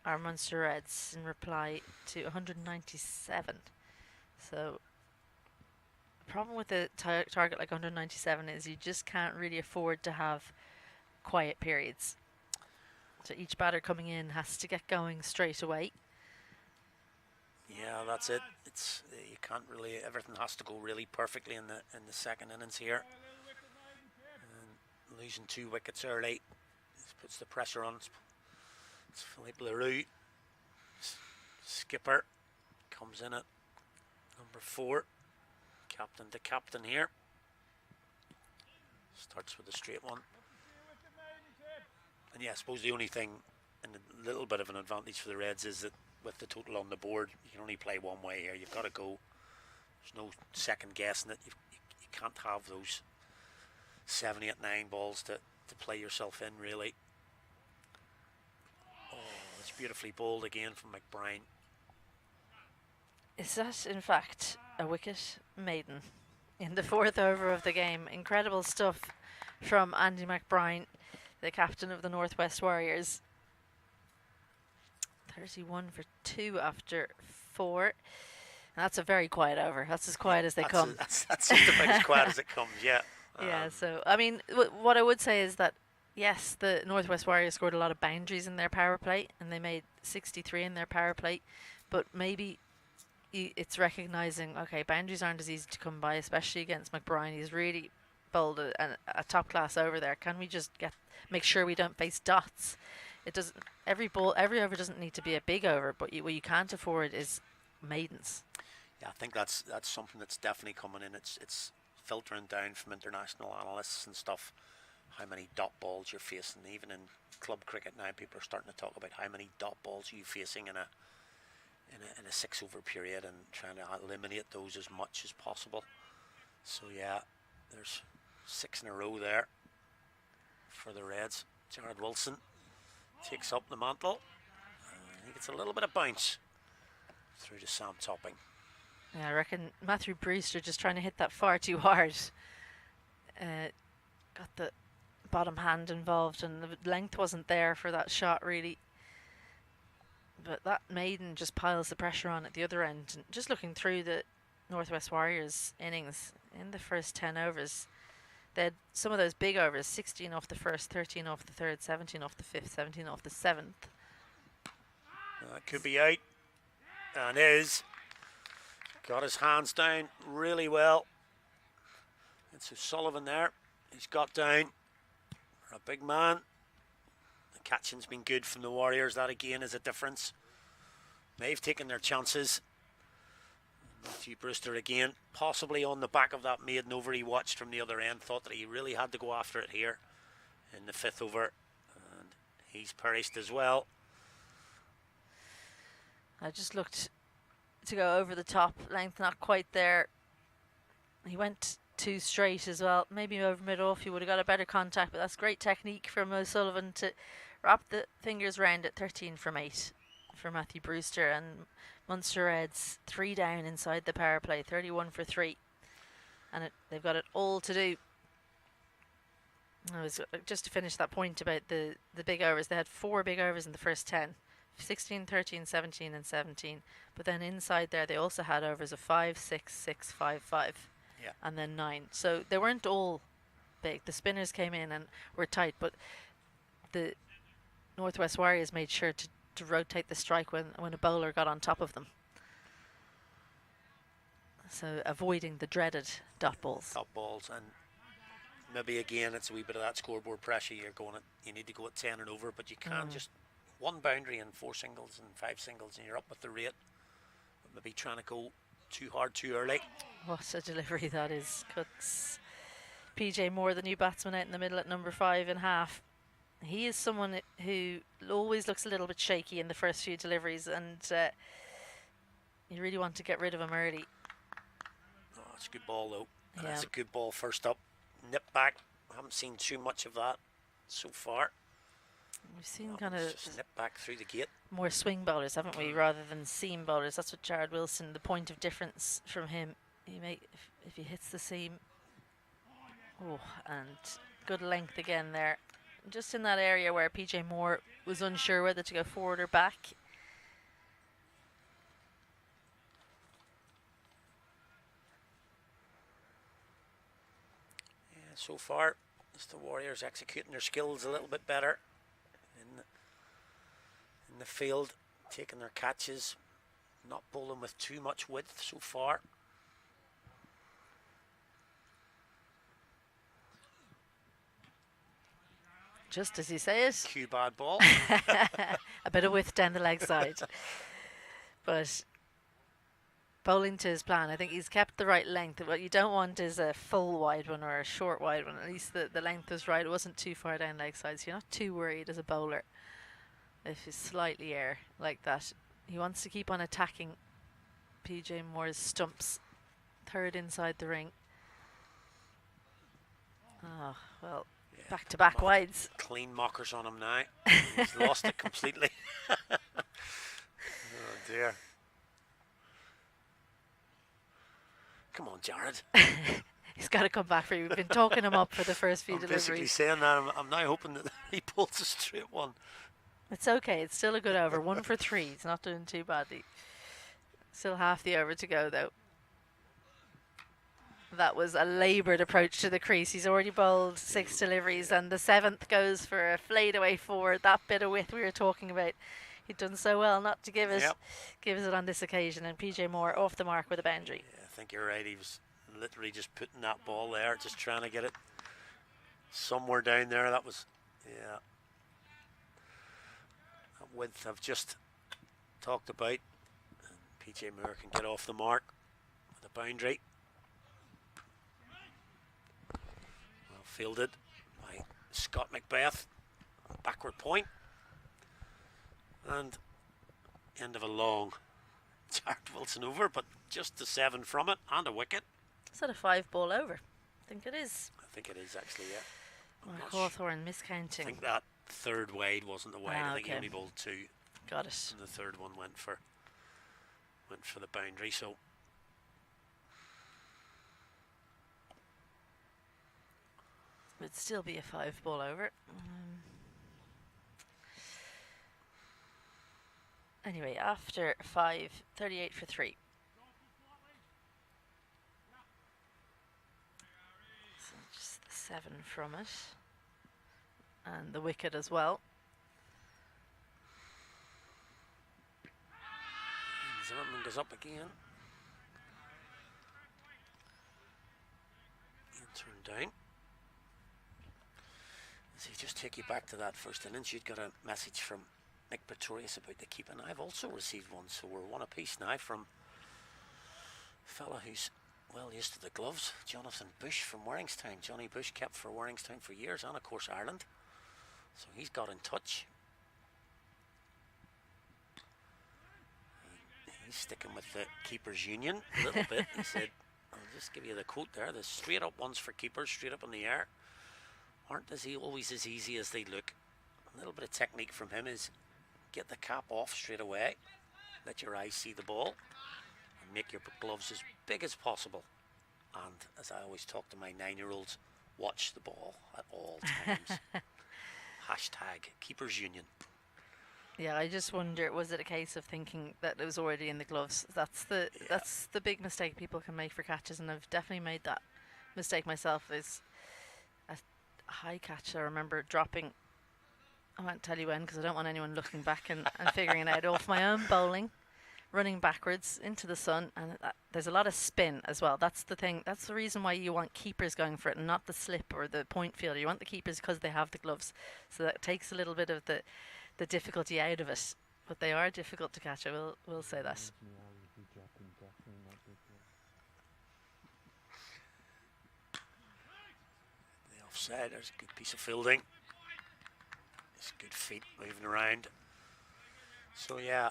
are Munster Reds in reply to 197. So the problem with the target like 197 is you just can't really afford to have quiet periods. So each batter coming in has to get going straight away. Yeah, that's it. It's you can't really. Everything has to go really perfectly in the 2nd innings here. And losing 2 wickets early puts the pressure on. It's Philippe Leroux, skipper, comes in at number 4, captain to captain here. Starts with a straight one. And yeah, I suppose the only thing, and a little bit of an advantage for the Reds, is that with the total on the board, you can only play one way here. You've got to go. There's no second guessing it. You can't have those 7, 8, 9 balls to play yourself in, really. Oh, it's beautifully bowled again from McBride. Is that, in fact, a wicket maiden in the 4th over of the game? Incredible stuff from Andy McBride, the captain of the Northwest Warriors. 31 for 2 after 4. And that's a very quiet over. That's as quiet as they come. That's just about as quiet as it comes, yeah. Yeah, so, I mean, what I would say is that, yes, the Northwest Warriors scored a lot of boundaries in their power play, and they made 63 in their power play, but maybe it's recognising, okay, boundaries aren't as easy to come by, especially against McBride. He's really bowled a top class over there. Can we just make sure we don't face dots? It doesn't. Every over doesn't need to be a big over, but what you can't afford is maidens. Yeah, I think that's something that's definitely coming in. It's filtering down from international analysts and stuff, how many dot balls you're facing. Even in club cricket now, people are starting to talk about how many dot balls you're facing in a 6 over period, and trying to eliminate those as much as possible. So yeah, there's 6 in a row there for the Reds. Jared Wilson takes up the mantle. He gets a little bit of bounce through to Sam Topping. Yeah, I reckon Matthew Brewster just trying to hit that far too hard. Got the bottom hand involved, and the length wasn't there for that shot really. But that maiden just piles the pressure on at the other end. And just looking through the Northwest Warriors innings in the first 10 overs, they had some of those big overs: 16 off the first, 13 off the third, 17 off the fifth, 17 off the seventh. That could be out, and is. Got his hands down really well. It's O'Sullivan there. He's got down for a big man. The catching's been good from the Warriors. That again is a difference. They've taken their chances. Matthew Brewster again, possibly on the back of that maiden over he watched from the other end, thought that he really had to go after it here in the 5th over, and he's perished as well. I just looked to go over the top, length not quite there. He went too straight as well. Maybe over mid-off he would have got a better contact, but that's great technique from O'Sullivan to wrap the fingers round at 13 from 8 for Matthew Brewster. And Munster Reds 3 down inside the power play, 31 for 3. And they've got it all to do. I was just to finish that point about the big overs. They had 4 big overs in the first 10. 16, 13, 17 and 17. But then inside there they also had overs of 5, 6, 6, 5, 5. Yeah. And then 9. So they weren't all big. The spinners came in and were tight, but the Northwest Warriors made sure to rotate the strike when a bowler got on top of them. So avoiding the dreaded dot balls. Dot balls, and maybe again it's a wee bit of that scoreboard pressure. You need to go at 10 and over, but you can't just one boundary and 4 singles and 5 singles and you're up with the rate. But maybe trying to go too hard too early. What a delivery that is. Cuts PJ Moore, the new batsman, out in the middle at number 5 and half. He is someone who always looks a little bit shaky in the first few deliveries, and you really want to get rid of him early. Oh, it's a good ball though. Yeah. That's a good ball first up. Nip back. I haven't seen too much of that so far. We've seen kind of just nip back through the gate. More swing bowlers, haven't we, rather than seam bowlers. That's what Jared Wilson, the point of difference from him. He may, if he hits the seam. Oh, and good length again there. Just in that area where PJ Moore was unsure whether to go forward or back. Yeah, so far, it's the Warriors executing their skills a little bit better in the field, taking their catches, not bowling with too much width so far. Just as you say it. Cue bad ball. A bit of width down the leg side. But bowling to his plan. I think he's kept the right length. What you don't want is a full wide one or a short wide one. At least the length was right. It wasn't too far down leg side, so you're not too worried as a bowler if he's slightly air like that. He wants to keep on attacking PJ Moore's stumps. 3rd inside the ring. Oh, well. Yeah, Back-to-back wides. Clean mockers on him now. He's lost it completely. Oh dear. Come on, Jared. He's got to come back for you. We've been talking him up for the first few I'm deliveries. basically saying that. I'm now hoping that he pulls a straight one. It's okay. It's still a good over. 1 for 3. He's not doing too badly. Still half the over to go, though. That was a laboured approach to the crease. He's already bowled 6 deliveries, and the 7th goes for a flayed away forward. That bit of width we were talking about. He'd done so well not to give us it on this occasion, and PJ Moore off the mark with a boundary. Yeah, I think you're right. He was literally just putting that ball there, just trying to get it somewhere down there. That was, yeah. That width I've just talked about. And PJ Moore can get off the mark with a boundary. Well fielded by Scott Macbeth. Backward point. And end of a long Jared Wilson over, but just the 7 from it and a wicket. Is that a 5 ball over? I think it is. I think it is actually, yeah. Mark Hawthorne miscounting. I think that 3rd wide wasn't the wide. I think he only bowled 2. Got it. And the 3rd one went for the boundary. So Would still be a 5-ball over. Anyway, after 5, 38 for 3. So just the 7 from it. And the wicket as well. Zimmerman goes up again. And turned down. As he just take you back to that first innings, you'd got a message from Nick Pretorius about the keeper, and I've also received one, so we're one apiece now from a fella who's well used to the gloves, Jonathan Bush from Warringstown. Johnny Bush kept for Warringstown for years, and of course Ireland, so he's got in touch. He's sticking with the keepers union a little bit. He said, I'll just give you the quote there, the straight up ones for keepers, straight up in the air, aren't always as easy as they look. A little bit of technique from him is get the cap off straight away, let your eyes see the ball, and make your gloves as big as possible. And as I always talk to my 9-year-olds, watch the ball at all times. Hashtag keepers union. Yeah, I just wonder, was it a case of thinking that it was already in the gloves? That's the big mistake people can make for catches, and I've definitely made that mistake myself. Is a high catch I remember dropping. I won't tell you when because I don't want anyone looking back and figuring it out, off my own bowling, running backwards into the sun, and there's a lot of spin as well. That's the thing. That's the reason why you want keepers going for it, and not the slip or the point fielder. You want the keepers because they have the gloves, so that takes a little bit of the difficulty out of it. But they are difficult to catch. I will say that. The offside. There's a good piece of fielding. It's good feet moving around. So yeah,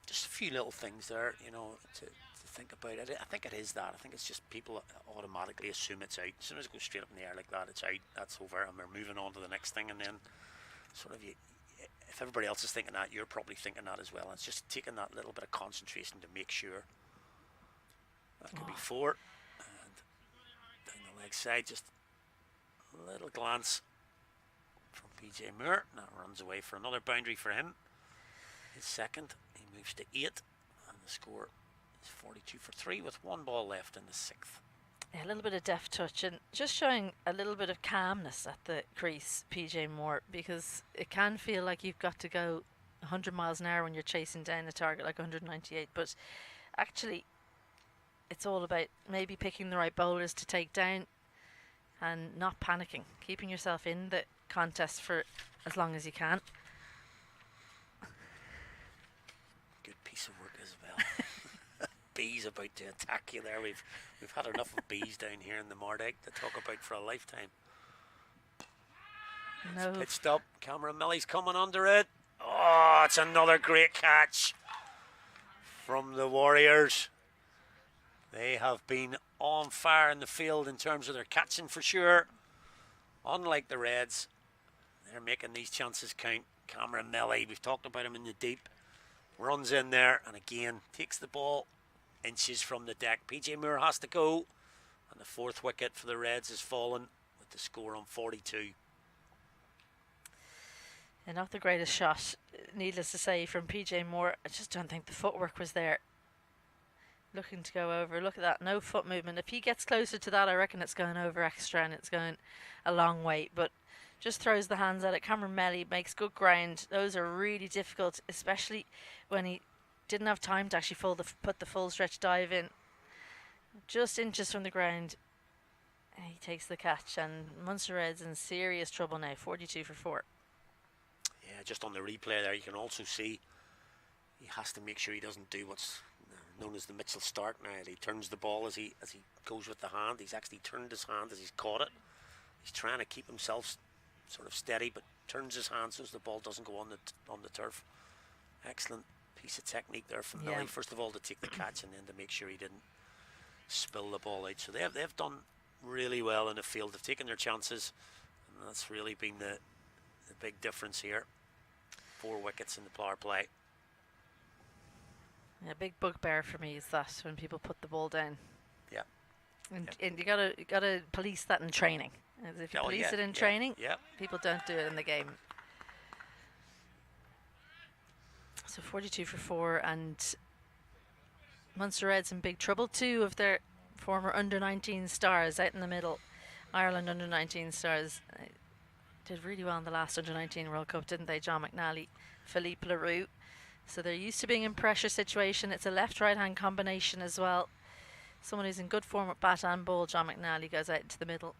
just a few little things there, you know, to think about it. I think it is that. I think it's just people automatically assume it's out. As soon as it goes straight up in the air like that, it's out. That's over, and we're moving on to the next thing. And then, sort of, if everybody else is thinking that, you're probably thinking that as well. And it's just taking that little bit of concentration to make sure. That could be 4. And down the leg side, just a little glance from PJ Moore. That runs away for another boundary for him. His second. He moves to 8, and the score is 42 for 3 with 1 ball left in the 6th. Yeah, a little bit of deft touch and just showing a little bit of calmness at the crease, PJ Moore, because it can feel like you've got to go 100 miles an hour when you're chasing down a target like 198, but actually it's all about maybe picking the right bowlers to take down and not panicking, keeping yourself in the contest for as long as you can. Good piece of work as well. Bees about to attack you there. We've had enough of bees down here in the Mardeg to talk about for a lifetime. No. It's pitched up. Cameron Millie's coming under it. Oh, it's another great catch from the Warriors. They have been on fire in the field in terms of their catching for sure. Unlike the Reds, they're making these chances count. Cameron Millie, we've talked about him in the deep, runs in there and again takes the ball inches from the deck. PJ Moore has to go, and the 4th wicket for the Reds has fallen with the score on 42. And not the greatest shot, needless to say, from PJ Moore. I just don't think the footwork was there. Looking to go over. Look at that, no foot movement. If he gets closer to that, I reckon it's going over extra and it's going a long way. But just throws the hands at it. Cameron Melly makes good ground. Those are really difficult, especially when he didn't have time to actually put the full stretch dive in. Just inches from the ground. He takes the catch, and Munster Reds in serious trouble now. 42 for 4. Yeah, just on the replay there, you can also see he has to make sure he doesn't do what's known as the Mitchell Stark now. He turns the ball as he goes with the hand. He's actually turned his hand as he's caught it. He's trying to keep himself sort of steady, but turns his hand so the ball doesn't go on the turf. Excellent piece of technique there from Millie. First of all, to take the catch, and then to make sure he didn't spill the ball out. So they've done really well in the field. They've taken their chances, and that's really been the big difference here. 4 wickets in the power play. A big bugbear for me is that when people put the ball down. Yeah, And you gotta police that in training. As if you police it in training, people don't do it in the game. So 42 for 4, and Munster Reds in big trouble. 2 of their former under-19 stars out in the middle. Ireland under-19 stars did really well in the last under-19 World Cup, didn't they? John McNally, Philippe Leroux. So they're used to being in pressure situation. It's a left-right hand combination as well. Someone who's in good form with bat and ball. John McNally goes out into the middle.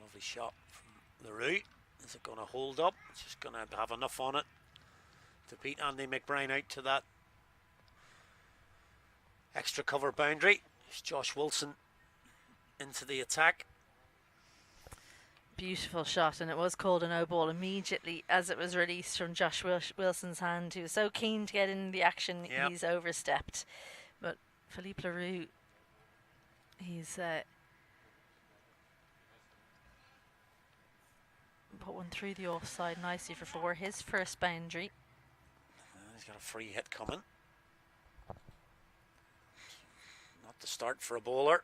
Lovely shot from Leroux. Is it going to hold up? It's just going to have enough on it to beat Andy McBride out to that extra cover boundary. It's Josh Wilson into the attack. Beautiful shot, and it was called a no ball immediately as it was released from Josh Wilson's hand. He was so keen to get in the action, he's overstepped. But Philippe Leroux, he's put one through the offside nicely for 4. His first boundary. He's got a free hit coming. Not the start for a bowler.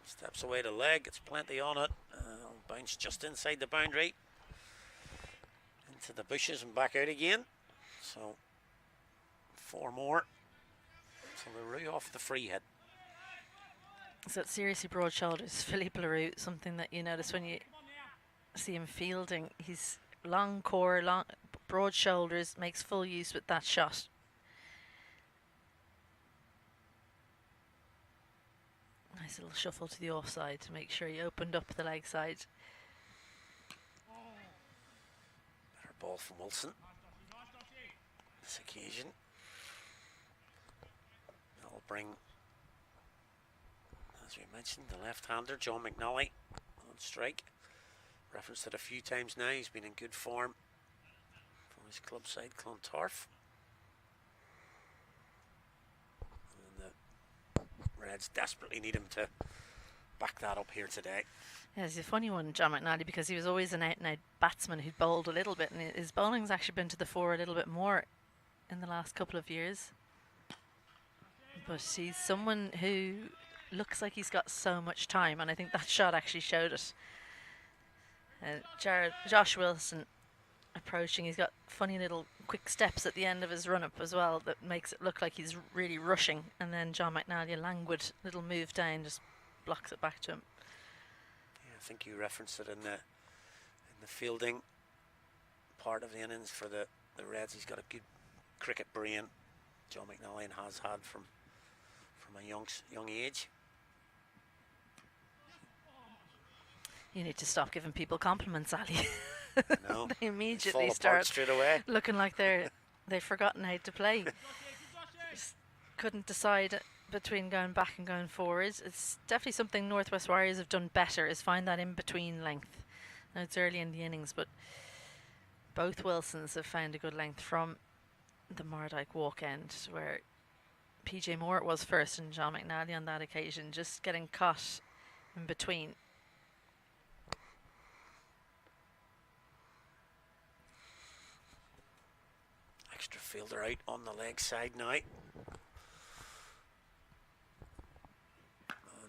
Steps away the leg, it's plenty on it. Bounce just inside the boundary. Into the bushes and back out again. So 4 more. So Leroux off the free hit. So it's seriously broad shoulders. Philippe Leroux, something that you notice when you see him fielding. He's long core, long broad shoulders, makes full use with that shot. Nice little shuffle to the offside to make sure he opened up the leg side. Better ball from Wilson this occasion. That'll bring, as we mentioned, the left-hander John McNally on strike. Referenced it a few times now. He's been in good form from his club side, Clontarf. Reds desperately need him to back that up here today. Yeah, he's a funny one, John McNally, because he was always an out-and-out batsman who'd bowled a little bit, and his bowling's actually been to the fore a little bit more in the last couple of years. But he's someone who looks like he's got so much time, and I think that shot actually showed it. Josh Wilson approaching, he's got funny little quick steps at the end of his run-up as well that makes it look like he's really rushing, and then John McNally, a languid little move down, just blocks it back to him. Yeah, I think you referenced it in the fielding part of the innings for the Reds. He's got a good cricket brain, John McNally, and has had from a young age. You need to stop giving people compliments, Ali. No, they immediately start straight away, looking like they've forgotten how to play. Just couldn't decide between going back and going forwards. It's definitely something Northwest Warriors have done better, is find that in-between length. Now it's early in the innings, but both Wilsons have found a good length from the Mardyke walk end, where PJ Moore was first and John McNally on that occasion, just getting caught in between. Extra fielder out on the leg side now.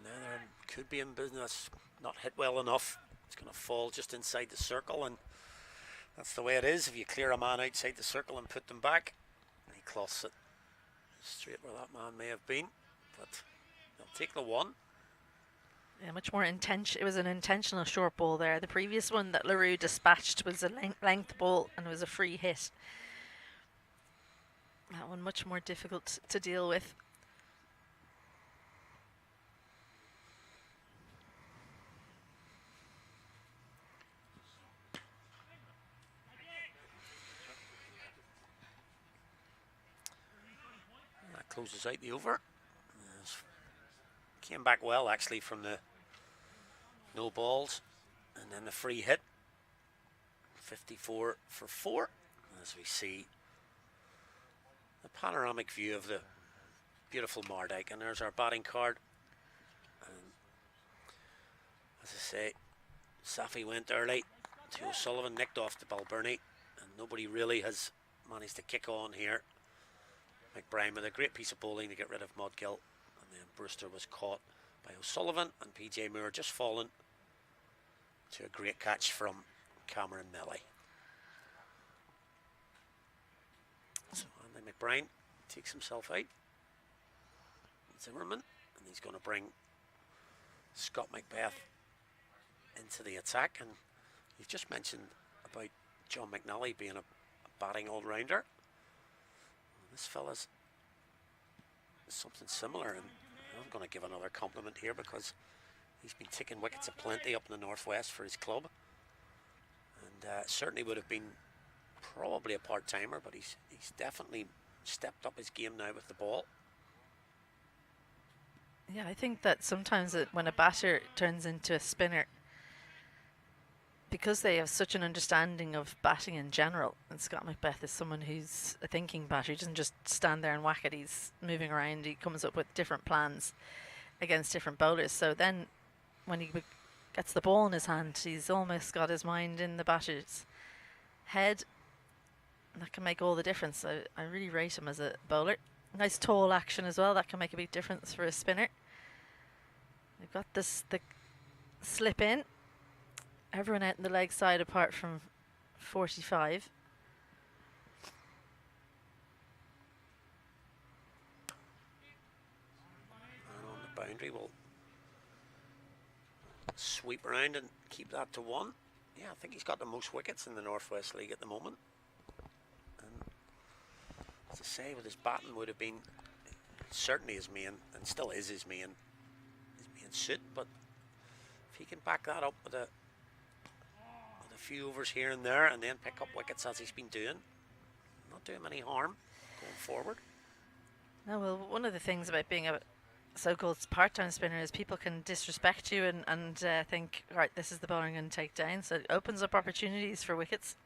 Now there could be in business, not hit well enough. It's going to fall just inside the circle, and that's the way it is. If you clear a man outside the circle and put them back, and he cloths it straight where that man may have been, but they'll take the one. Yeah, much more intention. It was an intentional short ball there. The previous one that Leroux dispatched was a length ball and it was a free hit. That one much more difficult to deal with. That closes out the over. Came back well actually from the no balls and then the free hit. 54 for 4 as we see the panoramic view of the beautiful Mardyke, and there's our batting card. And as I say, Safi went early to O'Sullivan, nicked off to Balburney, and nobody really has managed to kick on here. McBride with a great piece of bowling to get rid of Modgill, and then Brewster was caught by O'Sullivan, and PJ Moore just fallen to a great catch from Cameron Melly. So Andy McBride takes himself out. Zimmerman, and he's going to bring Scott Macbeth into the attack. And you've just mentioned about John McNally being a batting all-rounder. This fella's something similar, and I'm going to give another compliment here because he's been taking wickets aplenty up in the northwest for his club, and certainly would have been probably a part-timer, but he's definitely stepped up his game now with the ball. Yeah, I think that sometimes when a batter turns into a spinner, because they have such an understanding of batting in general, and Scott Macbeth is someone who's a thinking batter, he doesn't just stand there and whack it, he's moving around, he comes up with different plans against different bowlers. So then when he gets the ball in his hand, he's almost got his mind in the batter's head. And that can make all the difference. I really rate him as a bowler. Nice tall action as well, that can make a big difference for a spinner. They've got the slip in. Everyone out in the leg side apart from 45. And on the boundary, we'll sweep around and keep that to 1. Yeah, I think he's got the most wickets in the Northwest League at the moment. And as I say, with his batting would have been certainly his main, and still is his main suit. But if he can back that up with a few overs here and there, and then pick up wickets as he's been doing, not doing any harm going forward. No, well, one of the things about being a so-called part-time spinner is people can disrespect you and think, right, this is the bowler I'm going to take down. So it opens up opportunities for wickets.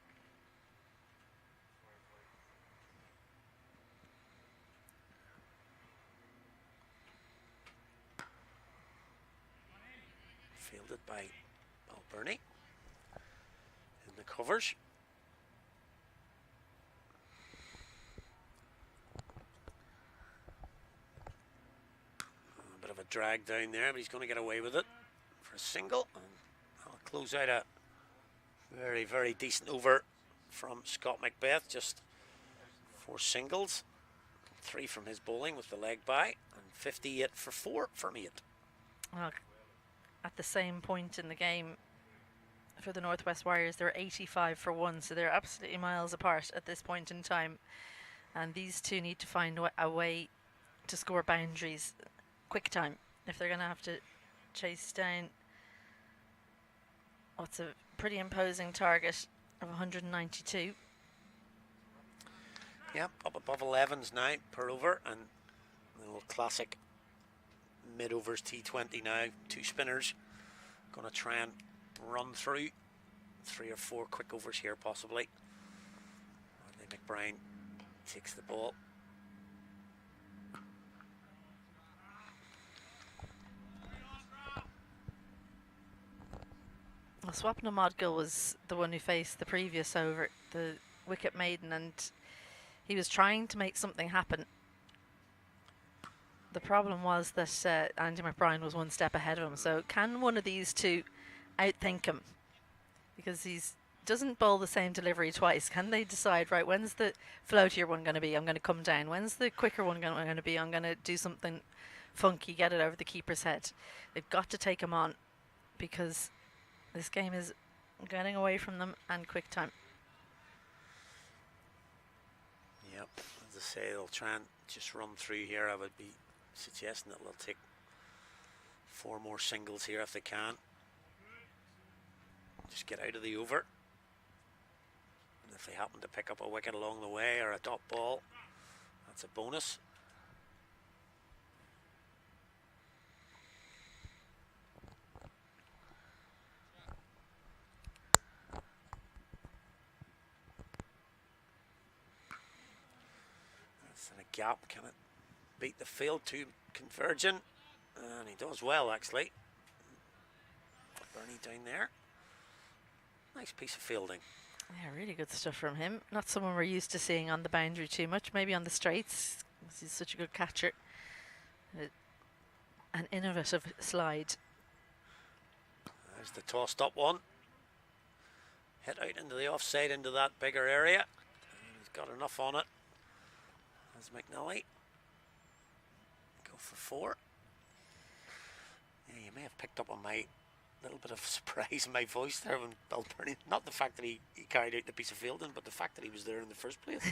Fielded by Balburney in the covers. A bit of a drag down there, but he's going to get away with it for a single. And I'll close out a very, very decent over from Scott Macbeth. Just 4 singles, 3 from his bowling with the leg by, and 58 for 4 from 8. Well, at the same point in the game for the Northwest Warriors, they're 85 for 1, so they're absolutely miles apart at this point in time. And these two need to find a way to score boundaries quick time if they're going to have to chase down what's a pretty imposing target of 192. Yep, up above 11s now per over, and the old classic mid-overs T20 now. 2 spinners going to try and run through 3 or 4 quick overs here possibly. And then McBride takes the ball. Well, Swapna Modgill was the one who faced the previous over, the wicket maiden, and he was trying to make something happen. The problem was that Andy McBride was 1 step ahead of him. So can one of these two outthink him? Because he doesn't bowl the same delivery twice. Can they decide, right, when's the floatier one going to be? I'm going to come down. When's the quicker one going to be? I'm going to do something funky, get it over the keeper's head. They've got to take him on because this game is getting away from them and quick time. Yep, as I say, they'll try and just run through here. I would be suggesting that they'll take 4 more singles here if they can. Just get out of the over. And if they happen to pick up a wicket along the way or a dot ball, that's a bonus. That's in a gap. Can it beat the field? 2 converging, and he does well actually. Bernie down there. Nice piece of fielding. Yeah, really good stuff from him. Not someone we're used to seeing on the boundary too much. Maybe on the straights, 'cause he's such a good catcher. An innovative slide. There's the tossed up one. Hit out into the offside, into that bigger area. And he's got enough on it. As McNally. Go for 4. Yeah, you may have picked up on my little bit of surprise in my voice there when Balbirnie, not the fact that he carried out the piece of fielding, but the fact that he was there in the first place.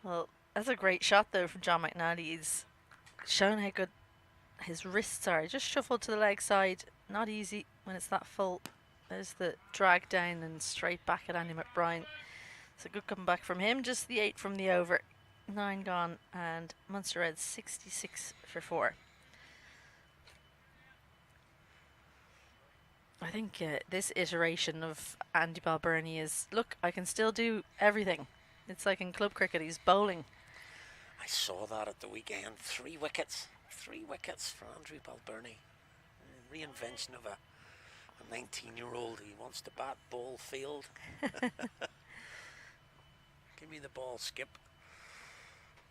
Well, that's a great shot though from John McNally. He's shown how good his wrists are. He just shuffled to the leg side. Not easy when it's that full. There's the drag down and straight back at Andy McBride. It's a good comeback from him. Just the 8 from the over. 9 gone, and Munster Reds 66 for 4. I think this iteration of Andy Balbirnie is, look, I can still do everything. It's like in club cricket, he's bowling. I saw that at the weekend. 3 wickets. 3 wickets for Andrew Balbirnie. A reinvention of a 19-year-old. He wants to bat, ball, field. Give me the ball, Skip.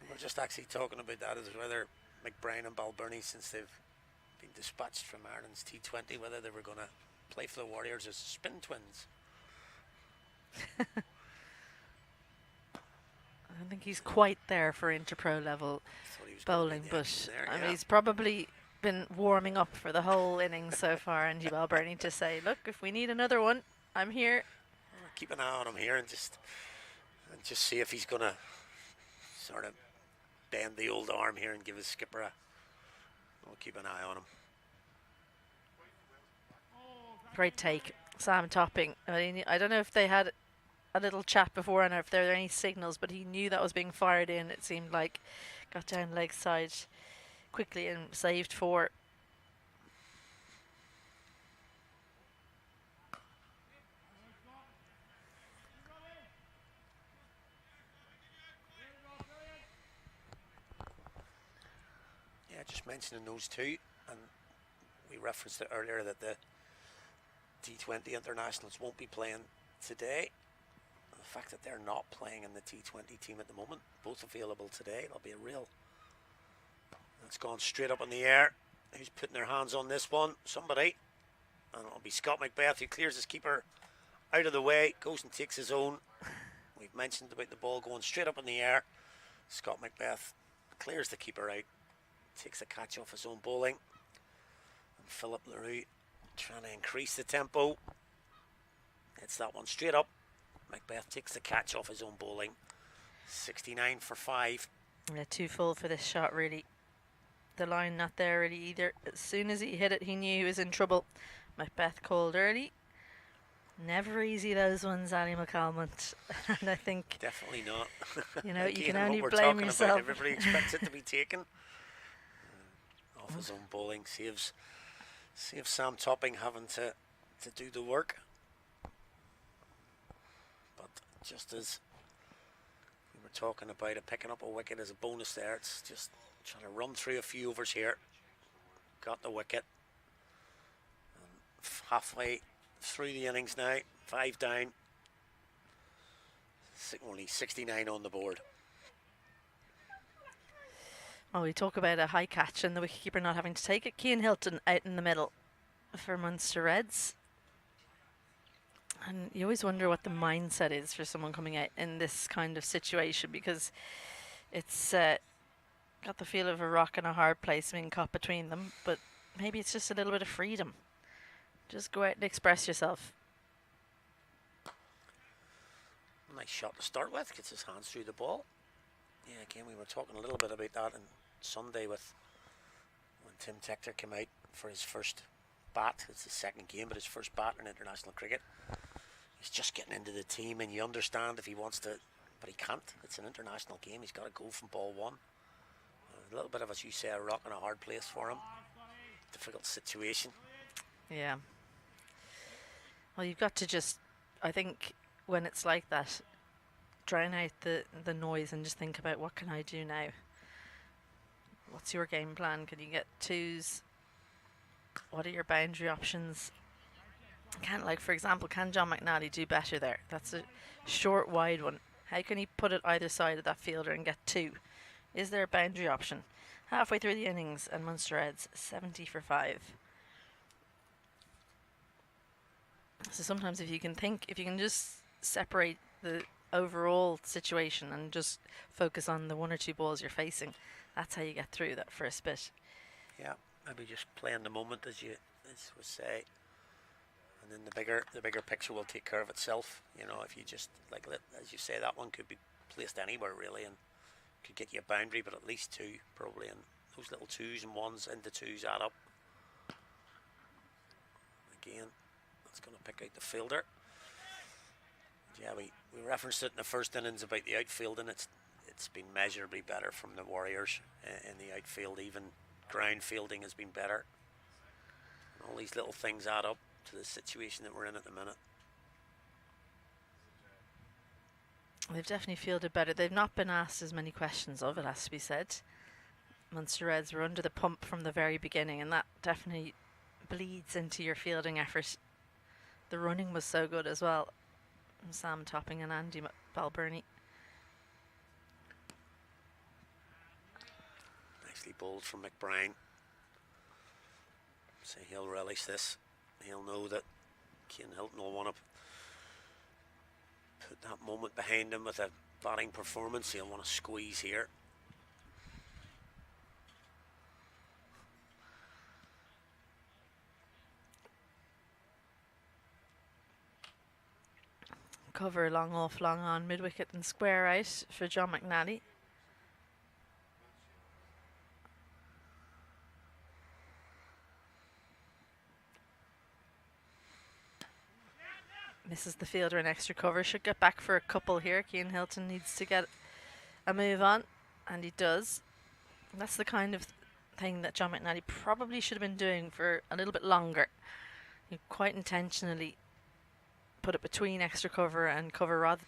We're just actually talking about that as whether McBride and Balbirnie, since they've been dispatched from Ireland's T20, whether they were going to play for the Warriors as spin twins. I don't think he's quite there for interpro level bowling, but there, I mean, he's probably been warming up for the whole innings so far, Andy Balbirnie, to say, look, if we need another one, I'm here. Keep an eye on him here and just see if he's going to sort of bend the old arm here and give his skipper a... We'll keep an eye on him. Great take, Sam Topping. I don't know if they had a little chat before and if there were any signals, but he knew that was being fired in. It seemed like got down leg side quickly and saved 4. Yeah, just mentioning those two, and we referenced it earlier that the T20 internationals won't be playing today. And the fact that they're not playing in the T20 team at the moment, both available today, it'll be a real... It's gone straight up in the air. Who's putting their hands on this one? Somebody. And it'll be Scott Macbeth, who clears his keeper out of the way, goes and takes his own. We've mentioned about the ball going straight up in the air. Scott Macbeth clears the keeper out, takes a catch off his own bowling. And Philip LaRue trying to increase the tempo. Hits that one straight up. Macbeth takes the catch off his own bowling. 69 for 5. Yeah, too full for this shot, really. The line not there really either. As soon as he hit it, he knew he was in trouble. Macbeth called early. Never easy, those ones, Ali McCalmont. And I think... Definitely not. You know, Again, you can only what blame we're talking yourself. about, everybody expects it to be taken. Off his own bowling. Saves Sam Topping having to do the work. But just as we were talking about it, picking up a wicket as a bonus there, it's just trying to run through a few overs here. Got the wicket. And halfway through the innings now, 5 down. Only 69 on the board. Oh, we talk about a high catch and the wicketkeeper not having to take it. Cian Hilton out in the middle for Munster Reds. And you always wonder what the mindset is for someone coming out in this kind of situation, because it's got the feel of a rock and a hard place being caught between them, but maybe it's just a little bit of freedom. Just go out and express yourself. Nice shot to start with, gets his hands through the ball. Yeah, again, we were talking a little bit about that on Sunday with when Tim Tector came out for his first bat. It's his second game, but his first bat in international cricket. He's just getting into the team, and you understand if he wants to, but he can't. It's an international game. He's got to go from ball one. A little bit of, as you say, a rock and a hard place for him. Difficult situation. Yeah. Well, you've got to just, I think, when it's like that, drown out the noise and just think about, what can I do now? What's your game plan? Can you get twos? What are your boundary options? For example, can John McNally do better there? That's a short, wide one. How can he put it either side of that fielder and get two? Is there a boundary option? Halfway through the innings, and Munster Reds 70 for 5. So sometimes if you can just separate the overall situation and just focus on the one or two balls you're facing, that's how you get through that first bit. Yeah, maybe just play in the moment, as we say, and then the bigger picture will take care of itself. You know, if you just as you say, that one could be placed anywhere really, and could get you a boundary, but at least two probably, and those little twos and ones into twos add up. Again, that's going to pick out the fielder. Yeah, we referenced it in the first innings about the outfield, and it's been measurably better from the Warriors in the outfield. Even ground fielding has been better. And all these little things add up to the situation that we're in at the minute. They've definitely fielded better. They've not been asked as many questions of it, has to be said. Munster Reds were under the pump from the very beginning, and that definitely bleeds into your fielding effort. The running was so good as well. Sam Topping and Andy Balburney. Nicely bowled from McBride. So he'll relish this. He'll know that Cian Hilton will want to put that moment behind him with a batting performance. He'll want to squeeze here. Cover long off, long on, mid wicket and square out for John McNally. Misses the fielder an extra cover. Should get back for a couple here. Cian Hilton needs to get a move on, and he does. And that's the kind of thing that John McNally probably should have been doing for a little bit longer. He quite intentionally put it between extra cover and cover rather.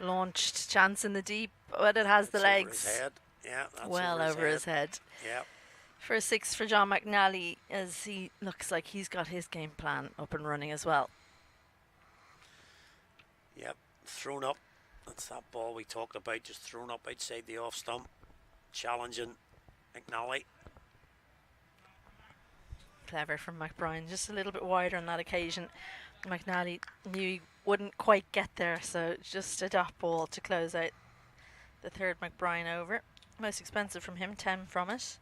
Launched, chance in the deep, but it has the legs. Over his head. Yeah, that's well over his head. Yeah. For a 6 for John McNally, as he looks like he's got his game plan up and running as well. Yep, thrown up. That's that ball we talked about, just thrown up outside the off stump. Challenging McNally. Clever from McBride, just a little bit wider on that occasion. McNally knew he wouldn't quite get there, so just a dot ball to close out the third McBride over. Most expensive from him, 10 from it.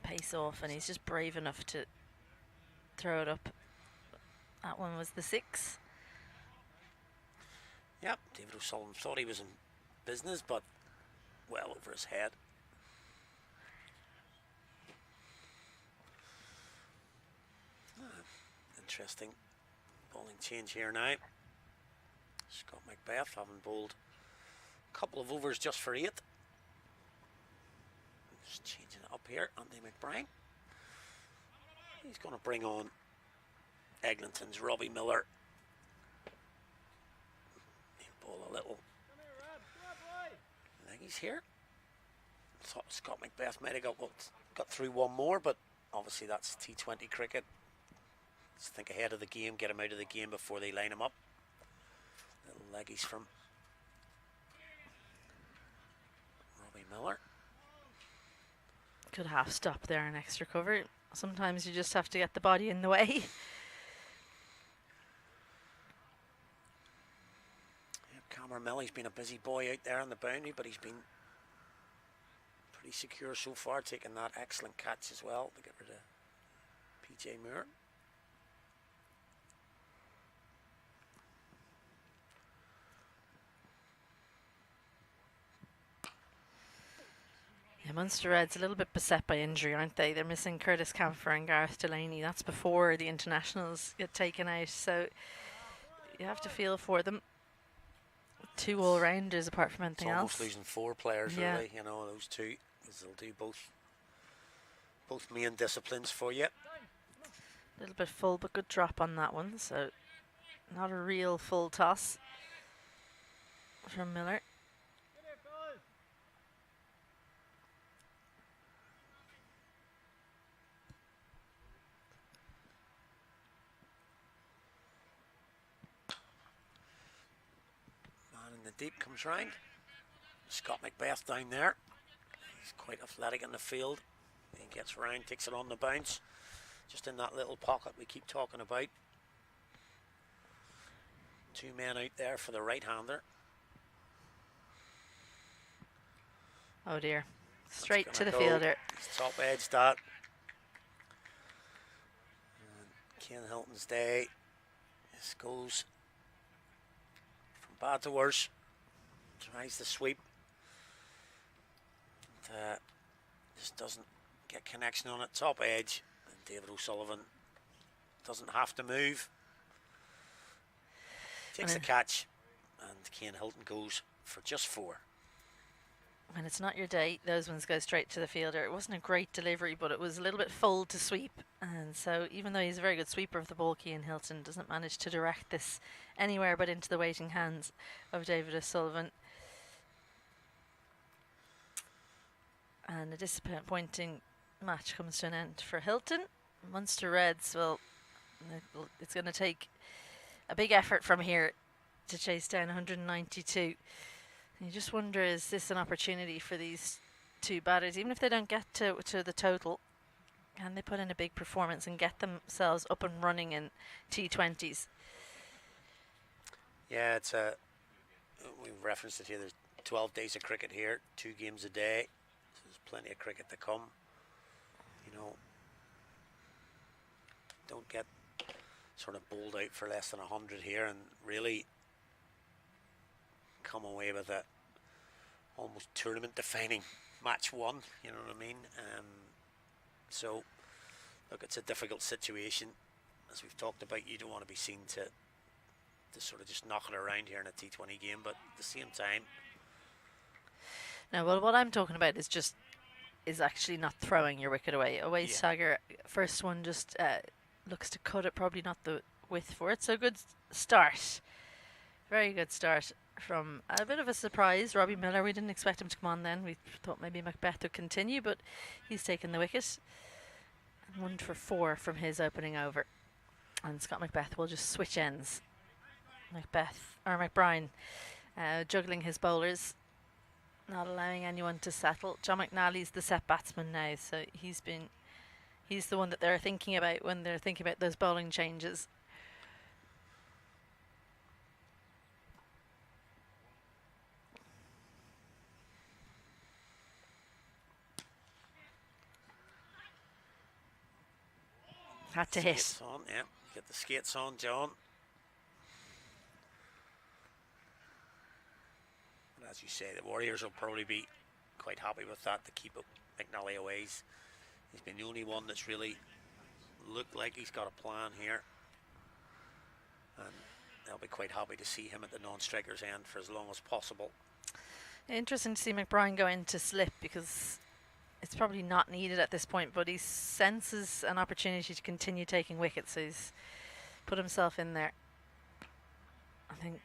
Pace off, and he's just brave enough to throw it up. That one was the 6. Yep, David O'Sullivan thought he was in business, but well over his head. Interesting bowling change here now. Scott Macbeth having bowled a couple of overs just for 8. Just changing it up here. Andy McBride. He's going to bring on Eglinton's Robbie Miller. He'll bowl a little. I think he's here. Thought Scott Macbeth might have got through one more, but obviously that's T20 cricket. Let's think ahead of the game, get him out of the game before they line him up. Little leggies from Robbie Miller. Could half stop there and extra cover. Sometimes you just have to get the body in the way. Yeah, Cameron Millie's been a busy boy out there on the boundary, but he's been pretty secure so far, taking that excellent catch as well to get rid of PJ Moore. Yeah, Munster Reds a little bit beset by injury, aren't they? They're missing Curtis Camphor and Gareth Delaney. That's before the internationals get taken out, so you have to feel for them. 2 all-rounders apart from anything else. Almost losing 4 players, yeah. Really. You know, those 2, because they'll do both main disciplines for you. A little bit full, but good drop on that one, so not a real full toss from Miller. the deep comes round. Scott Macbeth down there. He's quite athletic in the field. He gets round, takes it on the bounce. Just in that little pocket we keep talking about. Two men out there for the right-hander. Oh dear. Straight to the fielder. He's top edge that. Ken Hilton's day. This goes from bad to worse. Tries the sweep. And, just doesn't get connection on it. Top edge. And David O'Sullivan doesn't have to move. Takes the catch. And Ken Hilton goes for just 4. When it's not your day, those ones go straight to the fielder. It wasn't a great delivery, but it was a little bit full to sweep. And so even though he's a very good sweeper of the ball, Cian Hilton doesn't manage to direct this anywhere but into the waiting hands of David O'Sullivan. And a disappointing match comes to an end for Hilton. Munster Reds, well, it's going to take a big effort from here to chase down 192. You just wonder, is this an opportunity for these two batters? Even if they don't get to the total, can they put in a big performance and get themselves up and running in T20s? Yeah, it's we've referenced it here. There's 12 days of cricket here, 2 games a day. So there's plenty of cricket to come. You know, don't get sort of bowled out for less than 100 here and really come away with a almost tournament defining match 1, you know what I mean? So look, it's a difficult situation. As we've talked about, you don't want to be seen to sort of just knock it around here in a T20 game, but at the same time, no, well, what I'm talking about is actually not throwing your wicket away. Sagar, first one just looks to cut it, probably not the width for it. So good start, very good start from a bit of a surprise. Robbie Miller, we didn't expect him to come on then. We thought maybe Macbeth would continue, but he's taken the wicket. And 1 for 4 from his opening over. And Scott Macbeth will just switch ends. McBride juggling his bowlers, not allowing anyone to settle. John McNally's the set batsman now, so he's the one that they're thinking about when they're thinking about those bowling changes. Had to hit. Skates on, yeah. Get the skates on, John. And as you say, the Warriors will probably be quite happy with that to keep McNally away. He's been the only one that's really looked like he's got a plan here. And they'll be quite happy to see him at the non-striker's end for as long as possible. Interesting to see McBride go into slip, because it's probably not needed at this point, but he senses an opportunity to continue taking wickets, so he's put himself in there. I think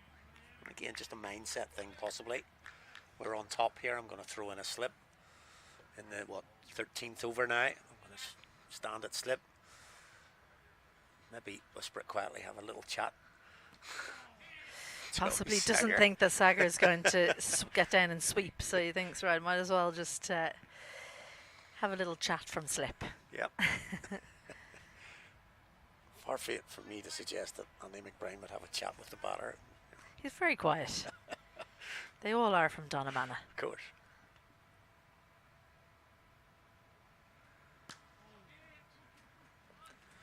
again, just a mindset thing possibly. We're on top here. I'm going to throw in a slip in the 13th over now. I'm going to stand at slip, maybe whisper it quietly, have a little chat. Possibly doesn't think that Sagar is going to get down and sweep, so he thinks, right, might as well just have a little chat from slip. Yep. Far from it for me to suggest that Andy McBride would have a chat with the batter. He's very quiet. They all are from Donnamana. Of course.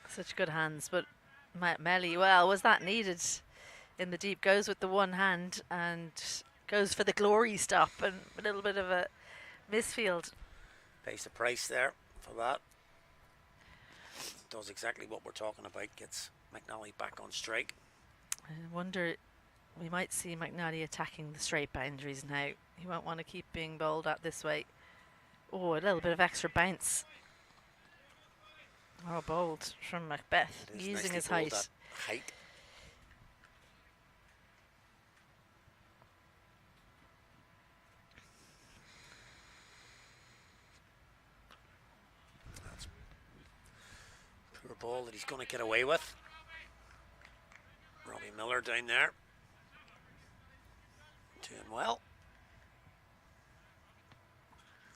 Such good hands, but Melly, well, was that needed? In the deep, goes with the one hand and goes for the glory stop, and a little bit of a misfield. Pays the price there for that. Does exactly what we're talking about, gets McNally back on strike. I wonder, we might see McNally attacking the straight boundaries now. He won't want to keep being bowled at this way. Oh, a little bit of extra bounce. Oh, bowled from Macbeth, using his height. Poor ball that he's going to get away with. Robbie Miller down there. Doing well.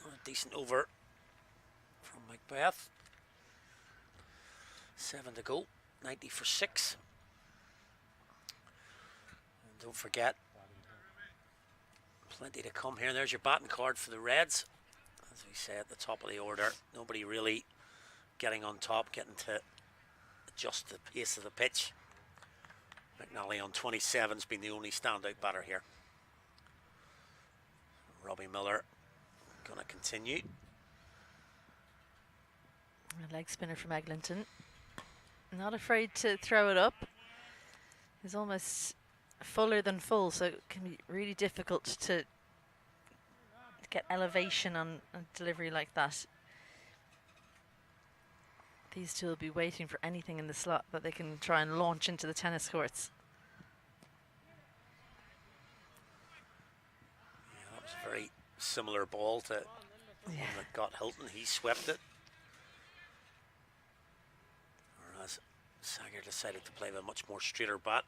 A decent over from Macbeth. 7 to go. 90 for 6. And don't forget, plenty to come here. There's your batting card for the Reds. As we say at the top of the order, nobody really getting on top, getting to adjust the pace of the pitch. McNally on 27's been the only standout batter here. Robbie Miller going to continue. A leg spinner from Eglinton. Not afraid to throw it up. He's almost fuller than full, so it can be really difficult to get elevation on a delivery like that. These two will be waiting for anything in the slot that they can try and launch into the tennis courts. Yeah, that was a very similar ball to one that got Hilton. He swept it. Whereas Sager decided to play with a much more straighter bat.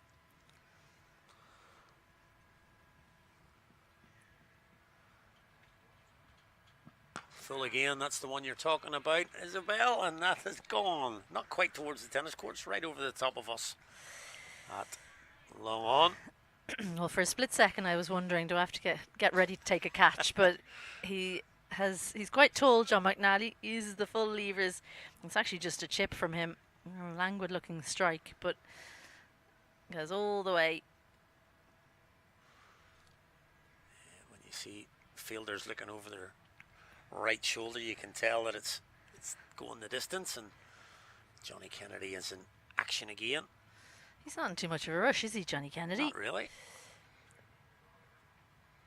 Full again, that's the one you're talking about, Isabel, and that is gone. Not quite towards the tennis courts, right over the top of us. At long on. Well, for a split second I was wondering, do I have to get ready to take a catch? But he's quite tall, John McNally. He uses the full levers. It's actually just a chip from him. Languid looking strike, but goes all the way. When you see fielders looking over their right shoulder, you can tell that it's going the distance, and Johnny Kennedy is in action again. He's not in too much of a rush, is he, Johnny Kennedy? Not really.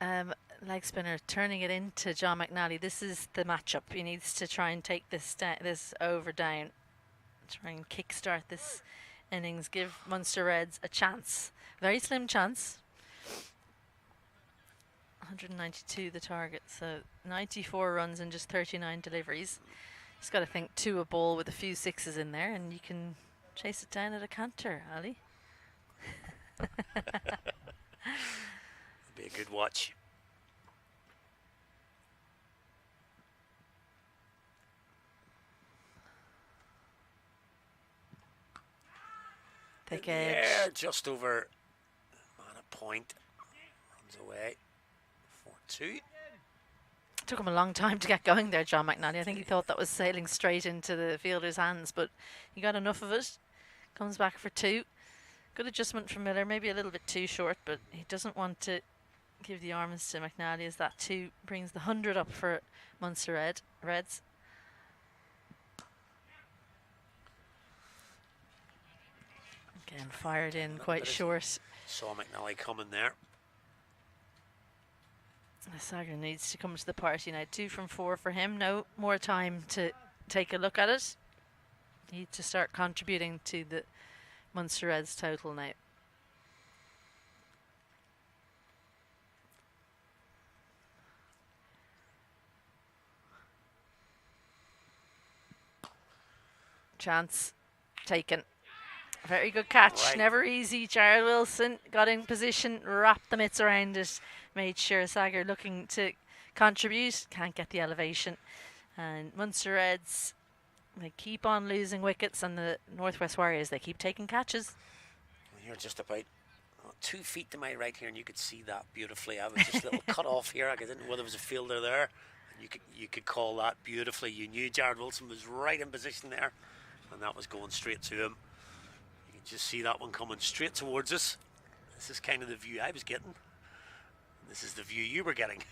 Leg spinner turning it into John McNally. This is the matchup. He needs to try and take this over down. Try and kickstart this innings. Give Munster Reds a chance. Very slim chance. 192 the target, so 94 runs and just 39 deliveries. Just got to think 2 a ball with a few 6s in there, and you can chase it down at a canter, Ali. Be a good watch. Thick edge. Yeah, just over on a point. Runs away. 4-2. Took him a long time to get going there, John McNally. I think he thought that was sailing straight into the fielder's hands, but he got enough of it. Comes back for 2. Good adjustment from Miller, maybe a little bit too short, but he doesn't want to give the arms to McNally, as that 2 brings the 100 up for Munster Reds. Again, fired in quite short. Saw McNally coming there. Sager needs to come to the party now. 2 from 4 for him. No more time to take a look at it. Need to start contributing to the Munster Reds total now. Chance taken. Very good catch. Right. Never easy. Jared Wilson got in position, wrapped the mitts around it, made sure Sager looking to contribute. Can't get the elevation. And Munster Reds, they keep on losing wickets, and the Northwest Warriors, they keep taking catches. Well, you're just about 2 feet to my right here, and you could see that beautifully. I was just a little cut off here. I didn't know whether there was a fielder there. And you could call that beautifully. You knew Jared Wilson was right in position there, and that was going straight to him. You can just see that one coming straight towards us. This is kind of the view I was getting. This is the view you were getting.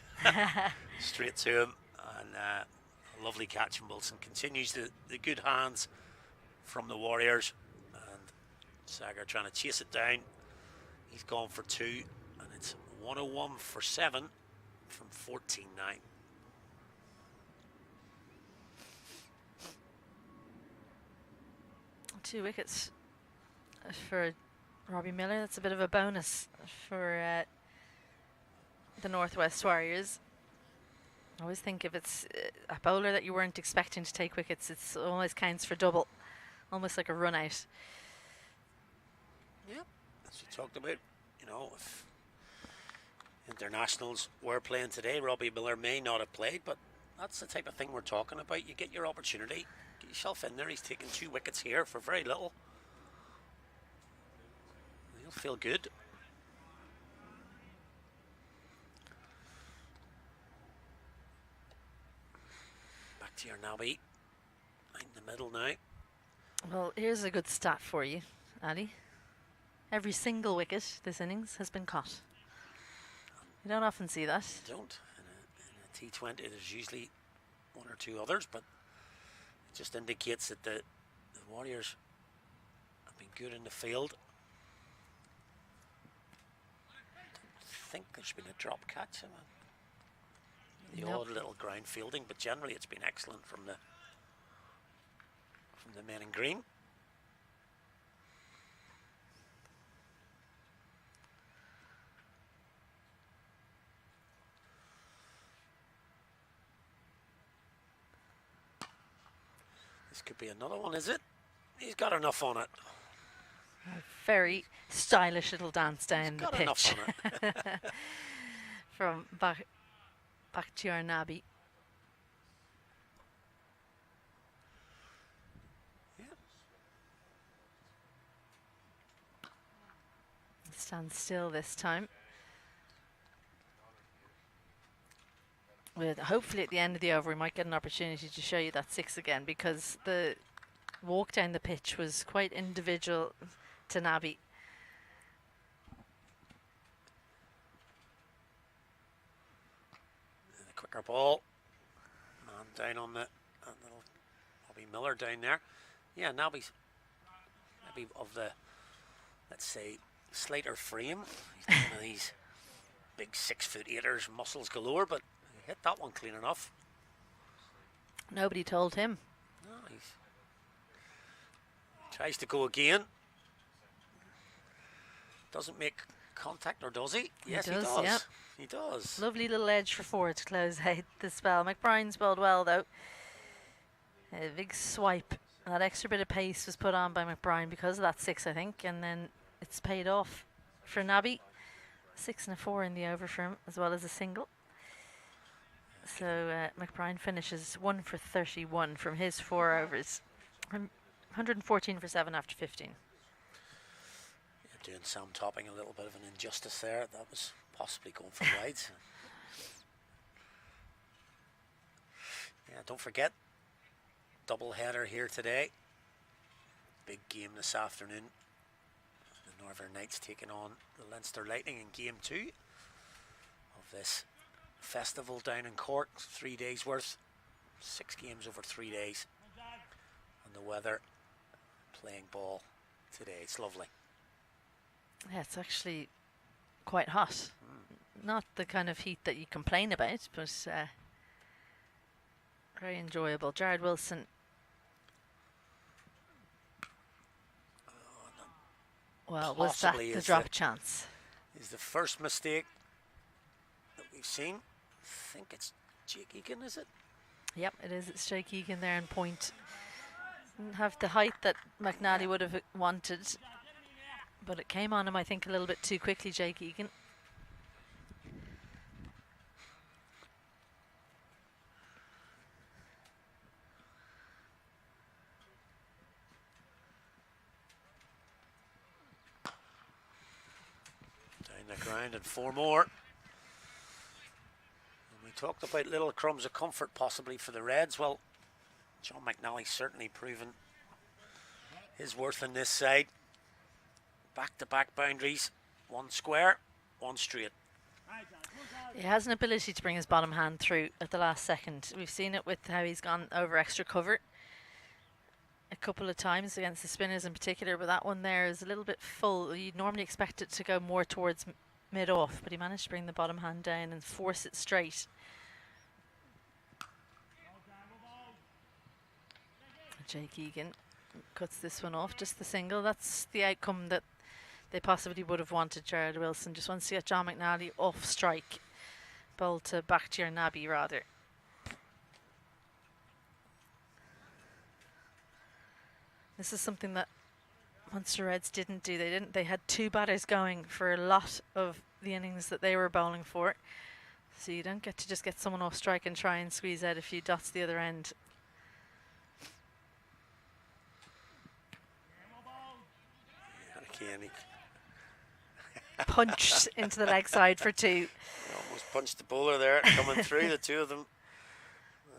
Straight to him, and a lovely catch from Wilson. Continues the good hands from the Warriors, and Sager trying to chase it down. He's gone for 2, and it's 101 for 7 from 14 now. Two wickets for Robbie Miller. That's a bit of a bonus for the Northwest Warriors. I always think if it's a bowler that you weren't expecting to take wickets, it almost counts for double, almost like a run out. Yeah, as you talked about, you know, internationals were playing today. Robbie Miller may not have played, but that's the type of thing we're talking about. You get your opportunity, get yourself in there. He's taken 2 wickets here for very little. He'll feel good. Back to your Nabi. Right in the middle now. Well, here's a good stat for you, Ali. Every single wicket this innings has been caught. You don't often see that. You don't. In a T20, there's usually 1 or 2 others, but it just indicates that the Warriors have been good in the field. I think there's been a drop catch. The odd little ground fielding, but generally it's been excellent from the men in green. This could be another one, is it? He's got enough on it. A very stylish little dance down the pitch. Enough on it. From Bakhtiar Nabi. Yeah. Stands still this time. With hopefully at the end of the over we might get an opportunity to show you that 6 again, because the walk down the pitch was quite individual to Nabi. The quicker ball. Man down on that little Robbie Miller down there. Yeah, Nabi's maybe of the, let's say, slighter frame. He's one of these big 6'8"ers, muscles galore, but he hit that one clean enough. Nobody told him. No, he tries to go again. Doesn't make contact, or does he? Yes, he does. Yeah. He does. Lovely little edge for 4 to close out the spell. McBride's bowled well though. A big swipe. That extra bit of pace was put on by McBride because of that 6, I think, and then it's paid off for Nabi. 6 and a 4 in the over for him, as well as a single. So McBride finishes 1 for 31 from his 4 overs. 114 for 7 after 15. Doing Sam Topping a little bit of an injustice there. That was possibly going for wides. Yeah, don't forget, double header here today. Big game this afternoon. The Northern Knights taking on the Leinster Lightning in game 2 of this festival down in Cork. 3 days worth, 6 games over 3 days. And the weather, playing ball today. It's lovely. Yeah, it's actually quite hot. Not the kind of heat that you complain about, but very enjoyable. Jared Wilson. Well, was that the drop chance? Is the first mistake that we've seen. I think it's Jake Egan, is it? Yep, it is. It's Jake Egan there in point. Didn't have the height that McNally would have wanted, but it came on him, I think, a little bit too quickly, Jake Egan. Down the ground and 4 more. And we talked about little crumbs of comfort possibly for the Reds. Well, John McNally's certainly proven his worth in this side. Back-to-back boundaries, 1 square, 1 straight. He has an ability to bring his bottom hand through at the last second. We've seen it with how he's gone over extra cover a couple of times against the spinners in particular, but that one there is a little bit full. You'd normally expect it to go more towards mid-off, but he managed to bring the bottom hand down and force it straight. Jake Egan cuts this one off, just the single. That's the outcome that they possibly would have wanted. Jared Wilson just wants to get John McNally off strike. Bowl to Bakhtiar Nabi rather. This is something that Munster Reds didn't do. They had 2 batters going for a lot of the innings that they were bowling for. So you don't get to just get someone off strike and try and squeeze out a few dots the other end. Again, Punched into the leg side for 2. he almost punched the bowler there, coming through, the two of them.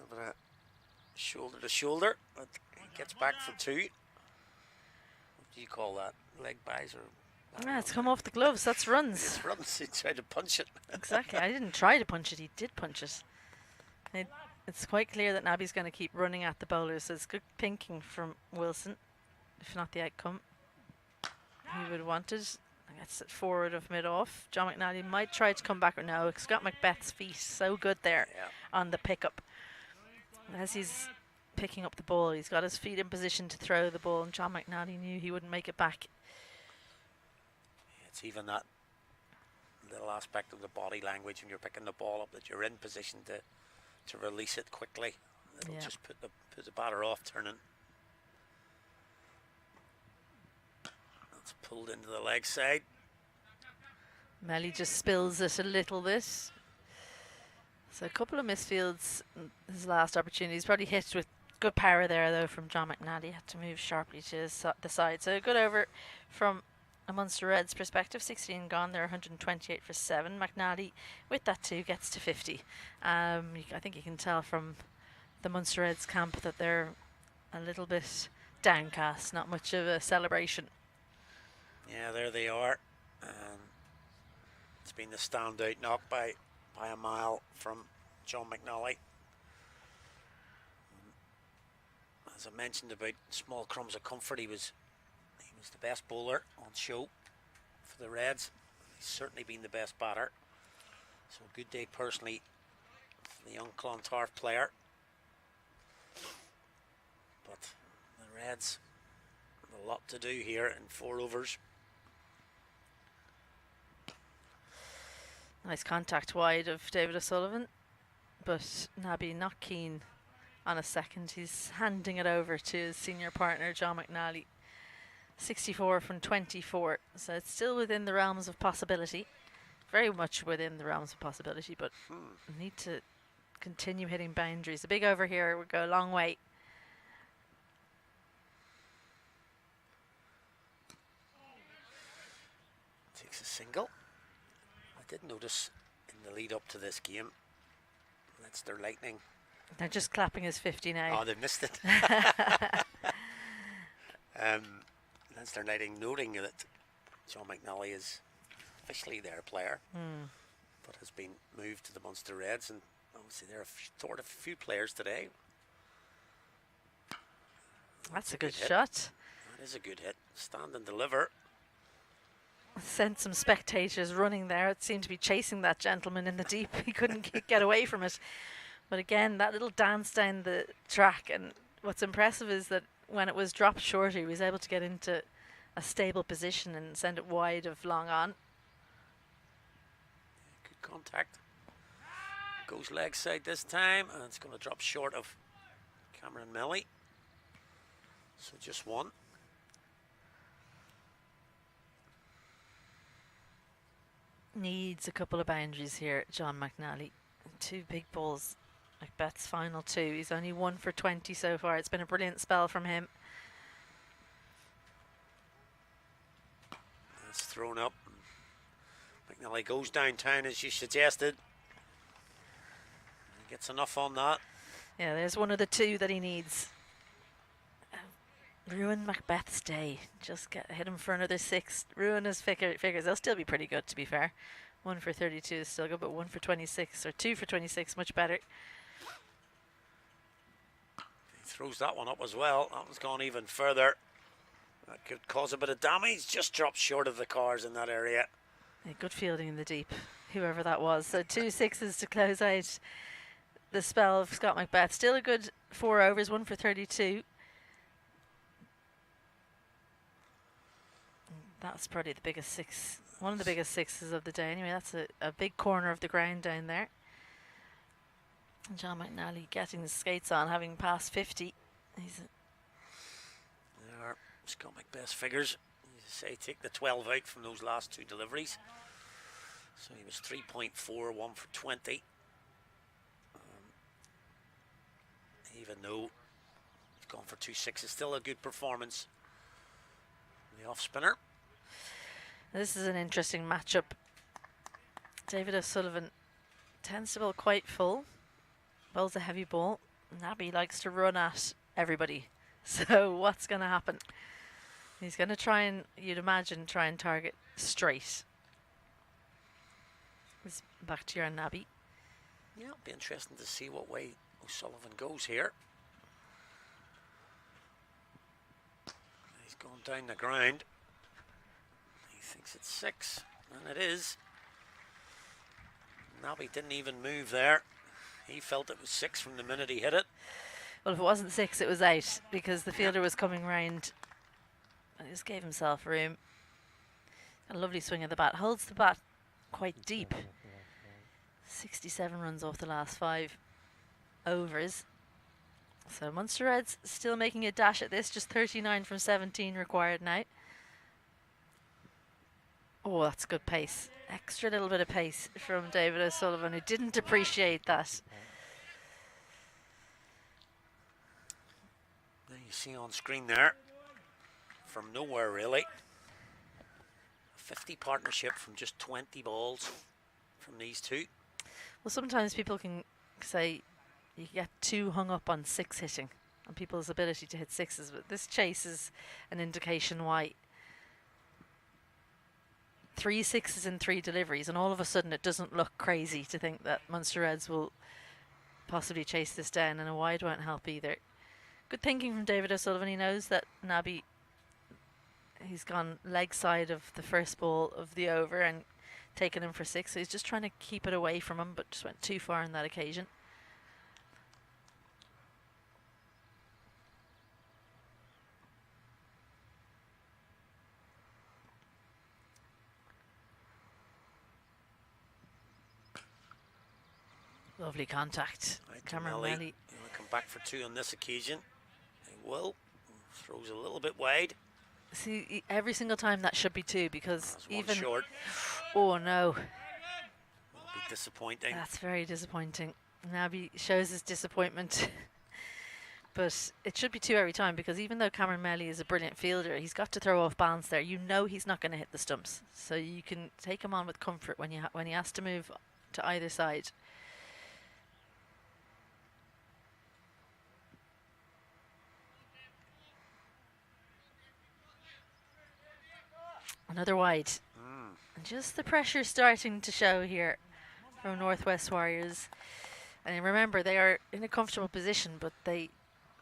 But shoulder to shoulder, but he gets back for 2. What do you call that? Leg buys or? Yeah, it's come off the gloves. That's runs. It's runs. He tried to punch it. Exactly. I didn't try to punch it. He did punch it. It's quite clear that Nabby's going to keep running at the bowlers. So it's good pinking from Wilson, if not the outcome he would want it. Gets it forward of mid-off. John McNally might try to come back or no. Scott Macbeth's feet so good there on the pickup. As he's picking up the ball, he's got his feet in position to throw the ball, and John McNally knew he wouldn't make it back. It's even that little aspect of the body language when you're picking the ball up, that you're in position to release it quickly. It'll just put the batter off turning. It's pulled into the leg side. Melly just spills it a little bit. So a couple of misfields in his last opportunity. He's probably hit with good power there though from John McNally. Had to move sharply to the side. So a good over from a Munster Reds perspective. 16 gone. They're 128 for 7. McNally with that 2 gets to 50. I think you can tell from the Munster Reds camp that they're a little bit downcast. Not much of a celebration. Yeah, there they are. It's been the standout knock by a mile from John McNally. As I mentioned about small crumbs of comfort, he was the best bowler on show for the Reds. He's certainly been the best batter. So a good day personally for the young Clontarf player. But the Reds have a lot to do here in 4 overs. Nice contact wide of David O'Sullivan, but Nabby not keen on a second. He's handing it over to his senior partner John McNally. 64 from 24, so it's still within the realms of possibility. Very much within the realms of possibility, but need to continue hitting boundaries. A big over here would go a long way. Takes a single. I did notice in the lead up to this game, Leinster Lightning. They're just clapping his 50 now. Oh, they missed it. Leinster Lightning noting that John McNally is officially their player, but has been moved to the Munster Reds, and obviously there are a few players today. That's a good shot. That is a good hit. Stand and deliver. Sent some spectators running there. It seemed to be chasing that gentleman in the deep. He couldn't get away from it. But again, that little dance down the track, and what's impressive is that when it was dropped short, he was able to get into a stable position and send it wide of long on. Good contact. Goes leg side this time, and it's going to drop short of Cameron Melly. So just one. Needs a couple of boundaries here, John McNally. 2 big balls. Macbeth's final 2. He's only 1 for 20 so far. It's been a brilliant spell from him. It's thrown up. McNally goes downtown as you suggested. He gets enough on that. Yeah, there's one of the 2 that he needs. Ruin Macbeth's day. Just hit him for another 6. Ruin his figures. They'll still be pretty good, to be fair. 1 for 32 is still good, but 1 for 26 or 2 for 26, much better. He throws that one up as well. That one's gone even further. That could cause a bit of damage. Just dropped short of the cars in that area. Yeah, good fielding in the deep, whoever that was. So 2 6s to close out the spell of Scott Macbeth. Still a good 4 overs, 1 for 32. That's probably the biggest 6, one of the biggest 6s of the day. Anyway, that's a big corner of the ground down there. And John McNally getting the skates on, having passed 50. He's Scott Macbeth's figures. You say take the 12 out from those last 2 deliveries. So he was 3.4, 1 for 20. Even though he's gone for 2.6, it's still a good performance. The off spinner. This is an interesting matchup. David O'Sullivan tends to bowl quite full, bowls a heavy ball. Nabby likes to run at everybody. So what's going to happen? He's going to try and, you'd imagine, try and target straight. It's back to your Nabby. Yeah, it'll be interesting to see what way O'Sullivan goes here. He's going down the ground. He thinks it's 6, and it is. Nabby didn't even move there. He felt it was 6 from the minute he hit it. Well, if it wasn't 6, it was 8 because the fielder was coming round. He just gave himself room. A lovely swing of the bat. Holds the bat quite deep. 67 runs off the last 5 overs. So Munster Reds still making a dash at this. Just 39 from 17 required now. Oh, that's good pace. Extra little bit of pace from David O'Sullivan, who didn't appreciate that. There you see on screen there, from nowhere really, a 50 partnership from just 20 balls from these 2. Well, sometimes people can say you get too hung up on 6 hitting, on people's ability to hit 6s, but this chase is an indication why. 3 6s in 3 deliveries, and all of a sudden it doesn't look crazy to think that Munster Reds will possibly chase this down, and a wide won't help either. Good thinking from David O'Sullivan. He knows that Nabby, he's gone leg side of the first ball of the over and taken him for 6, so he's just trying to keep it away from him, but just went too far on that occasion. Lovely contact. Cameron Melly. He will come back for 2 on this occasion. He will. Throws a little bit wide. See, every single time that should be 2 because even short. Oh no. That'll be disappointing. That's very disappointing. Nabby shows his disappointment. But it should be 2 every time because even though Cameron Melly is a brilliant fielder, he's got to throw off balance there. You know he's not going to hit the stumps. So you can take him on with comfort when he has to move to either side. Another wide. And just the pressure starting to show here from Northwest Warriors. And remember, they are in a comfortable position, but they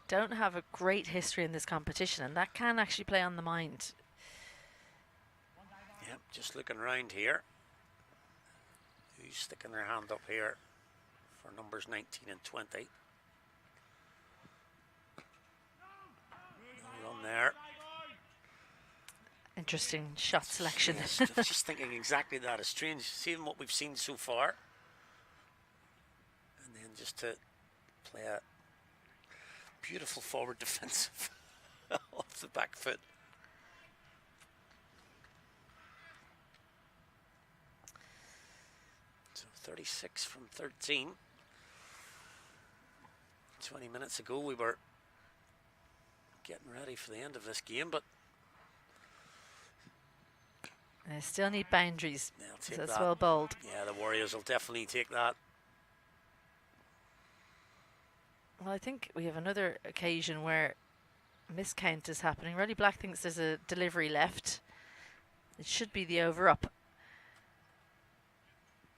don't have a great history in this competition, and that can actually play on the mind. Yep, just looking around here. Who's sticking their hand up here for numbers 19 and 20? No run there. Interesting shot selection. Yes, just thinking exactly that. It's strange seeing what we've seen so far. And then just to play a beautiful forward defensive off the back foot. So 36 from 13. 20 minutes ago we were getting ready for the end of this game, but they still need boundaries. So that's well bowled. Yeah, the Warriors will definitely take that. Well, I think we have another occasion where miscount is happening. Roddy Black thinks there's a delivery left. It should be the over up.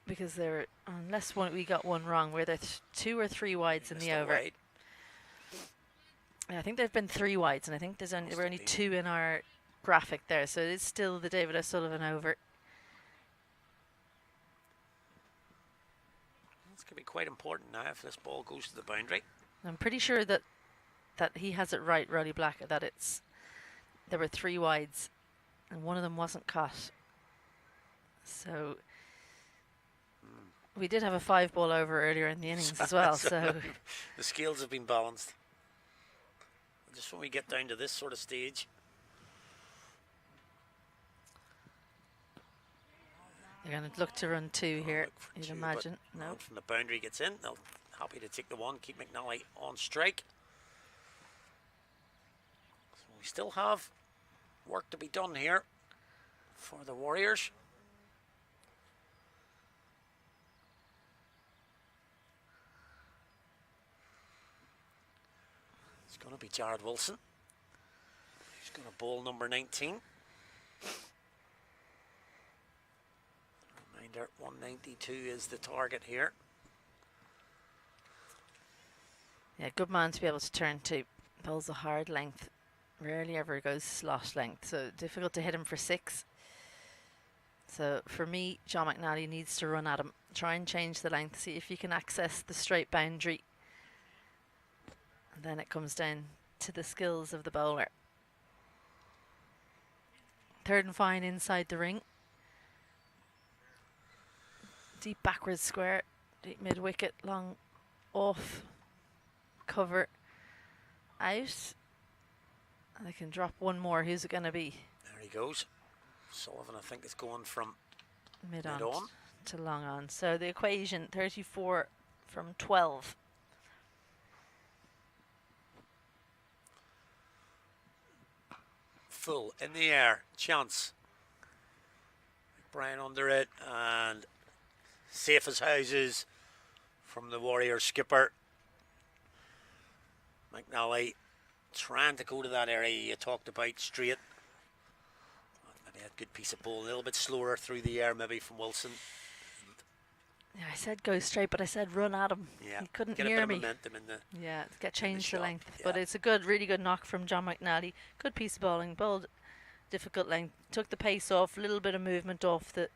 Because there, unless we got one wrong, where there's 2 or 3 wides in the over. Wide. Yeah, I think there've been 3 wides, and I think there were only 2 in our graphic there, so it is still the David O'Sullivan over. It's going to be quite important now if this ball goes to the boundary. I'm pretty sure that he has it right, Roddy Black, that there were 3 wides and one of them wasn't caught. So we did have a 5 ball over earlier in the innings as well. So the scales have been balanced. Just when we get down to this sort of stage. They're going to look to run 2 here, you'd two, imagine. No. From the boundary gets in. They'll happy to take the 1, keep McNally on strike. So we still have work to be done here for the Warriors. It's going to be Jared Wilson. He's going to bowl number 19. Reminder, 192 is the target here. Yeah, good man to be able to turn to. Bowls a hard length. Rarely ever goes slot length, so difficult to hit him for 6. So for me, John McNally needs to run at him. Try and change the length, see if you can access the straight boundary. And then it comes down to the skills of the bowler. 3rd and fine inside the ring. Deep backwards square, deep mid wicket, long off, cover, out. And they can drop 1 more. Who's it going to be? There he goes. Sullivan, I think, is going from mid on to long on. So the equation, 34 from 12. Full in the air, chance. Brian under it, and safe as houses from the Warriors skipper. McNally trying to go to that area you talked about straight. Maybe a good piece of ball, a little bit slower through the air maybe from Wilson. Yeah, I said go straight, but I said run at him. Yeah, he couldn't get hear a bit me. of momentum in the get change the length. Yeah. But it's a good, really good knock from John McNally. Good piece of bowling, bowled difficult length, took the pace off, a little bit of movement off the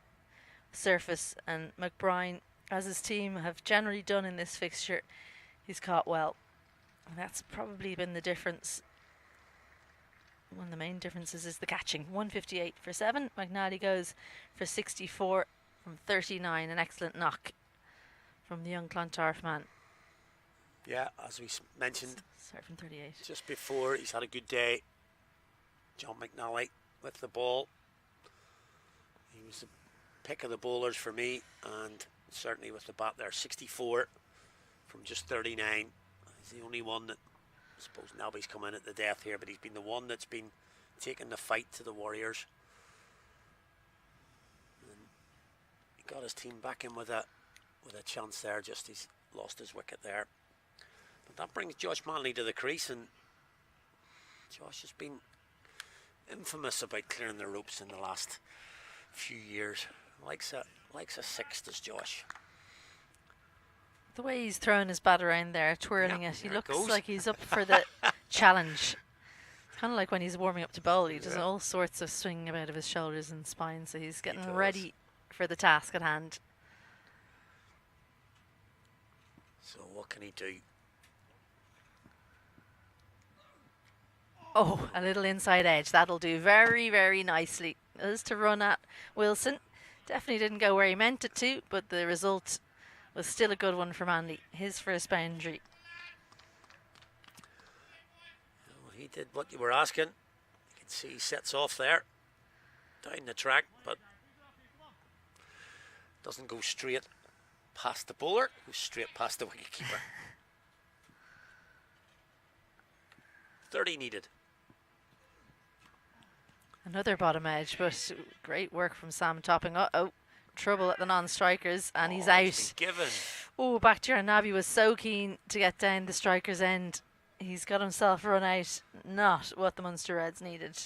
surface, and McBride, as his team have generally done in this fixture, he's caught well. And that's probably been the difference. One of the main differences is the catching. 158 for 7. McNally goes for 64 from 39. An excellent knock from the young Clontarf man. Yeah, as we mentioned, sorry, from 38. Just before, he's had a good day. John McNally with the ball. He was the pick of the bowlers for me, and certainly with the bat there. 64 from just 39. He's the only one that, I suppose Nalby's come in at the death here, but he's been the one that's been taking the fight to the Warriors. And he got his team back in with a chance there, just he's lost his wicket there. But that brings Josh Manley to the crease, and Josh has been infamous about clearing the ropes in the last few years. Likes a 6, does Josh. The way he's throwing his bat around there, twirling it, he looks goes. like he's up for the challenge. It's kind of like when he's warming up to bowl. He does all sorts of swinging about of his shoulders and spine, so he's getting ready for the task at hand. So what can he do? Oh, a little inside edge. That'll do very, very nicely. As to run at Wilson. Definitely didn't go where he meant it to, but the result was still a good one for Manley. His first boundary. Well, he did what you were asking. You can see he sets off there down the track, but doesn't go straight past the bowler, goes straight past the wicketkeeper. 30 needed. Another bottom edge, but great work from Sam Topping. Trouble at the non-strikers, and he's out. He's been given. Oh, Bakhtiar Nabi was so keen to get down the striker's end. He's got himself run out. Not what the Munster Reds needed.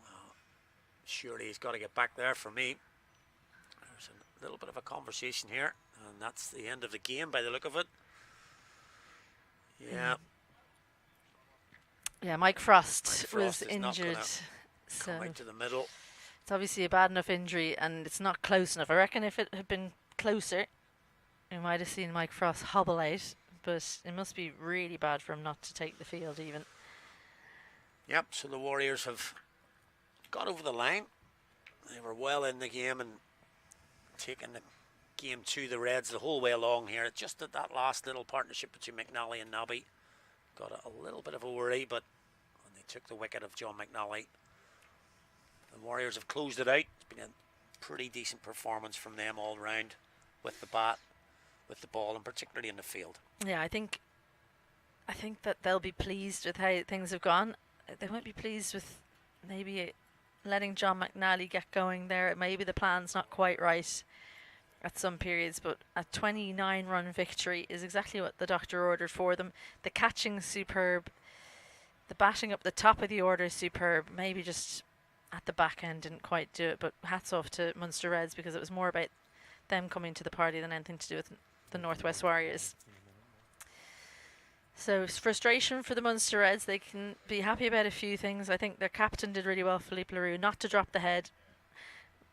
Well, surely he's got to get back there for me. There's a little bit of a conversation here, and that's the end of the game by the look of it. Yeah. Yeah, Mike Frost was injured. So come out to the middle. It's obviously a bad enough injury, and it's not close enough. I reckon if it had been closer, we might have seen Mike Frost hobble out, but it must be really bad for him not to take the field even. Yep, so the Warriors have got over the line. They were well in the game and taking the game to the Reds the whole way along here. Just that last little partnership between McNally and Nobby got a little bit of a worry, but when they took the wicket of John McNally, the Warriors have closed it out. It's been a pretty decent performance from them all round, with the bat, with the ball, and particularly in the field. Yeah, I think that they'll be pleased with how things have gone. They won't be pleased with maybe letting John McNally get going there. Maybe the plan's not quite right at some periods, but a 29-run victory is exactly what the doctor ordered for them. The catching's superb. The batting up the top of the order is superb. Maybe just at the back end didn't quite do it, but hats off to Munster Reds, because it was more about them coming to the party than anything to do with the Northwest Warriors. So frustration for the Munster Reds. They can be happy about a few things. I think their captain did really well, Philippe Leroux, not to drop the head,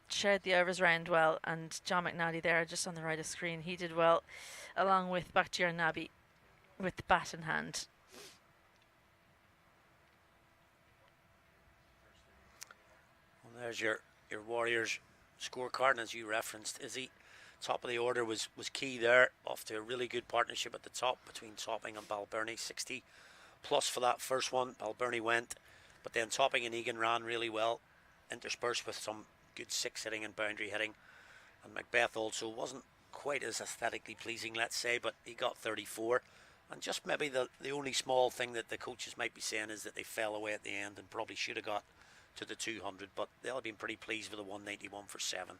shared the overs round well, and John McNally there just on the right of screen, he did well, along with Bakhtiar Nabi with the bat in hand. Well, there's your Warriors scorecard, and as you referenced, Izzy, top of the order was key there, off to a really good partnership at the top between Topping and Balbirnie. 60 plus for that first one. Balbirnie went, but then Topping and Egan ran really well, interspersed with some good six hitting and boundary hitting. And Macbeth also wasn't quite as aesthetically pleasing, let's say, but he got 34. And just maybe the only small thing that the coaches might be saying is that they fell away at the end and probably should have got to the 200, but they'll have been pretty pleased with a 191 for 7.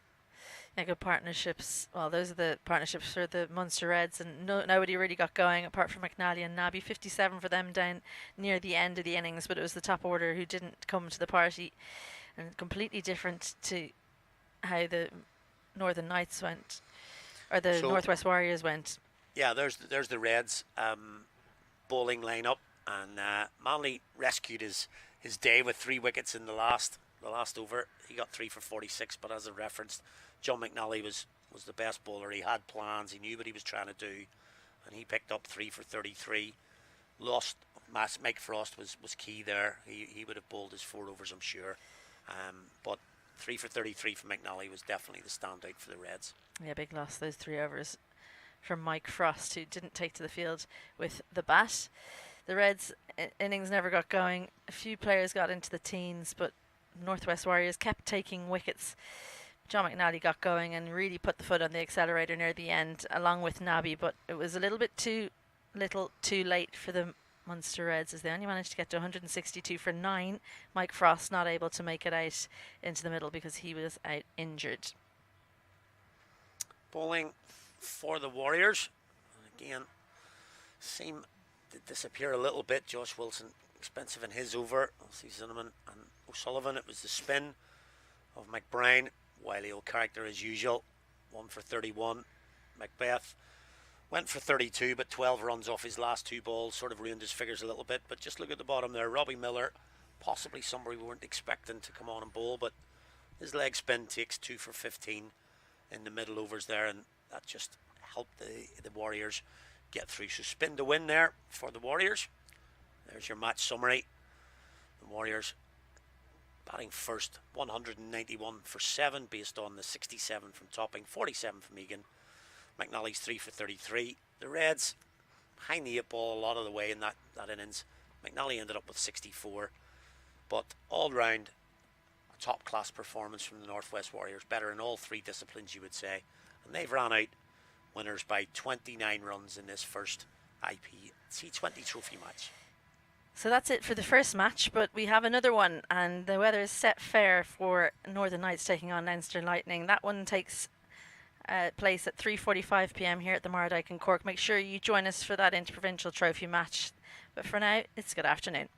Yeah, good partnerships. Well, those are the partnerships for the Munster Reds, and nobody really got going apart from McNally and Nabi. 57 for them down near the end of the innings, but it was the top order who didn't come to the party, and completely different to how the Northern Knights went, or the Northwest Warriors went. Yeah, there's the Reds bowling lineup, and Manley rescued his day with 3 wickets in the last over. He got 3 for 46, but as I referenced, John McNally was the best bowler. He had plans, he knew what he was trying to do, and he picked up 3 for 33. Lost Mike Frost was key there. He would have bowled his 4 overs, I'm sure, but 3 for 33 from McNally was definitely the standout for the Reds. Yeah, big loss, those 3 overs from Mike Frost, who didn't take to the field with the bat. The Reds' innings never got going. A few players got into the teens, but Northwest Warriors kept taking wickets. John McNally got going and really put the foot on the accelerator near the end, along with Nabi, but it was a little bit too late for the Munster Reds, as they only managed to get to 162 for 9. Mike Frost not able to make it out into the middle because he was out injured. Bowling for the Warriors, again, seem to disappear a little bit. Josh Wilson expensive in his over. See Zinneman and O'Sullivan. It was the spin of McBride. Wiley character as usual. 1 for 31. Macbeth went for 32, but 12 runs off his last 2 balls. Sort of ruined his figures a little bit. But just look at the bottom there. Robbie Miller, possibly somebody we weren't expecting to come on and bowl, but his leg spin takes 2 for 15 in the middle overs there, and that just helped the Warriors get through. So spin to win there for the Warriors. There's your match summary. The Warriors batting first, 191 for 7 based on the 67 from Topping, 47 from Egan. McNally's 3 for 33. The Reds behind the 8 ball a lot of the way in that innings. McNally ended up with 64, but all round a top class performance from the Northwest Warriors, better in all 3 disciplines, you would say, and they've ran out winners by 29 runs in this first IP20 trophy match. So that's it for the first match, but we have another one, and the weather is set fair for Northern Knights taking on Leinster Lightning. That one takes place at 3:45 p.m. here at the Mardyke in Cork. Make sure you join us for that interprovincial trophy match. But for now, it's good afternoon.